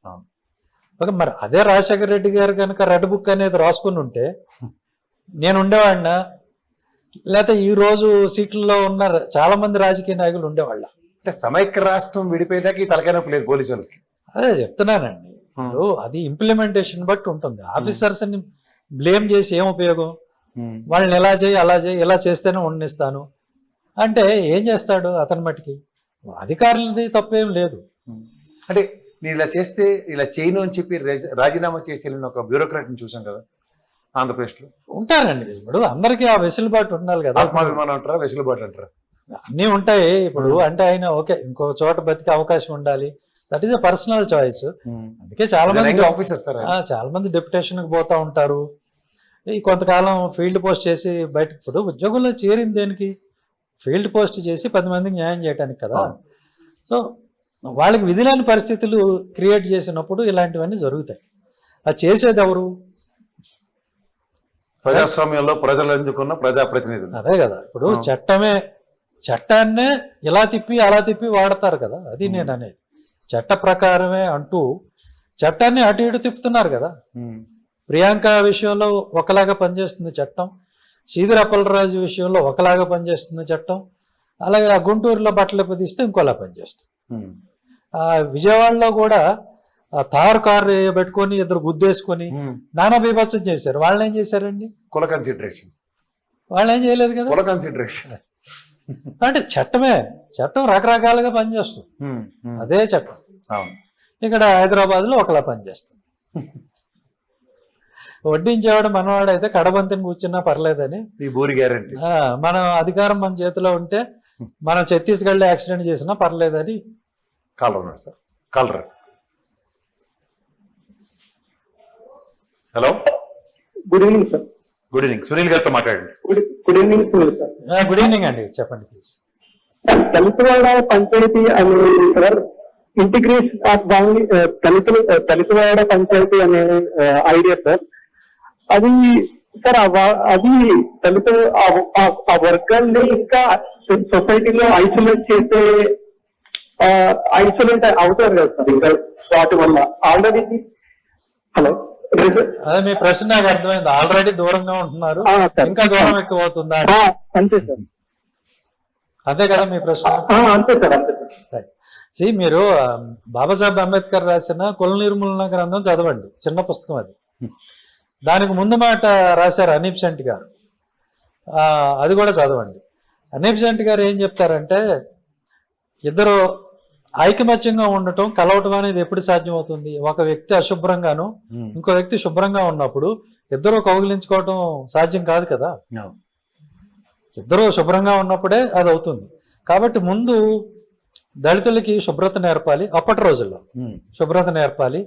ఓకే. మరి అదే రాజశేఖర రెడ్డి గారు కనుక రెడ్ బుక్ అనేది రాసుకుని ఉంటే నేను ఉండేవాడినా, లేకపోతే ఈ రోజు సీట్లలో ఉన్న చాలా మంది రాజకీయ నాయకులు ఉండేవాళ్ళ? అంటే సమైక్య రాష్ట్రం విడిపోయేదాకా ఈ తలకాయ లేదు పోలీసు వాళ్ళకి. అదే చెప్తున్నానండి, అది ఇంప్లిమెంటేషన్ బట్టి ఉంటుంది. ఆఫీసర్స్ ని బ్లేమ్ చేసి ఏం ఉపయోగం? వాళ్ళని ఎలా చేయి, అలా చేయి, ఇలా చేస్తేనే ఉండనిస్తాను అంటే ఏం చేస్తాడు అతని మట్టికి? అధికారులది తప్పేం లేదు. అంటే నేను ఇలా చేస్తే ఇలా చేయను అని చెప్పి రాజీనామా చేసి వెళ్ళిన ఒక బ్యూరోక్రాట్ని చూసాం కదా ఆంధ్రప్రదేశ్లో. ఉంటారండి, ఇప్పుడు అందరికీ ఆ వెసులుబాటు ఉండాలి కదా. ఆత్మాభిమానం అంటారా, వెసులుబాటు అంటారా? అన్నీ ఉంటాయి. ఇప్పుడు అంటే ఆయన ఓకే, ఇంకో చోట బతికే అవకాశం ఉండాలి, that is a personal choice. అందుకే చాలా మంది ఆఫీసర్ సార్, చాలా మంది డెప్యుటేషన్ కి పోతా ఉంటారు. ఈ కొంతకాలం ఫీల్డ్ పోస్ట్ చేసి బయట, ఇప్పుడు ఉద్యోగంలో చేరింది దేనికి? ఫీల్డ్ పోస్ట్ చేసి 10 మందికి న్యాయం చేయడానికి కదా. సో వాళ్ళకి విధి లేని పరిస్థితులు క్రియేట్ చేసినప్పుడు ఇలాంటివన్నీ జరుగుతాయి. అది చేసేది ఎవరు? ప్రజాస్వామ్యంలో ప్రజలు ఎందుకున్న ప్రజాప్రతినిధులు. అదే కదా. ఇప్పుడు చట్టాన్నే ఇలా తిప్పి అలా తిప్పి వాడతారు కదా, అది నేను అనేది. చట్ట ప్రకారమే అంటూ చట్టాన్ని అటు ఇటు తిప్పుతున్నారు కదా. ప్రియాంక విషయంలో ఒకలాగా పనిచేస్తుంది చట్టం, శ్రీధర్ అప్పలరాజు విషయంలో ఒకలాగా పనిచేస్తుంది చట్టం, అలాగే ఆ గుంటూరులో బట్టలు తీస్తే ఇంకోలా పనిచేస్తుంది. విజయవాడలో కూడా తారు కారు పెట్టుకొని ఇద్దరు గుద్దేసుకొని నానా బీభత్సం చేశారు. వాళ్ళని ఏం చేశారండి? కుల కన్సిడరేషన్. వాళ్ళు ఏం చేయలేదు కదా, కుల కన్సిడరేషన్. అంటే చట్టం రకరకాలుగా పనిచేస్తుంది, అదే చట్టం. ఇక్కడ హైదరాబాద్ లో ఒకలా పనిచేస్తుంది. వడ్డించేవాడు మనవాడు అయితే కడబంతిని కూర్చున్నా పర్లేదని, ఈ బూరి గ్యారెంటీ. మన అధికారం మన చేతిలో ఉంటే మనం ఛత్తీస్గఢ్లో యాక్సిడెంట్ చేసినా పర్లేదని. కాలర్ ఉన్నాడు sir, caller. Hello, good evening sir. Good evening, Sunil గారితో మాట్లాడండి. Good evening Sunil sir. Good evening అండి, చెప్పండి ప్లీజ్. దళితవాడ పంచాయతీ అనేది సార్ ఇంటిగ్రేషన్ ఆఫ్ దళితవాడ పంచాయతీ అనే ఐడియా సార్. అది సార్ అది దళిత ఆ వర్గాన్ని ఇంకా సొసైటీలో ఐసోలేట్ అవుతారు కదా సార్. ఇంకా వాటి వల్ల ఆల్రెడీ. హలో, అదే మీ ప్రశ్న నాకు అర్థమైంది. ఆల్రెడీ దూరంగా ఉంటున్నారు, ఇంకా దూరం ఎక్కువ అవుతుందా? అంతే సార్. అదే కదా మీ ప్రశ్న? అంతే సార్, అంతే సార్. మీరు బాబాసాహెబ్ అంబేద్కర్ రాసిన కుల నిర్మూలన గ్రంథం చదవండి, చిన్న పుస్తకం అది. దానికి ముందు మాట రాశారు అనీప్ సెంట్ గారు, అది కూడా చదవండి. అనీబ్ గారు ఏం చెప్తారంటే ఇద్దరు ఐకమత్యంగా ఉండటం కలవటం అనేది ఎప్పుడు సాధ్యమవుతుంది? ఒక వ్యక్తి అశుభ్రంగాను ఇంకో వ్యక్తి శుభ్రంగా ఉన్నప్పుడు ఇద్దరు కౌగిలించుకోవటం సాధ్యం కాదు కదా. ఇద్దరు శుభ్రంగా ఉన్నప్పుడే అది అవుతుంది. కాబట్టి ముందు దళితులకి శుభ్రత నేర్పాలి. అప్పటి రోజుల్లో శుభ్రత నేర్పాలి,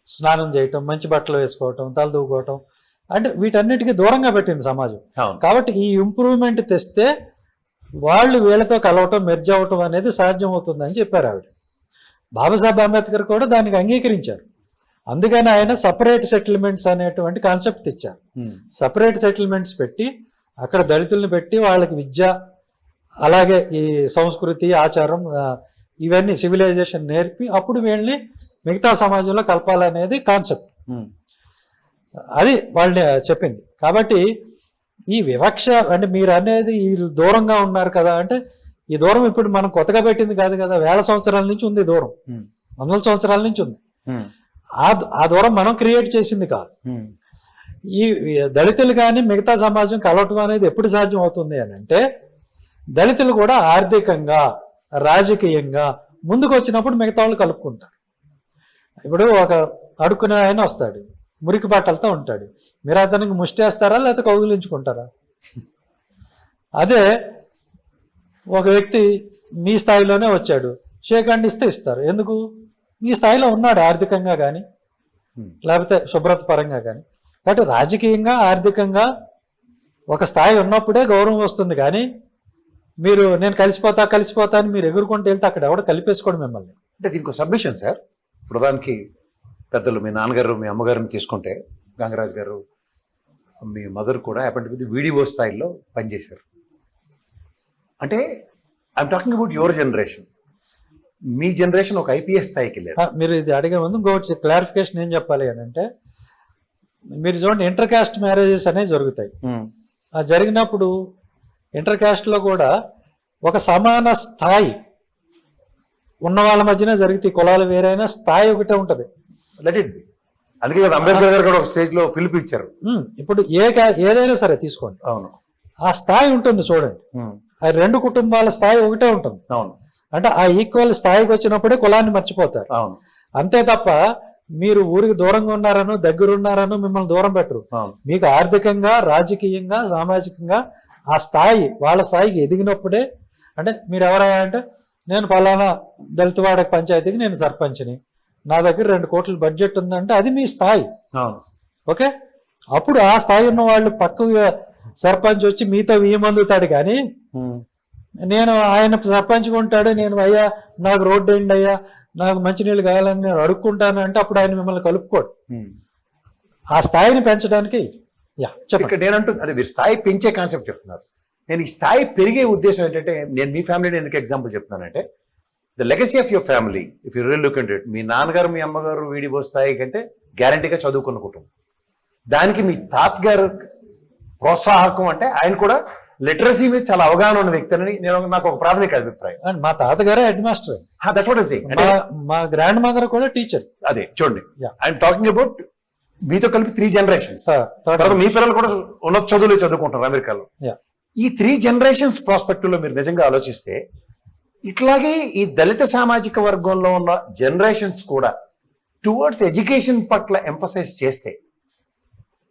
స్నానం చేయటం, మంచి బట్టలు వేసుకోవటం, తల దూకోవటం, అంటే వీటన్నిటికీ దూరంగా పెట్టింది సమాజం. కాబట్టి ఈ ఇంప్రూవ్మెంట్ తెస్తే వాళ్ళు వీళ్ళతో కలవటం, మెర్జ్ అవటం అనేది సాధ్యం అవుతుందని చెప్పారు ఆవిడ. బాబాసాహెబ్ అంబేద్కర్ కూడా దానికి అంగీకరించారు. అందుకని ఆయన సపరేట్ సెటిల్మెంట్స్ అనేటువంటి కాన్సెప్ట్ తెచ్చారు. సపరేట్ సెటిల్మెంట్స్ పెట్టి అక్కడ దళితుల్ని పెట్టి వాళ్ళకి విద్య, అలాగే ఈ సంస్కృతి, ఆచారం, ఇవన్నీ సివిలైజేషన్ నేర్పి అప్పుడు వీళ్ళని మిగతా సమాజంలో కలపాలనేది కాన్సెప్ట్. అది వాళ్ళని చెప్పింది. కాబట్టి ఈ వివక్ష అంటే మీరు అనేది ఈ దూరంగా ఉన్నారు కదా అంటే, ఈ దూరం ఇప్పుడు మనం కొత్తగా పెట్టింది కాదు కదా, వేల సంవత్సరాల నుంచి ఉంది దూరం, వందల సంవత్సరాల నుంచి ఉంది. ఆ దూరం మనం క్రియేట్ చేసింది కాదు. ఈ దళితులు కానీ మిగతా సమాజం కలవటం అనేది ఎప్పుడు సాధ్యం అవుతుంది అని అంటే, దళితులు కూడా ఆర్థికంగా, రాజకీయంగా ముందుకు వచ్చినప్పుడు మిగతా వాళ్ళు కలుపుకుంటారు. ఇప్పుడు ఒక అడుక్కునే ఆయన వస్తాడు, మురికి బట్టలతో ఉంటాడు, మీరు అతనికి ముష్టేస్తారా లేకపోతే కౌగిలించుకుంటారా? అదే ఒక వ్యక్తి మీ స్థాయిలోనే వచ్చాడు, షేక్ హ్యాండ్ ఇస్తే ఇస్తారు. ఎందుకు? మీ స్థాయిలో ఉన్నాడు ఆర్థికంగా కానీ లేకపోతే శుభ్రత పరంగా కానీ. కాబట్టి రాజకీయంగా, ఆర్థికంగా ఒక స్థాయి ఉన్నప్పుడే గౌరవం వస్తుంది. కానీ మీరు నేను కలిసిపోతా అని మీరు ఎగురుకుంటూ వెళ్తే అక్కడ ఎవడ కలిపేసుకోండి మిమ్మల్ని. అంటే దీనికి సబ్మిషన్ సార్. ప్రధానికి పెద్దలు మీ నాన్నగారు, మీ అమ్మగారిని తీసుకుంటే, గంగరాజ్ గారు, మీ మదర్ కూడా అప్పటికి వీడియో స్థాయిలో పనిచేశారు. అంటే I'm talking about your generation. Me generation ఒక ఐపీఎస్ స్థాయికి వెళ్ళారు. మీరు ఇది అడిగే ముందు ఇంకొకటి క్లారిఫికేషన్ ఏం చెప్పాలి అని అంటే, మీరు చూడండి, ఇంటర్ కాస్ట్ మ్యారేజెస్ అనేవి జరుగుతాయి. ఆ జరిగినప్పుడు ఇంటర్ కాస్ట్లో కూడా ఒక సమాన స్థాయి ఉన్న వాళ్ళ మధ్యన జరిగితే, కులాలు వేరైనా స్థాయి ఒకటే ఉంటుంది. Let it be. అందుకే కదా అంబేద్కర్ గారు కూడా ఒక స్టేజ్ లో పిలుపు ఇచ్చారు. ఇప్పుడు ఏదైనా సరే తీసుకోండి, అవును, ఆ స్థాయి ఉంటుంది చూడండి. ఆ రెండు కుటుంబాల స్థాయి ఒకటే ఉంటుంది. అవును, అంటే ఆ ఈక్వల్ స్థాయికి వచ్చినప్పుడే కులాన్ని మర్చిపోతారు. అవును, అంతే తప్ప మీరు ఊరికి దూరంగా ఉన్నారనో దగ్గర ఉన్నారనో మిమ్మల్ని దూరం పెట్టరు. మీకు ఆర్థికంగా, రాజకీయంగా, సామాజికంగా ఆ స్థాయి, వాళ్ళ స్థాయికి ఎదిగినప్పుడే. అంటే మీరు ఎవరయ్యా అంటే, నేను పలానా దళితవాడ పంచాయతీకి నేను సర్పంచ్ని, నా దగ్గర 2 కోట్ల బడ్జెట్ ఉందంటే అది మీ స్థాయి. ఓకే, అప్పుడు ఆ స్థాయి ఉన్న వాళ్ళు పక్క సర్పంచ్ వచ్చి మీతో మందుతాడు. కానీ నేను ఆయన సర్పంచ్గా ఉంటాడు, నేను అయ్యా నాకు రోడ్డు వేయండి, అయ్యా నాకు మంచినీళ్ళు కావాలని నేను అడుక్కుంటాను అంటే అప్పుడు ఆయన మిమ్మల్ని కలుపుకోడు. ఆ స్థాయిని పెంచడానికి ఇక్కడ నేనంటూ అదే మీరు స్థాయి పెంచే కాన్సెప్ట్ చెప్తున్నారు. నేను ఈ స్థాయి పెరిగే ఉద్దేశం ఏంటంటే, నేను మీ ఫ్యామిలీని ఎందుకు ఎగ్జాంపుల్ చెప్తున్నానంటే, the legacy of your family if you real look at it, మీ నాన్నగారు, మీ అమ్మగారు వీడియో స్థాయి కంటే గ్యారంటీగా చదువుకున్న కుటుంబం. దానికి మీ తాతగారు ప్రోత్సాహకం అంటే ఆయన కూడా లిటరసీ మీద చాలా అవగాహన ఉన్న వ్యక్తి అని నాకు ఒక ప్రాథమిక అభిప్రాయం. మా తాతగారే హెడ్ మాస్టర్, మా గ్రాండ్ మదర్ కూడా టీచర్. అదే చూడండి, ఐఎమ్ టాకింగ్ అబౌట్ మీతో కలిపి 3 generations. మీ పిల్లలు కూడా ఉన్నత చదువులు చదువుకుంటారు అమెరికాలో. ఈ 3 generations ప్రాస్పెక్టివ్ లో మీరు నిజంగా ఆలోచిస్తే, ఇట్లాగే ఈ దళిత సామాజిక వర్గంలో ఉన్న జనరేషన్స్ కూడా టువర్డ్స్ ఎడ్యుకేషన్ పట్ల ఎంఫసైజ్ చేస్తే,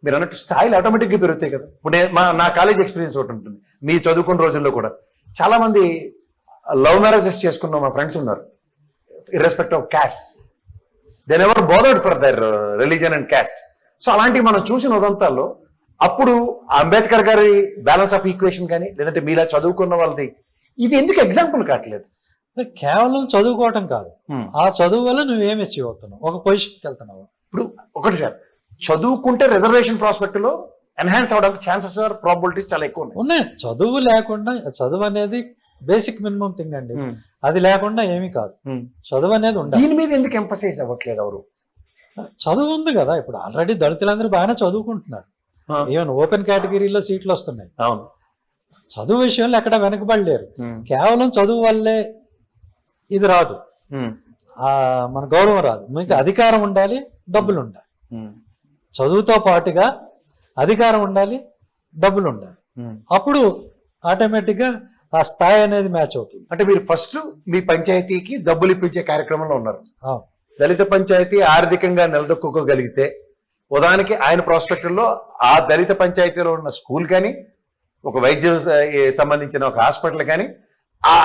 మీరు అన్నట్టు స్థాయిలు ఆటోమేటిక్గా పెరుగుతాయి కదా. ఇప్పుడు నా కాలేజ్ ఎక్స్పీరియన్స్ ఒకటి ఉంటుంది. మీ చదువుకున్న రోజుల్లో కూడా చాలా మంది లవ్ మ్యారేజెస్ చేసుకున్న మా ఫ్రెండ్స్ ఉన్నారు, irrespective of caste. They never bothered for their religion and caste. So అలాంటివి మనం చూసిన ఉదంతాల్లో అప్పుడు అంబేద్కర్ గారి బ్యాలెన్స్ ఆఫ్ ఈక్వేషన్ కానీ, లేదంటే మీలా చదువుకున్న వాళ్ళది, ఇది ఎందుకు ఎగ్జాంపుల్ కావట్లేదు? కేవలం చదువుకోవటం కాదు, ఆ చదువు వల్ల నువ్వేం అచీవ్ అవుతున్నావు, ఒక పొజిషన్కి వెళ్తున్నావు. ఇప్పుడు ఒకటి సార్, చదువుకుంటే రిజర్వేషన్ ప్రాస్పెక్ట్ లో ఎన్హాన్స్ అవడానికి ఛాన్సెస్ ఆర్ ప్రాబిలిటీస్ చాలా ఎక్కువ ఉన్నాయి. చదువు లేకుండా, చదువు అనేది బేసిక్ మినిమం థింగ్ అండి, అది లేకుండా ఏమీ కాదు. చదువు అనేది ఉండాలి. దీని మీద ఎందుకు ఎంఫసైజ్ అవ్వట్లేదు ఎవరు? చదువు ఉంది కదా, ఇప్పుడు ఆల్రెడీ దళితులందరూ బాగానే చదువుకుంటున్నారు. ఈవెన్ ఓపెన్ కేటగిరీలో సీట్లు వస్తున్నాయి. అవును, చదువు విషయంలో ఎక్కడ వెనకబడలేరు. కేవలం చదువు వల్లే ఇది రాదు, మన గౌరవం రాదు. మీకు అధికారం ఉండాలి, డబ్బులు ఉండాలి. చదువుతో పాటుగా అధికారం ఉండాలి, డబ్బులు ఉండాలి. అప్పుడు ఆటోమేటిక్గా ఆ స్థాయి అనేది మ్యాచ్ అవుతుంది. అంటే మీరు ఫస్ట్ మీ పంచాయతీకి డబ్బులు ఇప్పించే కార్యక్రమంలో ఉన్నారు. ఆ, దళిత పంచాయతీ ఆర్థికంగా నిలదొక్కుకోగలిగితే ఉదాహరణకి ఆయన ప్రాస్పెక్టుల్లో ఆ దళిత పంచాయతీలో ఉన్న స్కూల్ కానీ ఒక వైద్యం సంబంధించిన ఒక హాస్పిటల్ కానీ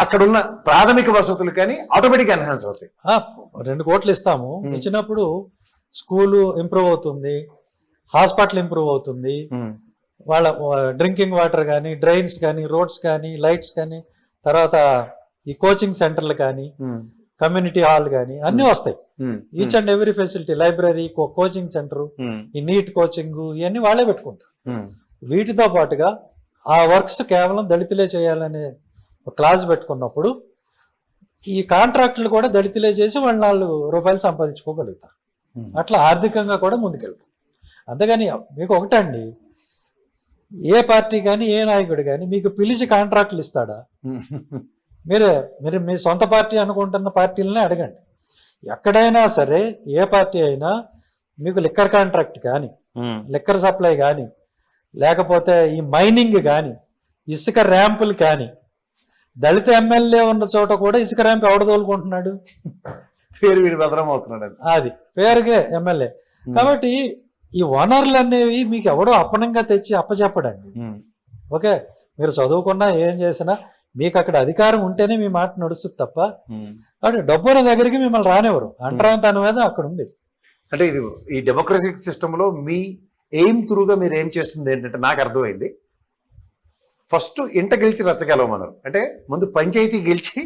అక్కడ ఉన్న ప్రాథమిక వసతులు కానీ ఆటోమేటిక్ ఎన్హాన్స్ అవుతాయి. 2 కోట్లు ఇస్తాము, ఇచ్చినప్పుడు స్కూలు ఇంప్రూవ్ అవుతుంది, హాస్పిటల్ ఇంప్రూవ్ అవుతుంది, వాళ్ళ డ్రింకింగ్ వాటర్ కానీ, డ్రైన్స్ కానీ, రోడ్స్ కానీ, లైట్స్ కానీ, తర్వాత ఈ కోచింగ్ సెంటర్లు కానీ, కమ్యూనిటీ హాల్ కానీ అన్నీ వస్తాయి. Each and every facility, library, coaching centre, ఈ నీట్ కోచింగ్ ఇవన్నీ వాళ్ళే పెట్టుకుంటారు. వీటితో పాటుగా ఆ వర్క్స్ కేవలం దళితులే చేయాలనే ఒక క్లాజ్ పెట్టుకున్నప్పుడు ఈ కాంట్రాక్టులు కూడా దళితులే చేసి వాళ్ళు 4 రూపాయలు సంపాదించుకోగలుగుతారు. అట్లా ఆర్థికంగా కూడా ముందుకెళ్తాం. అంతేగాని మీకు ఒకటండి, ఏ పార్టీ కానీ ఏ నాయకుడు కానీ మీకు పిలిచి కాంట్రాక్టులు ఇస్తాడా? మీరు మీ సొంత పార్టీ అనుకుంటున్న పార్టీలనే అడగండి. ఎక్కడైనా సరే ఏ పార్టీ అయినా మీకు లిక్కర్ కాంట్రాక్ట్ కానీ, లిక్కర్ సప్లై కానీ, లేకపోతే ఈ మైనింగ్ కానీ, ఇసుక ర్యాంపులు కానీ, దళిత ఎమ్మెల్యే ఉన్న చోట కూడా ఇసుక ర్యాంప్ ఎవడ తోలుకుంటున్నాడు? పేరు వీడి భద్రం అవుతున్నాడు. అది పేరుకే ఎమ్మెల్యే. కాబట్టి ఈ వనరులు అనేవి మీకు ఎవడో అప్పనంగా తెచ్చి అప్పచెప్పడండి. ఓకే, మీరు చదువుకున్నా ఏం చేసినా మీకు అక్కడ అధికారం ఉంటేనే మీ మాట నడుస్తుంది తప్ప కాబట్టి డబ్బుల దగ్గరికి మిమ్మల్ని రానివ్వరు. అంటరాంతనం మీద అక్కడ ఉంది. అంటే ఇది ఈ డెమోక్రటిక్ సిస్టంలో మీ ఎయిమ్ త్రూగా మీరు ఏం చేస్తుంది ఏంటంటే నాకు అర్థమైంది, ఫస్ట్ ఇంట గెలిచి రచ్చగలవమన్నారు. అంటే ముందు పంచాయతీ గెలిచి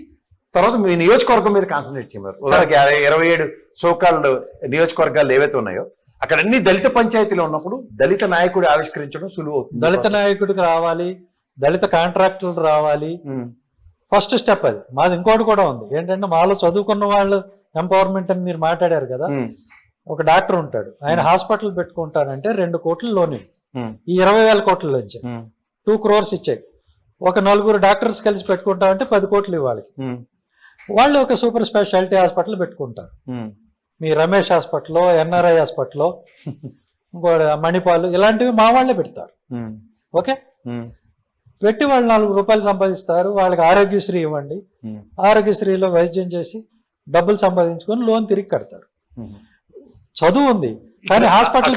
తర్వాత మీ నియోజకవర్గం మీద కాన్సన్ట్రేట్ చేయమన్నారు. ఉదాహరణకి 27 సోకాల్డ్ నియోజకవర్గాలు ఏవైతే ఉన్నాయో అక్కడ అన్ని దళిత పంచాయతీలు ఉన్నప్పుడు దళిత నాయకుడు ఆవిష్కరించడం సులువు అవుతుంది. దళిత నాయకుడికి రావాలి, దళిత కాంట్రాక్టులు రావాలి. ఫస్ట్ స్టెప్ అది. మాది ఇంకోటి కూడా ఉంది ఏంటంటే, మాలో చదువుకున్న వాళ్ళు ఎంపవర్మెంట్ అని మీరు మాట్లాడారు కదా. ఒక డాక్టర్ ఉంటాడు, ఆయన హాస్పిటల్ పెట్టుకుంటానంటే 2 కోట్లు లోన్, ఈ 20,000 కోట్లలోంచి 2 crores ఇచ్చాయి. ఒక 4 డాక్టర్స్ కలిసి పెట్టుకుంటామంటే 10 కోట్లు ఇవ్వాలి. వాళ్ళు ఒక సూపర్ స్పెషాలిటీ హాస్పిటల్ పెట్టుకుంటారు. మీ రమేష్ హాస్పిటల్, ఎన్ఆర్ఐ హాస్పిటల్, ఇంకో మణిపాల్, ఇలాంటివి మా వాళ్ళే పెడతారు. ఓకే, పెట్టి వాళ్ళు 4 రూపాయలు సంపాదిస్తారు. వాళ్ళకి ఆరోగ్యశ్రీ ఇవ్వండి, ఆరోగ్యశ్రీలో వైద్యం చేసి డబ్బులు సంపాదించుకొని లోన్ తిరిగి కడతారు. చదువు ఉంది కానీ హాస్పిటల్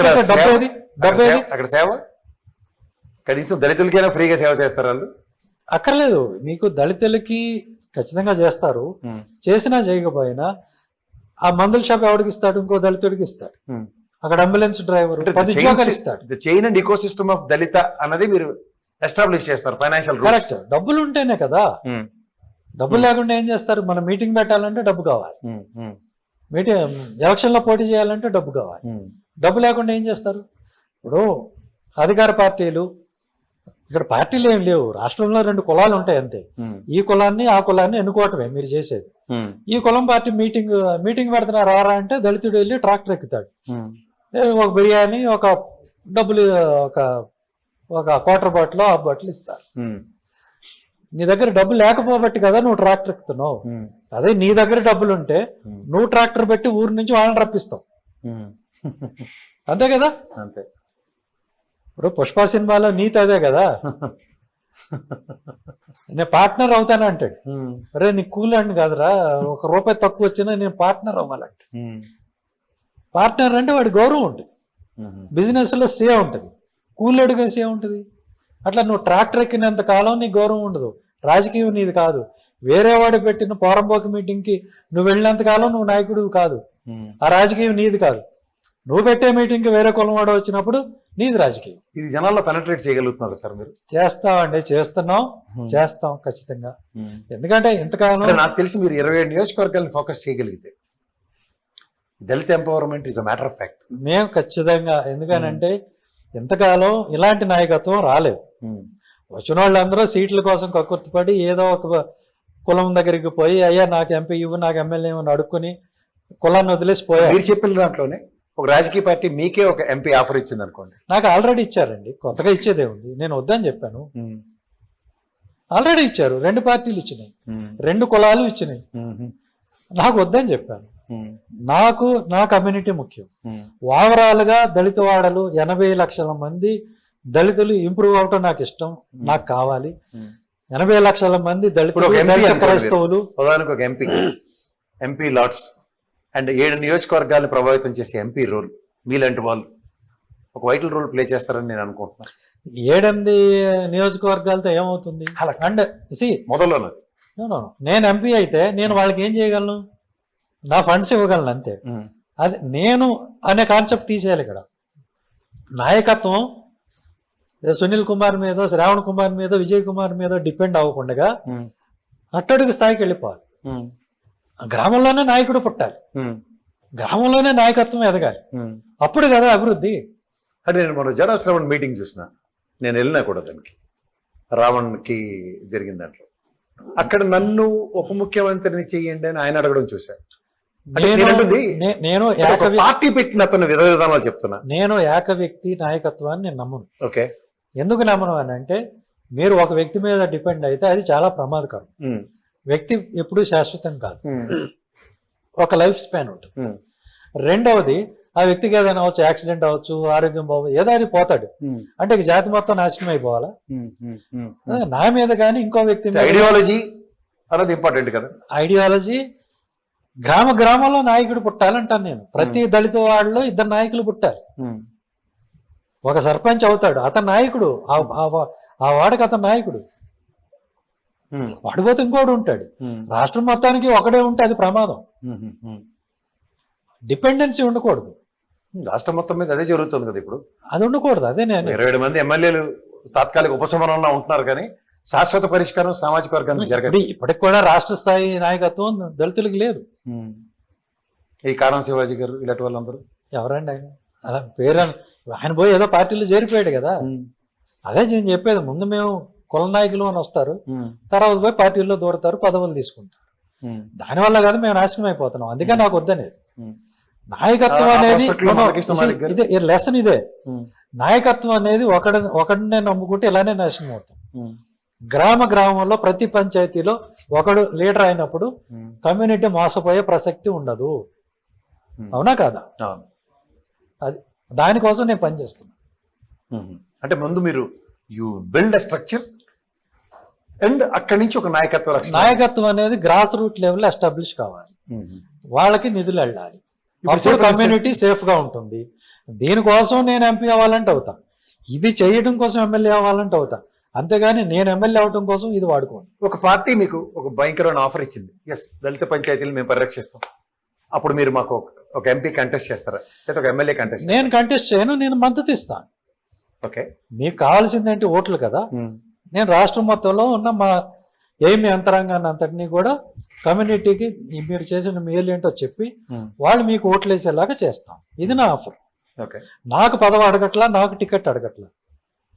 డబ్బేది అక్కడ సేవ కనీసం దళితులకైనా ఫ్రీగా సేవ చేస్తారు వాళ్ళు. అక్కర్లేదు, మీకు దళితులకి ఖచ్చితంగా చేస్తారు. చేసినా చేయకపోయినా ఆ మందుల షాప్ ఎవరికి ఇస్తాడు? ఇంకో దళితుడికి ఇస్తాడు. అక్కడ అంబులెన్స్ డ్రైవర్ 10 ఉద్యోగాలు ఇస్తాడు. Chain and ecosystem of Dalit అన్నది మీరు ఎస్టాబ్లిష్ చేస్తారు. Financial correct. డబ్బులు ఉంటేనే కదా. డబ్బులు లేకుండా ఏం చేస్తారు? మనం మీటింగ్ పెట్టాలంటే డబ్బు కావాలి, ఎలక్షన్ లో పోటీ చేయాలంటే డబ్బు కావాలి. డబ్బు లేకుండా ఏం చేస్తారు? ఇప్పుడు అధికార పార్టీలు, ఇక్కడ పార్టీలు ఏం లేవు, రాష్ట్రంలో 2 కులాలు ఉంటాయి అంతే. ఈ కులాన్ని ఆ కులాన్ని ఎన్నుకోవటమే మీరు చేసేది. ఈ కులం పార్టీ మీటింగ్ పెడుతున్నారు రారా అంటే దళితుడు వెళ్ళి ట్రాక్టర్ ఎక్కుతాడు, ఒక బిర్యానీ, ఒక డబ్బులు, ఒక క్వార్టర్ బాటిల్, హాఫ్ బాటిల్ ఇస్తారు. నీ దగ్గర డబ్బులు లేకపోబట్టి కదా నువ్వు ట్రాక్టర్ ఎక్కుతున్నావు. అదే నీ దగ్గర డబ్బులు ఉంటే నువ్వు ట్రాక్టర్ పెట్టి ఊరి నుంచి వాళ్ళని రప్పిస్తావు. అంతే కదా. అంతే. ఇప్పుడు పుష్ప సినిమాలో నీతి అదే కదా, నేను పార్ట్నర్ అవుతాను అంటాడు. అరే నీ కూలండి కాదురా, 1 రూపాయి తక్కువ వచ్చినా నేను పార్ట్నర్ అవ్వాలంట. పార్ట్నర్ అంటే వాడి గౌరవం ఉంటుంది, బిజినెస్ లో సేవ్ ఉంటుంది, కూలోడిగా సేవ్ ఉంటుంది. అట్లా నువ్వు ట్రాక్టర్ ఎక్కినంత కాలం నీ గౌరవం ఉండదు. రాజకీయం నీది కాదు. వేరే వాడు పెట్టిన పోరంబోకి మీటింగ్కి నువ్వు వెళ్ళినంత కాలం నువ్వు నాయకుడు కాదు. ఆ రాజకీయం నీది కాదు. నువ్వు పెట్టే మీటింగ్కి వేరే కులం వాడు వచ్చినప్పుడు నీది రాజకీయం. ఇది జనాల్లో పెనట్రేట్ చేయగలుగుతున్నారు సార్ మీరు? చేస్తామండి, చేస్తాం ఖచ్చితంగా. ఎందుకంటే ఇంతకాలం నాకు తెలిసి మీరు 27 నియోజకవర్గాలను ఫోకస్ చేయగలిగితే Dalit empowerment is a matter of fact. మేము ఖచ్చితంగా, ఎందుకనంటే ఇంతకాలం ఇలాంటి నాయకత్వం రాలేదు. వచ్చిన వాళ్ళందరూ సీట్ల కోసం కక్కుర్తిపడి ఏదో ఒక కులం దగ్గరికి పోయి అయ్యా నాకు ఎంపీ ఇవ్వు, నాకు ఎమ్మెల్యే ఇవ్వని అడుక్కుని కులాన్ని వదిలేసి పోయారు. మీరు చెప్పిన దాంట్లోనే ఒక రాజకీయ పార్టీ మీకే ఒక ఎంపీ ఆఫర్ ఇచ్చింది అనుకోండి. నాకు ఆల్రెడీ ఇచ్చారండి, కొత్తగా ఇచ్చేదే ఉంది. నేను వద్దని చెప్పాను, ఆల్రెడీ ఇచ్చారు. 2 పార్టీలు ఇచ్చినాయి, 2 కులాలు ఇచ్చినాయి. నాకు వద్దని చెప్పాను. నాకు నా కమ్యూనిటీ ముఖ్యం. ఓవరాల్ గా దళిత వాడలు 80 లక్షల మంది దళితులు ఇంప్రూవ్ అవటం నాకు ఇష్టం, నాకు కావాలి. 80 లక్షల మంది ఇప్పుడు ఒక దళితులు, ఎంపీ దళిత అనుకోండి క్రైస్తవులు. ఉదాహరణకు ఒక ఎంపీ లాట్స్ అండ్ 7 నియోజకవర్గాలను ప్రభావితం చేసే ఎంపీ రోల్ మీలాంటి వాళ్ళు ఒక వైటల్ రోల్ ప్లే చేస్తారని నేను అనుకుంటున్నాను. 7-8 నియోజకవర్గాలతో ఏమవుతుంది? అలా అండ్ మొదల్లోనది. నేను ఎంపీ అయితే నేను వాళ్ళకి ఏం చేయగలను? నా ఫండ్స్ ఇవ్వగలను అంతే. అది నేను అనే కాన్సెప్ట్ తీసేయాలి ఇక్కడ. నాయకత్వం సునీల్ కుమార్ మీద, శ్రావణ్ కుమార్ మీద, విజయ్ కుమార్ మీద డిపెండ్ అవ్వకుండా అట్టడుగు స్థాయికి వెళ్ళిపోవాలి. గ్రామంలోనే నాయకుడు పుట్టాలి, గ్రామంలోనే నాయకత్వం ఎదగాలి, అప్పుడు కదా అభివృద్ధి. అంటే నేను మన జనశ్రవణ్ మీటింగ్ చూసిన, నేను వెళ్ళినా కూడా దానికి రావణ్కి జరిగిన దాంట్లో అక్కడ నన్ను ఉప ముఖ్యమంత్రిని చెయ్యండి అని ఆయన అడగడం చూశాను. నేను పార్టీ పెట్టిన అతను విధానాలు చెప్తున్నా. నేను ఏక వ్యక్తి నాయకత్వాన్ని నేను నమ్మను. ఓకే, ఎందుకు నమ్మను అని అంటే, మీరు ఒక వ్యక్తి మీద డిపెండ్ అయితే అది చాలా ప్రమాదకరం. వ్యక్తి ఎప్పుడూ శాశ్వతం కాదు, ఒక లైఫ్ స్పాన్ ఉంటుంది. రెండవది, ఆ వ్యక్తికి ఏదైనా అవచ్చు, యాక్సిడెంట్ అవ్వచ్చు, ఆరోగ్యం బాగు, ఏదో అది పోతాడు అంటే ఇక జాతి మొత్తం నాశనం అయిపోవాలా? నా మీద కానీ ఇంకో వ్యక్తి మీద. ఐడియాలజీ అనేది ఇంపార్టెంట్ కదా. ఐడియాలజీ, గ్రామంలో నాయకుడు పుట్టాలంటాను నేను. ప్రతి దళిత వాడలో 2 నాయకులు పుట్టాలి. ఒక సర్పంచ్ అవుతాడు, అతను నాయకుడు, ఆ వాడికి అతను నాయకుడు. వాడిపోతే ఇంకోడు ఉంటాడు. రాష్ట్రం మొత్తానికి ఒకడే ఉంటే అది ప్రమాదం. డిపెండెన్సీ ఉండకూడదు. రాష్ట్రం మొత్తం మీద అదే జరుగుతుంది కదా ఇప్పుడు. అది ఉండకూడదు. అదే నేను 27 మంది ఎమ్మెల్యేలు తాత్కాలిక ఉపశమనంలో ఉంటున్నారు, కానీ శాశ్వత పరిష్కారం సామాజిక వర్గానికి జరగదు. ఇప్పటికి కూడా రాష్ట్ర స్థాయి నాయకత్వం దళితులకి లేదు. ఈ కారం శివాజీ గారు ఇలాంటి వాళ్ళందరూ ఎవరండి ఆయన? అలా పేరు ఆయన పోయి ఏదో పార్టీలో చేరిపోయాడు కదా. అదే నేను చెప్పేది, ముందు మేము కుల నాయకులు అని వస్తారు, తర్వాత పోయి పార్టీల్లో దూరతారు, పదవులు తీసుకుంటారు. దానివల్ల కదా మేము నాశనం అయిపోతున్నాం. అందుకే నాకు వద్దనేది. నాయకత్వం అనేది ఇదే లెసన్. ఇదే నాయకత్వం అనేది ఒకడినే నమ్ముకుంటే ఇలానే నాశనం అవుతాం. గ్రామంలో ప్రతి పంచాయతీలో ఒకడు లీడర్ అయినప్పుడు కమ్యూనిటీ మోసపోయే ప్రసక్తి ఉండదు. అవునా కాదా? అది దానికోసం నేను పనిచేస్తున్నా. అంటే ముందు మీరు you build a structure and అక్కడి నుంచి ఒక నాయకత్వం అనేది గ్రాస్ రూట్ లెవెల్ ఎస్టాబ్లిష్ కావాలి. వాళ్ళకి నిధులు వెళ్ళాలి, అప్పుడు కమ్యూనిటీ సేఫ్ గా ఉంటుంది. దీనికోసం నేను ఎంపీ అవ్వాలంటే అవుతా, ఇది చేయడం కోసం ఎమ్మెల్యే అవ్వాలంటే అవుతా. అంతేగాని నేను ఎమ్మెల్యే అవడం కోసం ఇది వాడుకోండి. ఒక పార్టీ మీకు ఒక భయంకరమైన ఆఫర్ ఇచ్చింది, ఎస్ దళిత పంచాయతీలు మేము పరిరక్షిస్తాం, అప్పుడు మీరు మాకు ఒక ఎంపీ కంటెస్ట్ చేస్తారా, లేదా ఒక ఎమ్మెల్యే కంటెస్ట్? నేను కంటెస్ట్ చేయను, నేను మద్దతు ఇస్తాను. ఓకే, మీకు కావాల్సిందేంటి? ఓట్లు కదా. నేను రాష్ట్రం మొత్తంలో ఉన్న మా ఏమి యంత్రాంగాన్ని అంతటినీ కూడా కమ్యూనిటీకి మీరు చేసిన మేలు ఏంటో చెప్పి వాళ్ళు మీకు ఓట్లు వేసేలాగా చేస్తాం. ఇది నా ఆఫర్. ఓకే, నాకు పదవి అడగట్లా, నాకు టికెట్ అడగట్లా.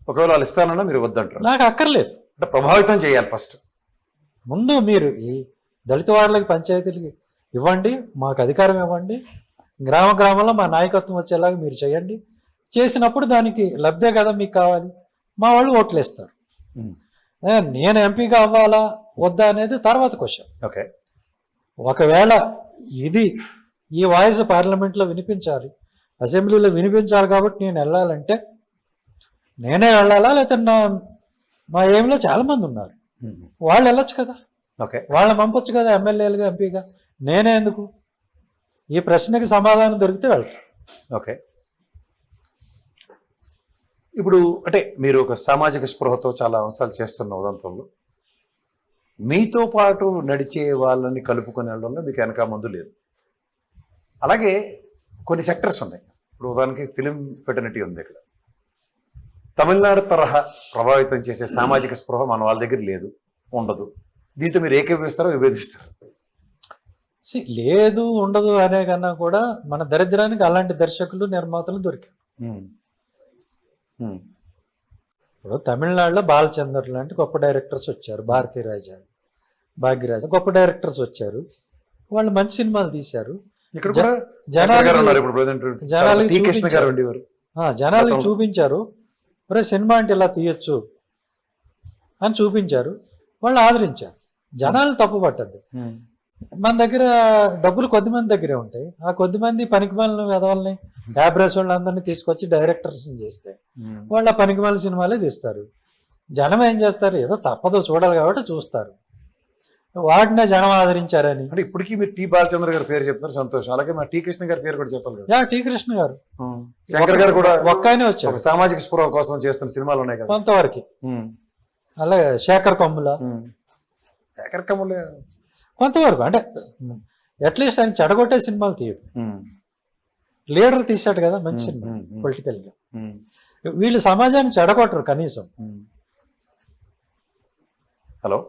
ఒకవేళ వాళ్ళు ఇస్తానన్నా మీరు వద్దంటారు? నాకు అక్కర్లేదు. అంటే ప్రభావితం చేయాలి ఫస్ట్. ముందు మీరు ఈ దళిత వాళ్ళకి పంచాయతీలకి ఇవ్వండి, మాకు అధికారం ఇవ్వండి, గ్రామంలో మా నాయకత్వం వచ్చేలాగా మీరు చేయండి. చేసినప్పుడు దానికి లబ్ధే కదా మీకు కావాలి. మా వాళ్ళు ఓట్లు వేస్తారు. నేను ఎంపీగా అవ్వాలా వద్దా అనేది తర్వాత క్వశ్చన్. ఓకే, ఒకవేళ ఈ వాయిస్ పార్లమెంట్లో వినిపించాలి, అసెంబ్లీలో వినిపించాలి కాబట్టి నేను వెళ్ళాలంటే నేనే వెళ్ళాలా, లేకపోతే మా ఏమిలో చాలా మంది ఉన్నారు, వాళ్ళు వెళ్ళొచ్చు కదా. ఓకే, వాళ్ళని పంపొచ్చు కదా ఎమ్మెల్యేలుగా, ఎంపీగా. నేనే ఎందుకు? ఈ ప్రశ్నకి సమాధానం దొరికితే వెళ్తాను. ఓకే, ఇప్పుడు అంటే మీరు ఒక సామాజిక స్పృహతో చాలా అంశాలు చేస్తున్న ఉదంతంలో మీతో పాటు నడిచే వాళ్ళని కలుపుకొని వెళ్ళడంలో మీకు వెనక ముందు లేదు. అలాగే కొన్ని సెక్టర్స్ ఉన్నాయి. ఇప్పుడు ఉదాహరణకి ఫిలిం ఫెటర్నిటీ ఉంది ఇక్కడ. తమిళనాడు తరహా ప్రభావితం చేసే సామాజిక స్పృహ మన వాళ్ళ దగ్గర లేదు, ఉండదు. దీంతో మీరు ఏకీభవిస్తారో విభేదిస్తారు? లేదు, ఉండదు అనే కన్నా కూడా మన దరిద్రానికి అలాంటి దర్శకులు, నిర్మాతలు దొరికారు. ఇప్పుడు తమిళనాడులో బాలచందర్ లాంటి గొప్ప డైరెక్టర్స్ వచ్చారు, భారతీరాజా, భాగ్యరాజ, గొప్ప డైరెక్టర్స్ వచ్చారు. వాళ్ళు మంచి సినిమాలు తీశారు. జనాలకి చూపించారు, ఒరే సినిమా అంటే ఇలా తీయచ్చు అని చూపించారు. వాళ్ళు ఆదరించారు. జనాలు తప్పు పట్టద్దు. మన దగ్గర డబ్బులు కొద్దిమంది దగ్గరే ఉంటాయి. ఆ కొద్దిమంది పనికిమాలిన వెధవల్ని, యాబ్రేస్ వాళ్ళందరినీ తీసుకొచ్చి డైరెక్టర్స్ని చేస్తే వాళ్ళు ఆ పనికిమాలిన సినిమాలే తీస్తారు. జనం ఏం చేస్తారు, ఏదో తప్పదు చూడాలి కాబట్టి చూస్తారు. వాటినే జనం ఆదరించారని. అంటే ఇప్పటికీ మీరు టి బాలచంద్ర గారి పేరు చెప్తారు, సంతోషం. అలాగే మా టి కృష్ణ గారి పేరు కూడా చెప్పాలి కదా. యా, టి కృష్ణ గారు, శంకర్ గారు కూడా ఒక్క ఆయనే వచ్చారు. ఒక సామాజిక స్పృహ కోసం చేస్తున్న సినిమాలు ఉన్నాయి కదా కొంతవరకు. అలాగే శేఖర్ కమ్ముల శేఖర్ కమ్ముల కొంతవరకు, అంటే అట్లీస్ట్ ఆయన చెడగొట్టే సినిమాలు తీయడు. లీడర్ తీసాడు కదా మంచి సినిమా పొలిటికల్ గా. వీళ్ళు సమాజాన్ని చెడగొట్టరు కనీసం. హలో,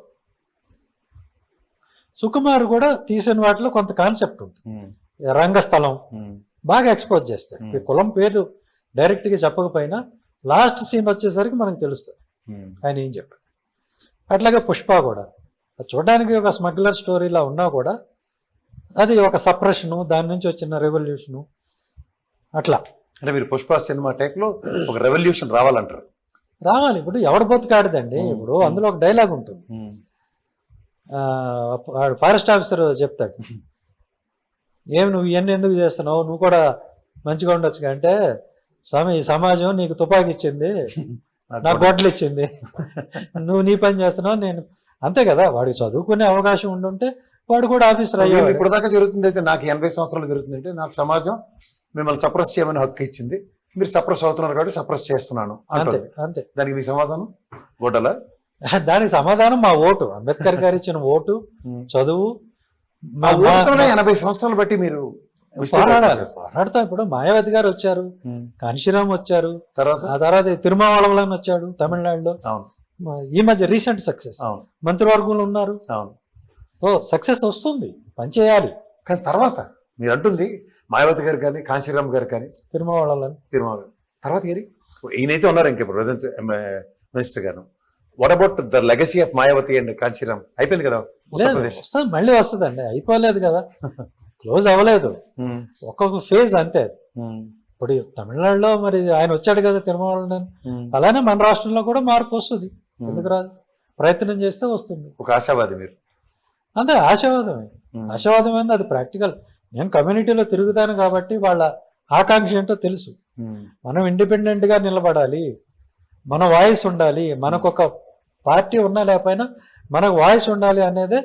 సుకుమార్ కూడా తీసిన వాటిలో కొంత కాన్సెప్ట్ ఉంటుంది. రంగస్థలం బాగా ఎక్స్పోజ్ చేస్తాడు. ఈ కులం పేరు డైరెక్ట్ గా చెప్పకపోయినా లాస్ట్ సీన్ వచ్చేసరికి మనకు తెలుస్తుంది ఆయన ఏం చెప్పాడు. అట్లాగే పుష్ప కూడా చూడడానికి ఒక స్మగ్లర్ స్టోరీలా ఉన్నా కూడా అది ఒక సప్రెషను, దాని నుంచి వచ్చిన రెవల్యూషను అట్లా. అంటే మీరు పుష్ప సినిమా టైప్ లో ఒక రెవల్యూషన్ రావాలంటారు. రావాలి. ఇప్పుడు ఎవడు బతుకాడదండి. ఇప్పుడు అందులో ఒక డైలాగ్ ఉంటుంది, ఫారెస్ట్ ఆఫీసర్ చెప్తాడు, ఏమి నువ్వు ఇవన్నీ ఎందుకు చేస్తున్నావు, నువ్వు కూడా మంచిగా ఉండొచ్చు. అంటే స్వామి, ఈ సమాజం నీకు తుపాకీ ఇచ్చింది, నాకు గొడ్డలు ఇచ్చింది, నువ్వు నీ పని చేస్తున్నావు, నేను అంతే కదా. వాడికి చదువుకునే అవకాశం ఉండుంటే వాడు కూడా ఆఫీసర్ అయ్యాడు. ఇప్పుడు దాకా జరుగుతుంది అయితే నాకు 80 సంవత్సరాలు జరుగుతుందంటే నాకు సమాజం మిమ్మల్ని సప్రెస్ చేయమని హక్కు ఇచ్చింది, మీరు సప్రెస్ అవుతున్నారు కాబట్టి సప్రెస్ చేస్తున్నాను అంతే అంతే. దానికి మీ సమాధానం గొడ్డల? దానికి సమాధానం మా ఓటు, అంబేద్కర్ గారు ఇచ్చిన ఓటు, చదువు. 80 సంవత్సరాలు బట్టి మీరు పోరాడాలి, పోరాడతాం. ఇప్పుడు మాయావతి గారు వచ్చారు, కాంశీరామ్ వచ్చారు, ఆ తర్వాత తిరుమావళవన్ వచ్చాడు తమిళనాడులో. ఈ మధ్య రీసెంట్ సక్సెస్ మంత్రివర్గంలో ఉన్నారు. సో సక్సెస్ వస్తుంది, పనిచేయాలి. కానీ తర్వాత మీరు అంటుంది మాయావతి గారు కానీ కాంశీరామ్ గారు కానీ తిరుమావళవన్ తర్వాత ఈయనైతే ఉన్నారు ఇంకా ప్రెసెంట్ మినిస్టర్ గారు. What about the legacy of Mayawati and Kanshi Ram? అయిపోయింది కదా, వస్తుంది, మళ్ళీ వస్తుందండి, అయిపోలేదు కదా, క్లోజ్ అవ్వలేదు, ఒక్కొక్క ఫేజ్ అంతే. ఇప్పుడు తమిళనాడులో మరి ఆయన వచ్చాడు కదా తిరుమల, అలానే మన రాష్ట్రంలో కూడా మార్పు వస్తుంది. ఎందుకు రాదు? ప్రయత్నం చేస్తే వస్తుంది. ఒక ఆశావాది మీరు? అంతే, ఆశావాదమే. ఆశావాదం అనేది అది ప్రాక్టికల్. నేను కమ్యూనిటీలో తిరుగుతాను కాబట్టి వాళ్ళ ఆకాంక్ష ఏంటో తెలుసు. మనం ఇండిపెండెంట్ గా నిలబడాలి, మన వాయిస్ ఉండాలి, మనకు ఒక పార్టీ ఉన్నా లేకపోయినా మనకు వాయిస్ ఉండాలి అనేదే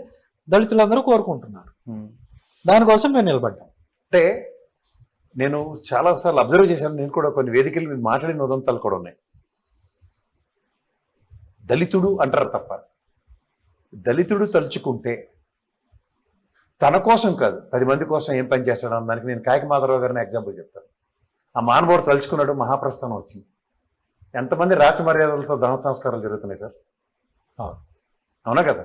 దళితులందరూ కోరుకుంటున్నారు. దానికోసం మేము నిలబడ్డాం. అంటే నేను చాలాసార్లు అబ్జర్వ్ చేశాను, నేను కూడా కొన్ని వేదికలు మీరు మాట్లాడిన ఉదంతాలు కూడా ఉన్నాయి. దళితుడు అంటారు తప్ప, దళితుడు తలుచుకుంటే తన కోసం కాదు 10 మంది కోసం ఏం పని చేస్తాడు దానికి నేను కాయక మాధవరావు గారిని ఎగ్జాంపుల్ చెప్తాను. ఆ మానవుడు తలుచుకున్నాడు, మహాప్రస్థానం వచ్చింది. ఎంతమంది రాచమర్యాదలతో దహన సంస్కారాలు జరుగుతున్నాయి సార్, అవునా కదా?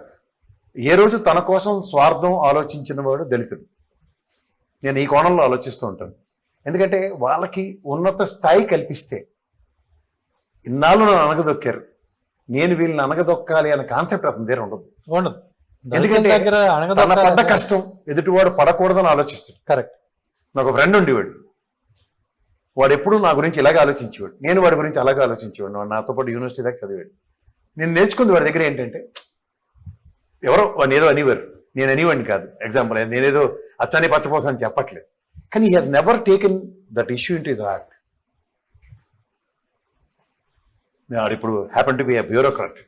ఏ రోజు తన కోసం స్వార్థం ఆలోచించిన వాడు దళితుడు. నేను ఈ కోణంలో ఆలోచిస్తూ ఉంటాను. ఎందుకంటే వాళ్ళకి ఉన్నత స్థాయి కల్పిస్తే, ఇన్నాళ్ళు నన్ను అనగదొక్కారు, నేను వీళ్ళని అనగదొక్కాలి అనే కాన్సెప్ట్ అతని దగ్గర ఉండదు. ఎందుకంటే తన పడ్డ కష్టం ఎదుటివాడు పడకూడదని ఆలోచిస్తాడు. కరెక్ట్. నాకు ఫ్రెండ్ ఉండేవాడు, వాడు ఎప్పుడు నా గురించి ఇలాగే ఆలోచించేవాడు, నేను వాడి గురించి అలాగే ఆలోచించేవాడు. నాతో పాటు యూనివర్సిటీ దాకా చదివాడు. నేను నేర్చుకుంది వాడి దగ్గర ఏంటంటే, ఎవరో వాడిని ఏదో అనేవారు, నేను అనేవాడిని కాదు. ఎగ్జాంపుల్, నేనేదో అచ్చాని పచ్చపోస అని చెప్పట్లేదు, కానీ he has never taken that issue in to his heart. వాడు ఇప్పుడు happen to be a bureaucrat.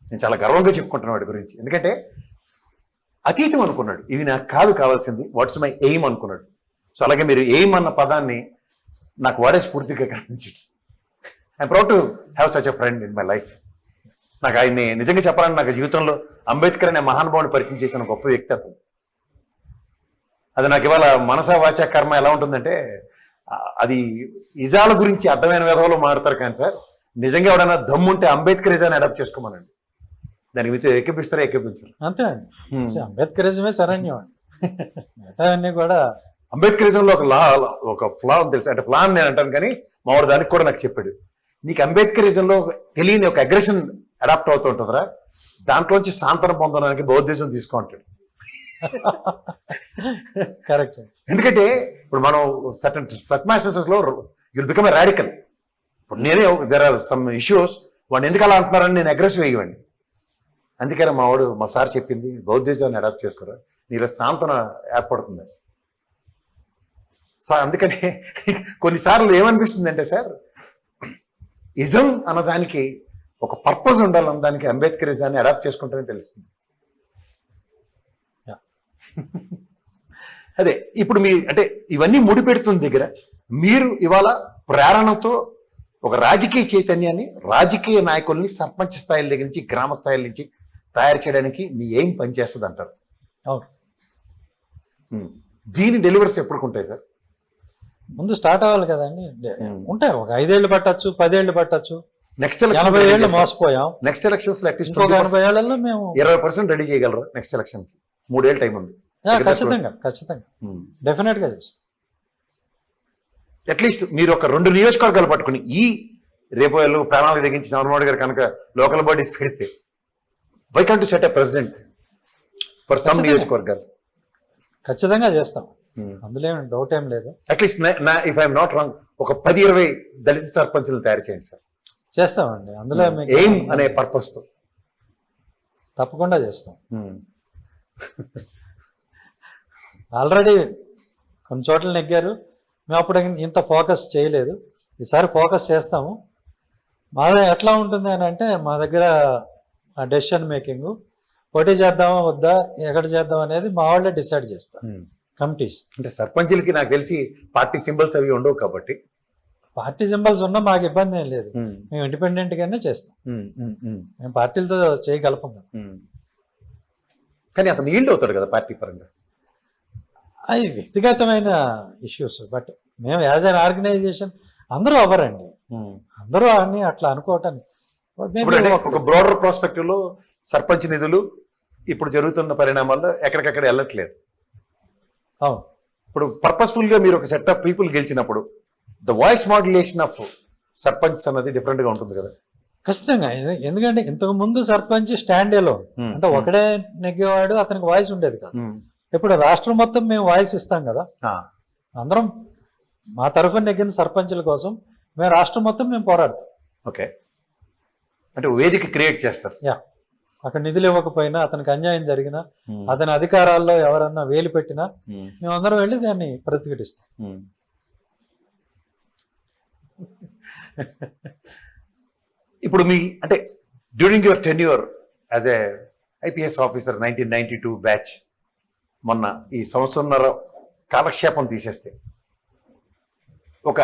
నేను చాలా గర్వంగా చెప్పుకుంటున్నాను వాడి గురించి. ఎందుకంటే అతీతం అనుకున్నాడు, ఇవి నాకు కాదు కావాల్సింది, వాట్స్ మై ఎయిమ్ అనుకున్నాడు. సో అలాగే మీరు ఎయిమ్ అన్న పదాన్ని నాకు వాడే స్ఫూర్తిగా కనిపించింది. I'm proud to have such a friend in my life. నాకు ఆయన్ని నిజంగా చెప్పాలని, నాకు జీవితంలో అంబేద్కర్ అనే మహానుభావుని పరిచయం చేసిన గొప్ప వ్యక్తి అతను. అది నాకు ఇవాళ మనసా వాచా కర్మ ఎలా ఉంటుందంటే, అది ఇజాల గురించి అర్థమైన విధంలో మాడతారు కానీ సార్, నిజంగా ఎవడైనా దమ్ముంటే అంబేద్కరిజాన్ని అడాప్ట్ చేసుకోమనండి, దానికి మీద ఎక్కిపిస్తారా ఎక్కిపించారు. అంతే అండి, అంబేద్కరిజమే శరణ్యం అండి. మిగతావన్నీ కూడా అంబేద్కరిజంలో ఒక ఫ్లా ఉంది తెలుసు. అంటే ఫ్లా అని నేను అంటాను, కానీ మావాడు దానికి కూడా నాకు చెప్పాడు, నీకు అంబేద్కరిజంలో తెలియని ఒక అగ్రెషన్ అడాప్ట్ అవుతూ ఉంటుందిరా, దాంట్లోంచి సాంతనం పొందడానికి బౌద్ధిజం తీసుకో అంటాడు. కరెక్ట్. ఎందుకంటే ఇప్పుడు మనం సర్టన్ సర్కమ్స్టాన్సెస్ లో యుల్ బికమ్ ఎ రాడికల్. ఇప్పుడు నేనే దేర్ ఆర్ సమ్ ఇష్యూస్, వాడిని ఎందుకు అలా అంటున్నారని నేను అగ్రెసివ్ అయ్యేవాడిని. అందుకనే మా సార్ చెప్పింది, బౌద్ధిజాన్ని అడాప్ట్ చేసుకోరా, నీలో సాంతన ఏర్పడుతుంది. సో అందుకని కొన్నిసార్లు ఏమనిపిస్తుంది అంటే సార్, ఇజం అన్నదానికి ఒక పర్పస్ ఉండాలని దానికి అంబేద్కరిజాన్ని అడాప్ట్ చేసుకుంటేనే తెలుస్తుంది. Yeah. అదే ఇప్పుడు మీ అంటే ఇవన్నీ ముడిపెడుతున్న దగ్గర మీరు ఇవాళ ప్రేరణతో ఒక రాజకీయ చైతన్యాన్ని, రాజకీయ నాయకుల్ని సర్పంచ్ స్థాయిల దగ్గర నుంచి గ్రామ స్థాయిల నుంచి తయారు చేయడానికి మీ ఏం పనిచేస్తుంది అంటారు? అవును. దీని డెలివరీస్ ఎప్పుడు ఉంటాయి సార్? ముందు స్టార్ట్ అవ్వాలి కదండి. ఉంటాయి, ఒక 5 ఏళ్ళు పట్టచ్చు, 10 ఏళ్ళు పట్టచ్చు. నెక్స్ట్ 80 ఏళ్ళు మోసపోయాం. నెక్స్ట్ ఎలక్షన్స్ లో అట్లీస్ట్ ఇంకొక 80 ఏళ్లలో మేము 20% రెడీ చేయగలరు. నెక్స్ట్ ఎలక్షన్ 3 ఏళ్ళు టైం ఉంది. ఖచ్చితంగా డెఫినెట్ గా చేస్తాం. అట్లీస్ట్ మీరు ఒక 2 నియోజకవర్గాలు పట్టుకుని ఈ రేపు ప్రాణాలకు తెగించి చంద్రబాబు గారు కనుక లోకల్ బాడీస్ పెడితే why can't set a president for some నియోజకవర్గాలు? ఖచ్చితంగా చేస్తాం, అందులో ఏమి డౌట్ ఏం లేదు. At least if I'm not wrong ఒక 10-20 దళిత సర్పంచులు తయారు చేయండి సార్. చేస్తామండి, అందులో ఎయిమ్ అనే పర్పస్ తో తప్పకుండా చేస్తాం. ఆల్రెడీ కొన్ని చోట్ల నెగ్గారు, మేము అప్పుడు ఇంత ఫోకస్ చేయలేదు. ఈసారి ఫోకస్ చేస్తాము. మాది ఎట్లా ఉంటుంది అని అంటే, మా దగ్గర డెసిషన్ మేకింగ్, పోటీ చేద్దామా వద్దా, ఎక్కడ చేద్దాం అనేది మా వాళ్ళే డిసైడ్ చేస్తారు, కమిటీస్. అంటే సర్పంచులకి నాకు తెలిసి పార్టీ సింబల్స్ అవి ఉండవు కాబట్టి పార్టీ సింబల్స్ ఉన్నా మాకు ఇబ్బంది ఏం లేదు, మేము ఇండిపెండెంట్ గానే చేస్తాం. మేము పార్టీలతో చేయగలపం కదా. కానీ అతను ఈల్డ్ అవుతాడు కదా పార్టీ పరంగా. అది వ్యక్తిగతమైన ఇష్యూస్, బట్ మేము యాజ్ అన్ ఆర్గనైజేషన్ అందరూ అవ్వరండి, అందరూ అని అట్లా అనుకోవటానికి. ఒక బ్రాడర్ ప్రాస్పెక్టివ్ లో సర్పంచ్ నిధులు ఇప్పుడు జరుగుతున్న పరిణామాల్లో ఎక్కడికక్కడ వెళ్ళట్లేదు. అవును, ఇప్పుడు పర్పస్ఫుల్ గా మీరు ఒక సెట్ ఆఫ్ పీపుల్ గెలిచినప్పుడు the voice modulation of sarpanch అన్నది డిఫరెంట్ గా ఉంటుంది కదా. ఖచ్చితంగా, ఎందుకంటే ఇంతకు ముందు సర్పంచ్ స్టాండ్ ఎలో అంటే ఒకడే నెగ్గేవాడు, అతనికి వాయిస్ ఉండేది కాదు. ఇప్పుడు రాష్ట్రం మొత్తం మేము వాయిస్ ఇస్తాం కదా, అందరం మా తరఫున నెగ్గిన సర్పంచుల కోసం మేము రాష్ట్రం మొత్తం మేము పోరాడతాం. ఓకే, అంటే వేదిక క్రియేట్ చేస్తారు. యా, అక్కడ నిధులు ఇవ్వకపోయినా, అతనికి అన్యాయం జరిగినా, అతని అధికారాల్లో ఎవరన్నా వేలు పెట్టినా మేమందరం వెళ్ళి దాన్ని ప్రతిఘటిస్తాం. ఇప్పుడు మీ అంటే during your tenure as a IPS officer 1992 batch, మొన్న ఈ సంవత్సరంన్నర కాలక్షేపం తీసేస్తే ఒక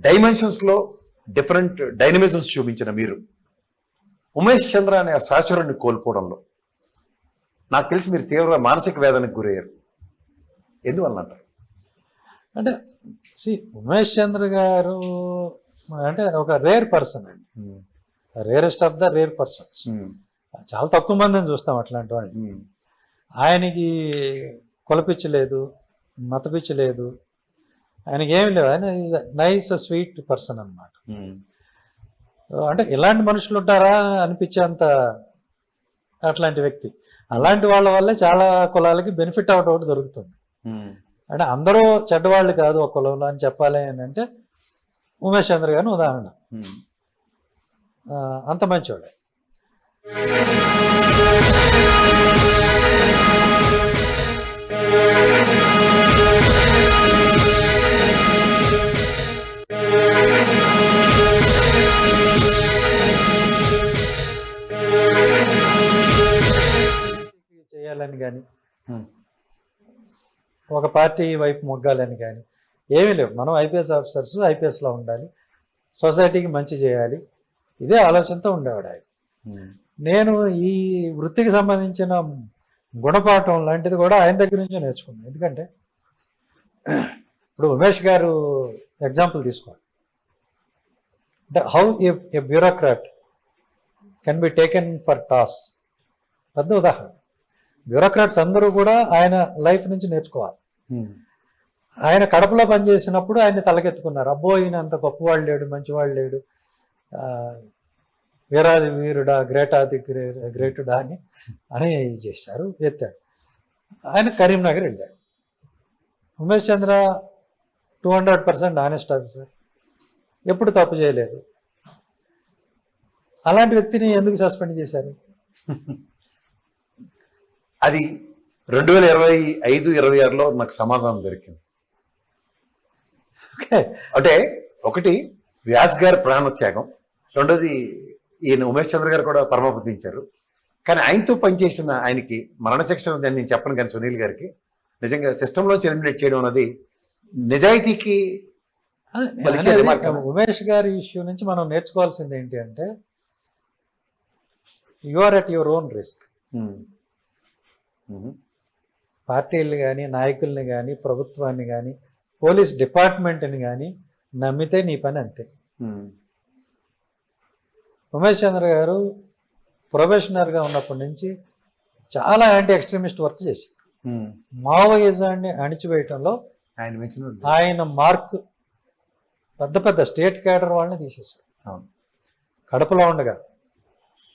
డైమెన్షన్స్ లో డిఫరెంట్ డైనమిజమ్స్ చూపించిన మీరు ఉమేష్ చంద్ర అనే సహచరుడిని కోల్పోవడంలో నాకు తెలిసి మీరు తీవ్ర మానసిక వేదనకు గురయ్యారు. ఎందువల్ల అంటారు? అంటే ఉమేష్ చంద్ర గారు అంటే ఒక రేర్ పర్సన్ అండి, rarest of the rare persons. చాలా తక్కువ మందిని చూస్తాం అట్లాంటి వాళ్ళని. ఆయనకి కులపిచ్చి లేదు, మతపిచ్చి లేదు, ఆయనకి ఏమి లేవు. ఆయన ఈజ్ నైస్ స్వీట్ పర్సన్ అన్నమాట. అంటే ఇలాంటి మనుషులు ఉంటారా అనిపించేంత అట్లాంటి వ్యక్తి. అలాంటి వాళ్ళ వల్లే చాలా కులాలకి బెనిఫిట్ అవడం ఒకటి దొరుకుతుంది. అంటే అందరూ చెడ్డవాళ్ళు కాదు ఒక కులంలో అని చెప్పాలి అని అంటే ఉమేష్ చంద్ర గారిని ఉదాహరణ. అంత మంచివాడే. చేయాలని కానీ, ఒక పార్టీ వైపు మొగ్గాలని కానీ ఏమీ లేవు. మనం ఐపీఎస్ ఆఫీసర్స్ ఐపీఎస్లో ఉండాలి, సొసైటీకి మంచి చేయాలి, ఇదే ఆలోచనతో ఉండేవాడు ఆయన. నేను ఈ వృత్తికి సంబంధించిన గుణపాఠం లాంటిది కూడా ఆయన దగ్గర నుంచే నేర్చుకున్నాను. ఎందుకంటే ఇప్పుడు ఉమేష్ గారు ఎగ్జాంపుల్ తీసుకోవాలి. అంటే how A bureaucrat can be taken for toss, పెద్ద ఉదాహరణ. బ్యూరోక్రాట్స్ అందరూ కూడా ఆయన లైఫ్ నుంచి నేర్చుకోవాలి. ఆయన కడపలో పనిచేసినప్పుడు ఆయన తలకెత్తుకున్నారు, అబ్బో ఈయన అంత గొప్పవాళ్ళు లేడు, మంచివాళ్ళు లేడు, వీరాది వీరుడా, గ్రేటాది గ్రేటుడా అని చేశారు, ఎత్తారు. ఆయన కరీంనగర్ వెళ్ళాడు. ఉమేష్ చంద్ర 200% ఆనెస్ట్ ఆఫీసర్, ఎప్పుడు తప్పు చేయలేదు. అలాంటి వ్యక్తిని ఎందుకు సస్పెండ్ చేశారు? అది 2025-26లో నాకు సమాధానం దొరికింది. అంటే ఒకటి వ్యాస్ గారి ప్రాణత్యాగం, రెండోది ఈయన ఉమేష్ చంద్ర గారు కూడా పరమపదించారు. కానీ ఆయనతో పనిచేసిన ఆయనకి మరణశిక్ష ఉందని నేను చెప్పను, కానీ సునీల్ గారికి నిజంగా సిస్టంలోంచి ఎలిమినేట్ చేయడం అన్నది నిజాయితీకి వాళ్ళు ఇచ్చే remark కదా. ఉమేష్ గారి ఇష్యూ నుంచి మనం నేర్చుకోవాల్సింది ఏంటి అంటే, you are at your own risk. పార్టీలు కానీ, నాయకుల్ని కానీ, ప్రభుత్వాన్ని కానీ, పోలీస్ డిపార్ట్మెంట్ని కానీ నమ్మితే నీ పని అంతే. ఉమేష్ చంద్ర గారు ప్రొఫెషనల్గా ఉన్నప్పటి నుంచి చాలా యాంటీ ఎక్స్ట్రీమిస్ట్ వర్క్ చేశారు. మావోయిజాన్ని అణిచివేయటంలో ఆయన మెచ్చిన ఆయన మార్క్ పెద్ద పెద్ద స్టేట్ క్యాడర్ వాళ్ళని తీసేశారు. అవును. కడపలో ఉండగా,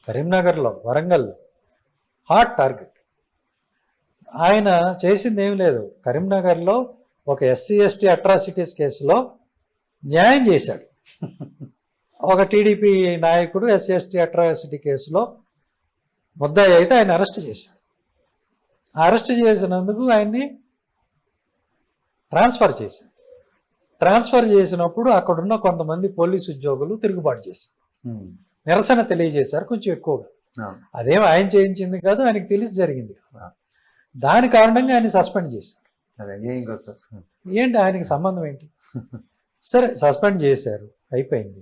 కరీంనగర్లో, వరంగల్లో హాట్ టార్గెట్. ఆయన చేసింది ఏమి లేదు. కరీంనగర్లో ఒక SC/ST అట్రాసిటీస్ కేసులో న్యాయం చేశాడు. ఒక టీడీపీ నాయకుడు SC/ST అట్రాసిటీ కేసులో ముద్దాయి అయితే ఆయన అరెస్ట్ చేశాడు. అరెస్ట్ చేసినందుకు ఆయన్ని ట్రాన్స్ఫర్ చేశారు. ట్రాన్స్ఫర్ చేసినప్పుడు అక్కడున్న కొంతమంది పోలీసు ఉద్యోగులు తిరుగుబాటు చేశారు, నిరసన తెలియజేశారు కొంచెం ఎక్కువగా. అదేం ఆయన చేయించింది కాదు, ఆయనకి తెలిసి జరిగింది కాదు. దాని కారణంగా ఆయన సస్పెండ్ చేశారు. ఏంటి ఆయనకి సంబంధం ఏంటి? సరే, సస్పెండ్ చేశారు, అయిపోయింది.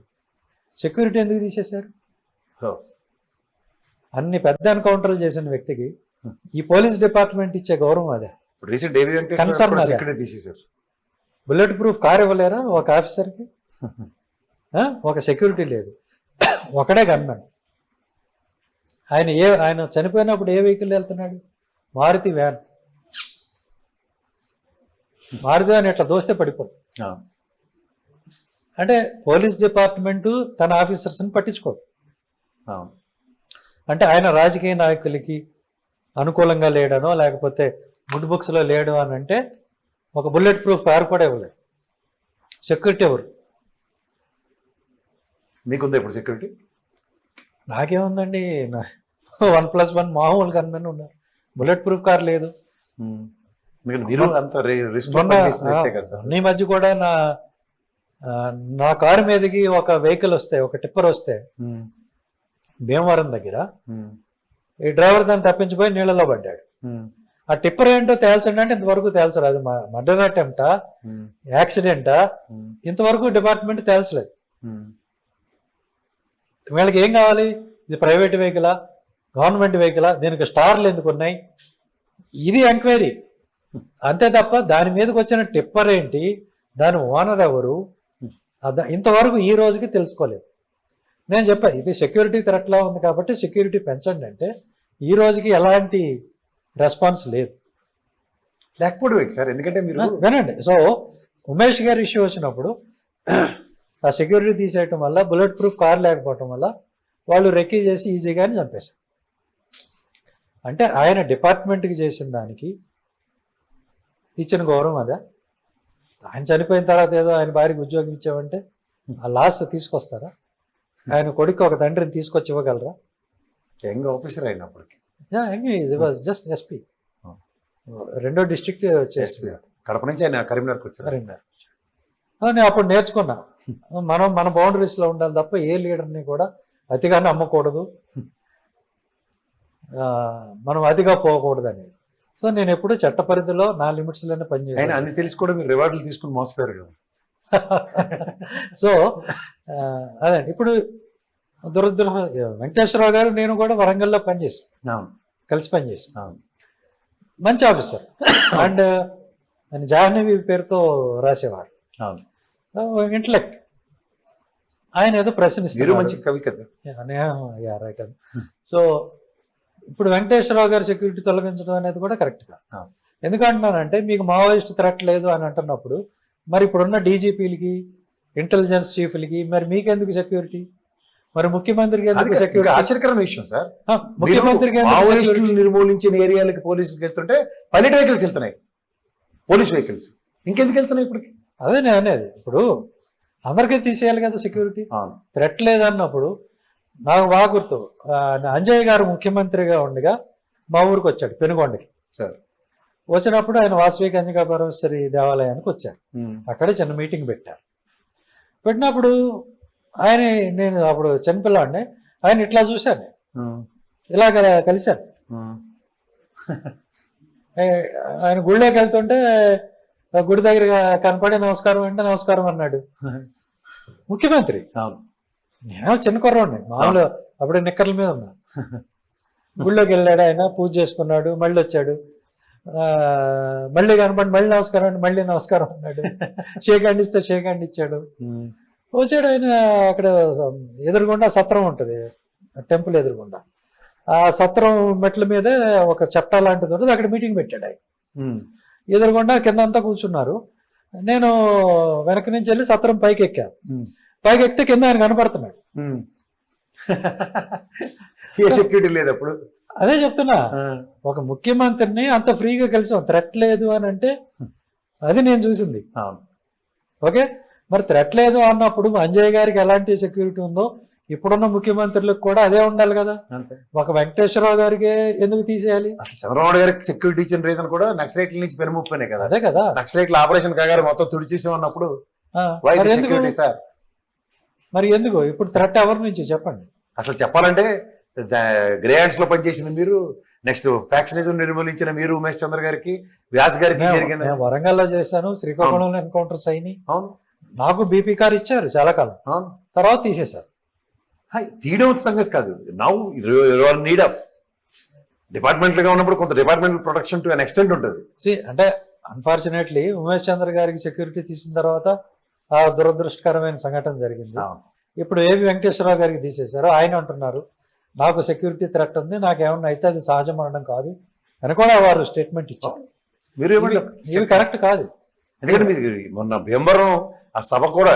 సెక్యూరిటీ ఎందుకు తీసేశారు? అన్ని పెద్ద ఎన్కౌంటర్లు చేసిన వ్యక్తికి ఈ పోలీస్ డిపార్ట్మెంట్ ఇచ్చే గౌరవం అదే, కన్సర్న్ అదే. బుల్లెట్ ప్రూఫ్ కార్ ఇవ్వలేరా ఒక ఆఫీసర్కి? ఒక సెక్యూరిటీ లేదు, ఒకడే గన్మెన్. ఆయన చనిపోయినప్పుడు ఏ వెహికల్ వెళ్తున్నాడు? మారుతి వ్యాన్. మారుతి వ్యాన్ ఇట్లా దోస్తే పడిపోదు. అంటే పోలీస్ డిపార్ట్మెంటు తన ఆఫీసర్స్ని పట్టించుకోదు. అంటే ఆయన రాజకీయ నాయకులకి అనుకూలంగా లేడనో, లేకపోతే గుడ్ బుక్స్లో లేడు అని అంటే ఒక బుల్లెట్ ప్రూఫ్ కారు కూడా ఇవ్వలేదు. సెక్యూరిటీ ఎవరు? మీకుందా ఇప్పుడు సెక్యూరిటీ? నాకేముందండి, 1+1 మామూలు గన్మెన్ ఉన్నారు, బుల్లెట్ ప్రూఫ్ కార్ లేదు. ఈ మధ్య కూడా నా కారు మీదకి ఒక వెహికల్ వస్తే, ఒక టిప్పర్ వస్తే భీమవరం దగ్గర, ఈ డ్రైవర్ దాన్ని తప్పించిపోయి నీళ్ళలో పడ్డాడు. ఆ టిప్పర్ ఏంటో తేల్చండి అంటే ఇంతవరకు తేల్చరు. అది మర్డర్ అటెంప్టా, యాక్సిడెంటా, ఇంతవరకు డిపార్ట్మెంట్ తేల్చలేదు. వీళ్ళకి ఏం కావాలి? ఇది ప్రైవేట్ వెహికలా, గవర్నమెంట్ వెహికలా, దీనికి స్టార్లు ఎందుకు ఉన్నాయి? ఇది ఎంక్వైరీ అంతే తప్ప దాని మీదకి వచ్చిన టిప్పర్ ఏంటి, దాని ఓనర్ ఎవరు, ఇంతవరకు ఈ రోజుకి తెలుసుకోలేదు. నేను చెప్పాను, ఇది సెక్యూరిటీ థ్రెట్లా ఉంది కాబట్టి సెక్యూరిటీ పెంచండి అంటే ఈ రోజుకి ఎలాంటి రెస్పాన్స్ లేదు. లేకపోవడం సార్, ఎందుకంటే మీరు వినండి. సో ఉమేష్ గారి ఇష్యూ వచ్చినప్పుడు ఆ సెక్యూరిటీ తీసేయటం వల్ల, బుల్లెట్ ప్రూఫ్ కార్ లేకపోవటం వల్ల వాళ్ళు రెక్కీ చేసి ఈజీగానే చంపేశారు. అంటే ఆయన డిపార్ట్మెంట్కి చేసిన దానికి ఇచ్చిన గౌరవం అదే. ఆయన చనిపోయిన తర్వాత ఏదో ఆయన భార్యకి ఉద్యోగం ఇచ్చామంటే ఆ లాస్ తీసుకొస్తారా? ఆయన కొడుకు ఒక తండ్రిని తీసుకొచ్చి ఇవ్వగలరా? యంగ్ ఆఫీసర్ అయినప్పటికీ జస్ట్ ఎస్పీ, 2వ డిస్ట్రిక్ట్ ఎస్పీ. కడప నుంచి ఆయన కరీంనగర్కి వచ్చారు. నేను అప్పుడు నేర్చుకున్నా, మన బౌండరీస్లో ఉండాలి తప్ప ఏ లీడర్ని కూడా అతిగా నమ్మకూడదు, మనం అతిగా పోకూడదు అనేది. సో నేను ఎప్పుడు చట్ట పరిధిలో నా లిమిట్స్లోనే పనిచేయాలి. అన్ని తెలిసి కూడా మీరు రివార్డులు తీసుకుని మోసపోయారు కదా. సో అదే ఇప్పుడు వెంకటేశ్వరరావు గారు నేను కూడా వరంగల్లో పనిచేసాం, కలిసి పనిచేసాం. మంచి ఆఫీసర్ అండ్ ఆయన జాహ్నవి పేరుతో రాసేవారు, ఇంటలెక్ట్. ఆయన ఏదో ప్రశ్నిస్తారు, మంచి కవి కదా. రైట్. సో ఇప్పుడు వెంకటేశ్వరరావు గారి సెక్యూరిటీ తొలగించడం అనేది కూడా కరెక్ట్ కాదు. ఎందుకంటున్నానంటే మీకు మావోయిస్ట్ థ్రెట్ లేదు అని అంటున్నప్పుడు మరి ఇప్పుడున్న డీజీపీలకి, ఇంటెలిజెన్స్ చీఫ్లకి మరి మీకెందుకు సెక్యూరిటీ? మరి ముఖ్యమంత్రికి ఎందుకు సెక్యూరిటీ? ఆశ్చర్యకరమైన విషయం సార్, ముఖ్యమంత్రికి నిర్మూలించిన ఏరియాలకి పోలీసులకు వెళ్తుంటే పైలట్ వెహికల్స్ వెళ్తున్నాయి, పోలీస్ వెహికల్స్ ఇంకెందుకు వెళ్తున్నాయి ఇప్పటికి? అదే నేను అనేది. ఇప్పుడు అందరికీ తీసేయాలి కదా సెక్యూరిటీ. థ్రెట్ లేదన్నప్పుడు నాకు బాగా గుర్తు, అంజయ్ గారు ముఖ్యమంత్రిగా ఉండగా మా ఊరికి వచ్చాడు పెనుగొండకి. వచ్చినప్పుడు ఆయన వాసవి కన్యకా పరమేశ్వరి దేవాలయానికి వచ్చారు. అక్కడే చిన్న మీటింగ్ పెట్టారు. పెట్టినప్పుడు నేను అప్పుడు చిన్నపిల్లాడిని, ఆయన ఇట్లా చూశాను, ఉమ్, ఇలా కలిశాను. ఉమ్, ఆయన గుళ్ళోకి వెళ్తుంటే ఆ గుడి దగ్గర కనపడి నమస్కారం అంటే నమస్కారం అన్నాడు. ముఖ్యమంత్రి. అవును. నేను చిన్న కుర్రోడిని, మామూలు అప్పుడే నిక్కర్ల మీద ఉన్నా. గుళ్ళోకి వెళ్ళాడు ఆయన, పూజ చేసుకున్నాడు, మళ్ళీ వచ్చాడు, మళ్ళీ కనపడి మళ్ళీ నమస్కారం అంటే మళ్ళీ నమస్కారం అన్నాడు. షేక్ హ్యాండ్ ఇస్తే షేక్ హ్యాండ్ ఇచ్చాడు. ఉమ్, వచ్చాడు ఆయన. అక్కడ ఎదురుగుండా సత్రం ఉంటుంది, టెంపుల్ ఎదురుగుండా. ఆ సత్రం మెట్ల మీదే ఒక చట్టా లాంటిది ఉంటుంది, అక్కడ మీటింగ్ పెట్టాడు ఆయన. ఉమ్, ఎదురుగుండా కింద అంతా కూర్చున్నారు. నేను వెనక నుంచి వెళ్ళి సత్రం పైకి ఎక్కాను. ఉమ్, పైకి ఎక్కితే కింద ఆయన కనపడుతున్నాడు. ఉమ్. ఏ సెక్యూరిటీ లేదు అప్పుడు. అదే చెప్తున్నా, ఆ, ఒక ముఖ్యమంత్రిని అంత ఫ్రీగా కలిసాం, థ్రెట్ లేదు అని అంటే అది నేను చూసింది. అవును. ఓకే, మరి థ్రెట్ లేదు అన్నప్పుడు అంజయ్ గారికి ఎలాంటి సెక్యూరిటీ ఉందో ఇప్పుడున్న ముఖ్యమంత్రులకు కూడా అదే ఉండాలి కదా. అంతే. ఒక వెంకటేశ్వరరావు గారికి ఎందుకు తీసేయాలి? అసలు చంద్రబాబు గారికి సెక్యూరిటీ ఇచ్చిన రీజన్ కూడా నక్సలైట్ల నుంచి పెనుముప్పనే కదా. అదే కదా. నక్సలైట్ల ఆపరేషన్ కాగారు మొత్తం తుడిచేసాం అన్నప్పుడు ఆ, why the మరి ఎందుకు? security, sir? మరి ఎందుకు ఇప్పుడు థ్రెట్ ఎవరి నుంచి చెప్పండి? అసలు చెప్పాలంటే గ్రే హ్యాండ్స్ లో పనిచేసిన మీరు, నెక్స్ట్ ఫ్యాక్షనిజం నిర్మూలించిన మీరు ఉమేష్ చంద్ర గారికి, వ్యాస్ గారికి జరిగిన. నేను వరంగల్లో చేశాను, శ్రీకాకుళంలో ఎన్కౌంటర్స్ అయినాయి. అవును, నాకు బీపీ కార్ ఇచ్చారు చాలా కాలం, అవును. తర్వాత తీసేశారు. తీయడం సంగతి కాదు. Now you're need of department గా ఉన్నప్పుడు కొంత departmental protection to an extent ఉంటుంది. అంటే అన్ఫార్చునేట్లీ ఉమేష్ చంద్ర గారికి సెక్యూరిటీ తీసిన తర్వాత ఆ దురదృష్టకరమైన సంఘటన జరిగింది. అవును. ఇప్పుడు ఏబి వెంకటేశ్వరరావు గారికి తీసేశారు. ఆయన అంటున్నారు నాకు సెక్యూరిటీ థ్రెట్ ఉంది, నాకేమన్నా అయితే అది సహజ మరణం కాదు అని కూడా వారు స్టేట్మెంట్ ఇచ్చారు. మీరు ఏమంటే ఇవి కరెక్ట్ కాదు. ఎందుకంటే మీది మొన్న భీమవరం ఆ సభ కూడా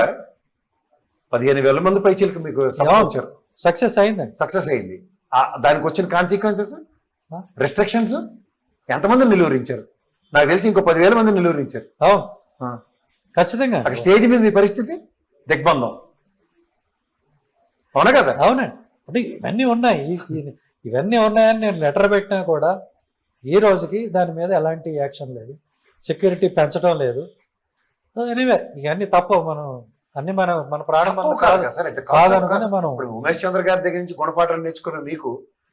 15,000 మంది పైచీలకు మీకు సభ వచ్చారు. సక్సెస్ అయిందండి. సక్సెస్ అయింది. దానికి వచ్చిన కాన్సిక్వెన్సెస్, ఆ? రెస్ట్రిక్షన్స్, ఎంతమంది నిలువరించారు? నాకు తెలిసి ఇంకో 10,000 మంది నిలువరించారు. అవును, ఆ. ఖచ్చితంగా. అక్కడ స్టేజ్ మీద మీ పరిస్థితి దిగ్బంధం. అవునా కదా? అవునండి. అంటే ఇవన్నీ ఉన్నాయి, ఇవన్నీ ఉన్నాయని నేను లెటర్ పెట్టినా కూడా ఈ రోజుకి దాని మీద ఎలాంటి యాక్షన్ లేదు, సెక్యూరిటీ పెంచడం లేదు. ఎనీవే ఇవన్నీ తప్ప మనం అన్ని మన ప్రాణం తప్పు కాదు కదా సార్. అంటే కాదనుకుని మనం ఇప్పుడు ఉమేష్ చంద్ర గారి దగ్గర నుంచి గుణపాఠం నేర్చుకున్న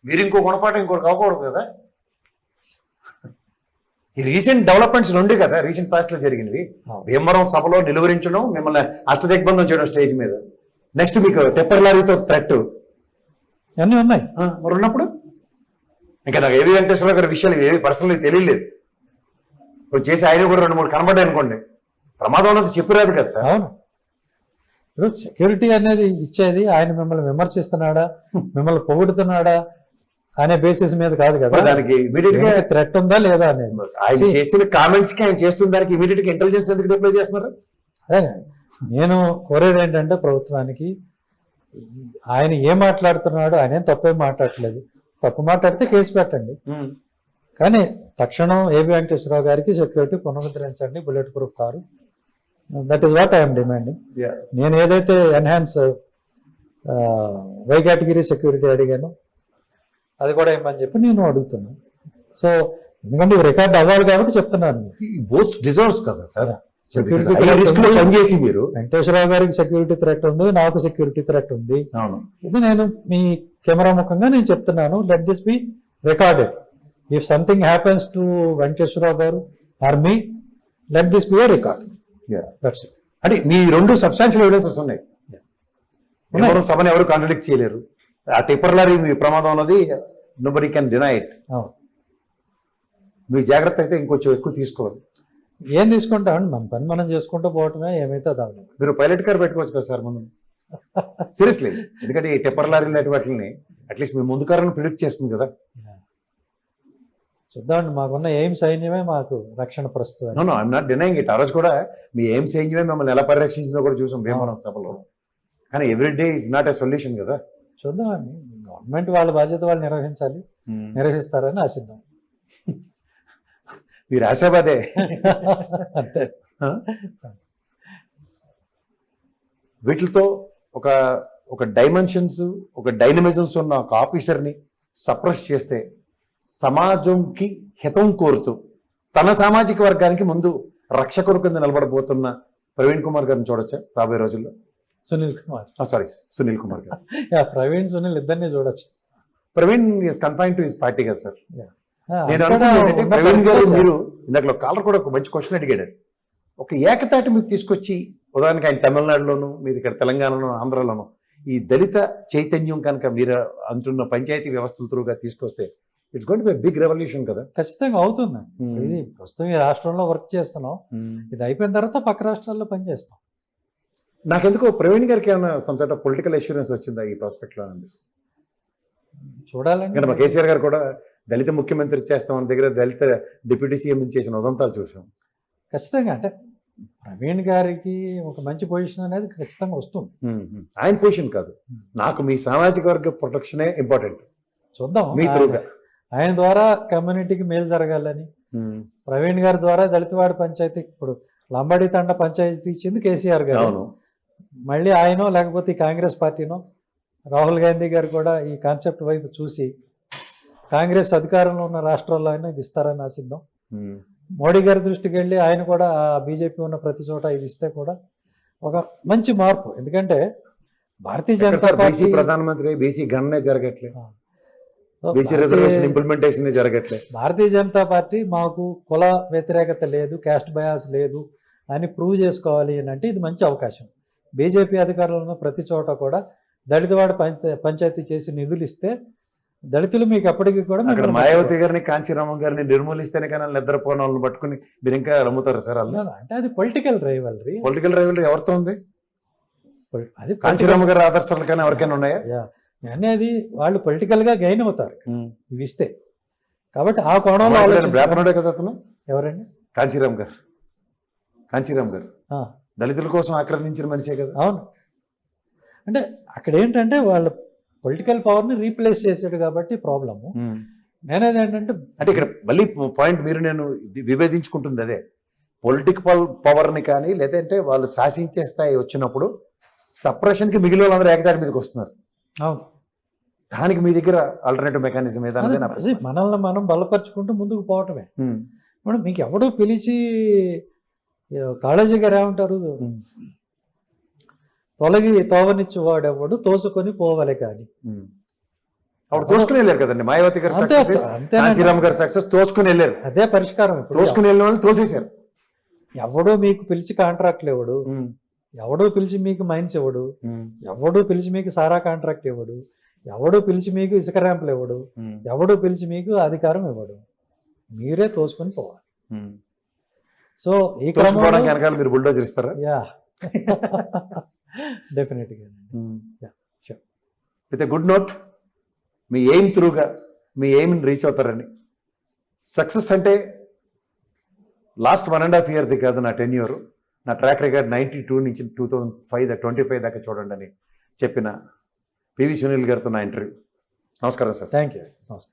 మీరు ఇంకో గుణపాఠం ఇంకోటి అవ్వకూడదు కదా. ఈ రీసెంట్ డెవలప్మెంట్స్ రెండు కదా రీసెంట్ పాస్ట్ లో జరిగినవి. భీమవరం సభలో నిలువరించడం, మిమ్మల్ని అష్టదిగ్బంధం చేయడం స్టేజ్ మీద. నెక్స్ట్ మీకు టెప్పర్ లారీతో థ్రెట్ అన్నీ ఉన్నాయి. మరి ఉన్నప్పుడు ఇంకా నాకు ఏవి వెంకటేశ్వర గారి విషయాలు ఏవి పర్సనల్ తెలియలేదు. ఇప్పుడు చేసి ఆయన కూడా 2-3 కనబడ్డాయి అనుకోండి, ప్రమాదం ఉన్నది చెప్పిరాదు కదా సార్. అవును. ఇప్పుడు సెక్యూరిటీ అనేది ఇచ్చేది ఆయన మిమ్మల్ని విమర్శిస్తున్నాడా, మిమ్మల్ని పొగుడుతున్నాడా అనే బేసిస్ మీద కాదు కదా. దానికి ఇమీడియట్ గా థ్రెట్ ఉందా లేదా అనేది. ఆయన చేసిన కామెంట్స్ కి, ఆయన చేస్తున్న దానికి ఇమీడియట్ గా ఇంటెలిజెన్స్ ఎందుకు డిప్లాయ్ చేస్తున్నారు? అదే నేను కోరేది ఏంటంటే ప్రభుత్వానికి, ఆయన ఏం మాట్లాడుతున్నాడు, ఆయన ఏం తప్పేం మాట్లాడట్లేదు. తప్పు మాట్లాడితే కేసు పెట్టండి, కానీ తక్షణం ఏబి వెంకటేశ్వరరావు గారికి సెక్యూరిటీ పునరుద్ధరించండి, bullet proof car. That is what I'm demanding. నేను ఏదైతే ఎన్హాన్స్ వై కేటగిరీ సెక్యూరిటీ అడిగాను అది కూడా ఇవ్వమని చెప్పి నేను అడుగుతున్నాను. సో ఎందుకంటే రికార్డ్ అవ్వాలి కాబట్టి చెప్తున్నాను. బోత్ డిజర్వ్స్ కదా సార్. సెక్యూరిటీ రిస్క్ లో పనిచేసి మీరు వెంకటేశ్వరరావు గారికి సెక్యూరిటీ థ్రెట్ ఉంది, నాకు సెక్యూరిటీ థ్రెట్ ఉంది. అవును, ఇది నేను మీ కెమెరా ముఖంగా నేను చెప్తున్నాను. Let this be recorded. If something happens to Venkateswararao garu or me, let this be a record. That's it. అంటే మీ రెండు సబ్స్టాన్షియల్ ఎవిడెన్సెస్ ఉన్నాయి. ఎవరు సభను ఎవరు కాంట్రడిక్ట్ చేయలేరు. ఆ టిప్పర్ లారీ మీ ప్రమాదం ఉన్నది నోబడీ కెన్ డినై ఇట్. మీ జాగ్రత్త అయితే ఇంకొంచెం ఎక్కువ తీసుకోవాలి. ఏం తీసుకుంటామండి, మన పని మనం చేసుకుంటూ పోవటమే, ఏమైతే దాని. మీరు పైలట్ కార్ పెట్టుకోవచ్చు కదా సార్ ముందు. సీరియస్లీ, ఎందుకంటే ఈ టిప్పర్ లారీ లాంటి వాటిని అట్లీస్ట్ మీ ముందు కారును ప్రిడిక్ట్ చేస్తుంది కదా. చూద్దామండి, మాకున్న ఏం సైన్యమే మాకు రక్షణ ప్రస్తుతం. No I'm not denying it. ఆ రోజు కూడా మీ ఏం సైన్యమే మిమ్మల్ని ఎలా పరిరక్షించిందో కూడా చూసాం భీమవరం సభలో. కానీ every day is not a solution కదా. చూద్దామండి, గవర్నమెంట్ వాళ్ళ బాధ్యత వాళ్ళు నిర్వహించాలి, నిర్వహిస్తారని ఆశిద్దాం. మీరు ఆశాబాదే. అంతే. వీటితో ఒక డైమెన్షన్స్, ఒక డైనమిజమ్స్ ఉన్న ఒక ఆఫీసర్ని సప్రెస్ చేస్తే సమాజంకి హితం కోరుతూ తన సామాజిక వర్గానికి ముందు రక్షకుడు కింద నిలబడబోతున్న ప్రవీణ్ కుమార్ గారిని చూడొచ్చా రాబోయే రోజుల్లో? సునీల్ కుమార్. సారీ, సునీల్ కుమార్ గారు. యా, ప్రవీణ్ సునీల్ ఇద్దరిని చూడొచ్చు. Praveen is confine to his party కదా సార్. నేను అక్కడ అనుకున్నాను ఏంటంటే, ఉన్న ప్రవీణ్ గారు పరిస్థితులు మీరు ఇందాక కాలర్ కూడా ఒక మంచి క్వశ్చన్ అడిగాడు. ఒక ఏకతాటి మీకు తీసుకొచ్చి, ఉదాహరణకి ఆయన తమిళనాడులోను, మీరు ఇక్కడ తెలంగాణలోను, ఆంధ్రాలోను ఈ దళిత చైతన్యం కనుక మీరు అంటున్న పంచాయతీ వ్యవస్థల త్రూగా తీసుకొస్తే it's going to be big revolution కదా. ఖచ్చితంగా అవుతుంది. ఇది ప్రస్తుతం ఈ రాష్ట్రంలో వర్క్ చేస్తున్నాం, ఇది అయిపోయిన తర్వాత పక్క రాష్ట్రాల్లో పనిచేస్తాం. నాకెందుకో ప్రవీణ్ గారికి ఏమైనా some sort of political assurance వచ్చిందా ఈ ప్రాస్పెక్ట్ లో అనిపిస్తుంది. చూడాలండి. ఎందుకంటే మా కేసీఆర్ గారు కూడా దళిత ముఖ్యమంత్రి చేస్తామని దగ్గర దళిత డిప్యూటీ సీఎం చేసిన ఉదంతాలు చూసాం. ఖచ్చితంగా అంటే ప్రవీణ్ గారికి ఒక మంచి పొజిషన్ అనేది ఖచ్చితంగా వస్తుంది. ఆయన పొజిషన్ కాదు, నాకు మీ సామాజిక వర్గ ప్రొటెక్షనే ఇంపార్టెంట్. చూద్దాం, మీ త్రూగా ఆయన ద్వారా కమ్యూనిటీకి మేలు జరగాలని. ప్రవీణ్ గారి ద్వారా దళితవాడి పంచాయతీ, ఇప్పుడు లంబాడి తండ పంచాయతీ ఇచ్చింది కేసీఆర్ గారు. అవును. మళ్ళీ ఆయనో లేకపోతే ఈ కాంగ్రెస్ పార్టీనో, రాహుల్ గాంధీ గారు కూడా ఈ కాన్సెప్ట్ వైపు చూసి కాంగ్రెస్ అధికారంలో ఉన్న రాష్ట్రాల్లో అయినా ఇది ఇస్తారని ఆశిద్దాం. మోడీ గారి దృష్టికి వెళ్ళి ఆయన కూడా బీజేపీ ఉన్న ప్రతి చోట ఇది ఇస్తే కూడా ఒక మంచి మార్పు. ఎందుకంటే భారతీయ జనతా బీసీ పార్టీ ప్రధానమంత్రి, BC గణనే జరగట్లే, BC reservation implementation జరగట్లే. Bharatiya Janata party మాకు కుల వ్యతిరేకత లేదు, క్యాస్ట్ బయాస్ లేదు అని ప్రూవ్ చేసుకోవాలి అని అంటే ఇది మంచి అవకాశం. బీజేపీ అధికారంలో ఉన్న ప్రతి చోట కూడా దళితవాడ పంచాయతీ చేసి నిధులు ఇస్తే దళితులు మీకు అప్పటికి కూడా అక్కడ మాయావతి గారిని, కాంచీరామం గారిని నిర్మూలిస్తేనే కానీ నిద్రపోయిన వాళ్ళని పట్టుకుని మీరు ఇంకా నమ్ముతారు సార్ వాళ్ళు? అంటే అది పొలిటికల్ రైవల్రీ. పొలిటికల్ రైవల్రీ ఎవరితో ఉంది? అది కాంచీరామ గారి ఆదర్శాలు కానీ ఎవరికైనా ఉన్నాయా? అనేది వాళ్ళు పొలిటికల్ గా గెయిన్ అవుతారు ఇవి ఇస్తే. కాబట్టి ఆ కోణంలో బ్రాహ్మణుడే కదా అతను. ఎవరండి? కాంచీరామ్ గారు. కాంచీరామ్ గారు ఆ, దళితుల కోసం ఆక్రమించిన మనిషే కదా. అవును. అంటే అక్కడ ఏంటంటే వాళ్ళ పొలిటికల్ పవర్ని రీప్లేస్ చేసాడు కాబట్టి ప్రాబ్లము. నేనేది ఏంటంటే అంటే ఇక్కడ మళ్ళీ పాయింట్ మీరు నేను విభేదించుకుంటుంది అదే, పొలిటికల్ పవర్ని కానీ లేదంటే వాళ్ళు శాసించే స్థాయి వచ్చినప్పుడు సప్రెషన్కి మిగిలిన వాళ్ళందరూ ఏకదాటి మీదకి వస్తున్నారు. అవును, దానికి మీ దగ్గర ఆల్టర్నేటివ్ మెకానిజం ఏదన్నది నా ప్రశ్న. మనల్ని మనం బలపరుచుకుంటూ ముందుకు పోవటమే. ఇప్పుడు మీకు ఎవడో పిలిచి కాళోజీ గారు ఏమంటారు, తొలగి తోవనిచ్చు వాడెవడు తోసుకొని పోవలే కానీ. అప్పుడు తోసుకుని వెళ్ళారు కదండి మాయావతి గారు సక్సెస్, కాంచీరామ్ గారు సక్సెస్ తోసుకుని వెళ్ళారు. అదే పరిష్కారం. ఇప్పుడు తోసుకుని వెళ్ళిన వాళ్ళు తోసేశారు. ఎవడో మీకు పిలిచి కాంట్రాక్ట్లు ఇవ్వడు, ఎవడో పిలిచి మీకు మైన్స్ ఇవ్వడు, ఎవడో పిలిచి మీకు సారా కాంట్రాక్ట్ ఇవ్వడు, ఎవడో పిలిచి మీకు ఇసుక ర్యాంపులు ఇవ్వడు, ఎవడో పిలిచి మీకు అధికారం ఇవ్వడు, మీరే తోసుకొని పోవాలి. సో ఈ క్రమంలో వెనకాల మీరు బుల్డోజర్ ఇస్తారా? యా, డెఫినెట్గా. విత్ ఎ గుడ్ నోట్, మీ ఎయిమ్ త్రూగా మీ ఎయిమ్ని రీచ్ అవుతారని. సక్సెస్ అంటే లాస్ట్ 1.5 year కాదు నా టెన్యూర్, నా ట్రాక్ రికార్డ్ 92 నుంచి 2025 దాకా చూడండి అని చెప్పిన పివి సునీల్ గారితో నా ఇంటర్వ్యూ. నమస్కారం సార్. Thank you. నమస్తే.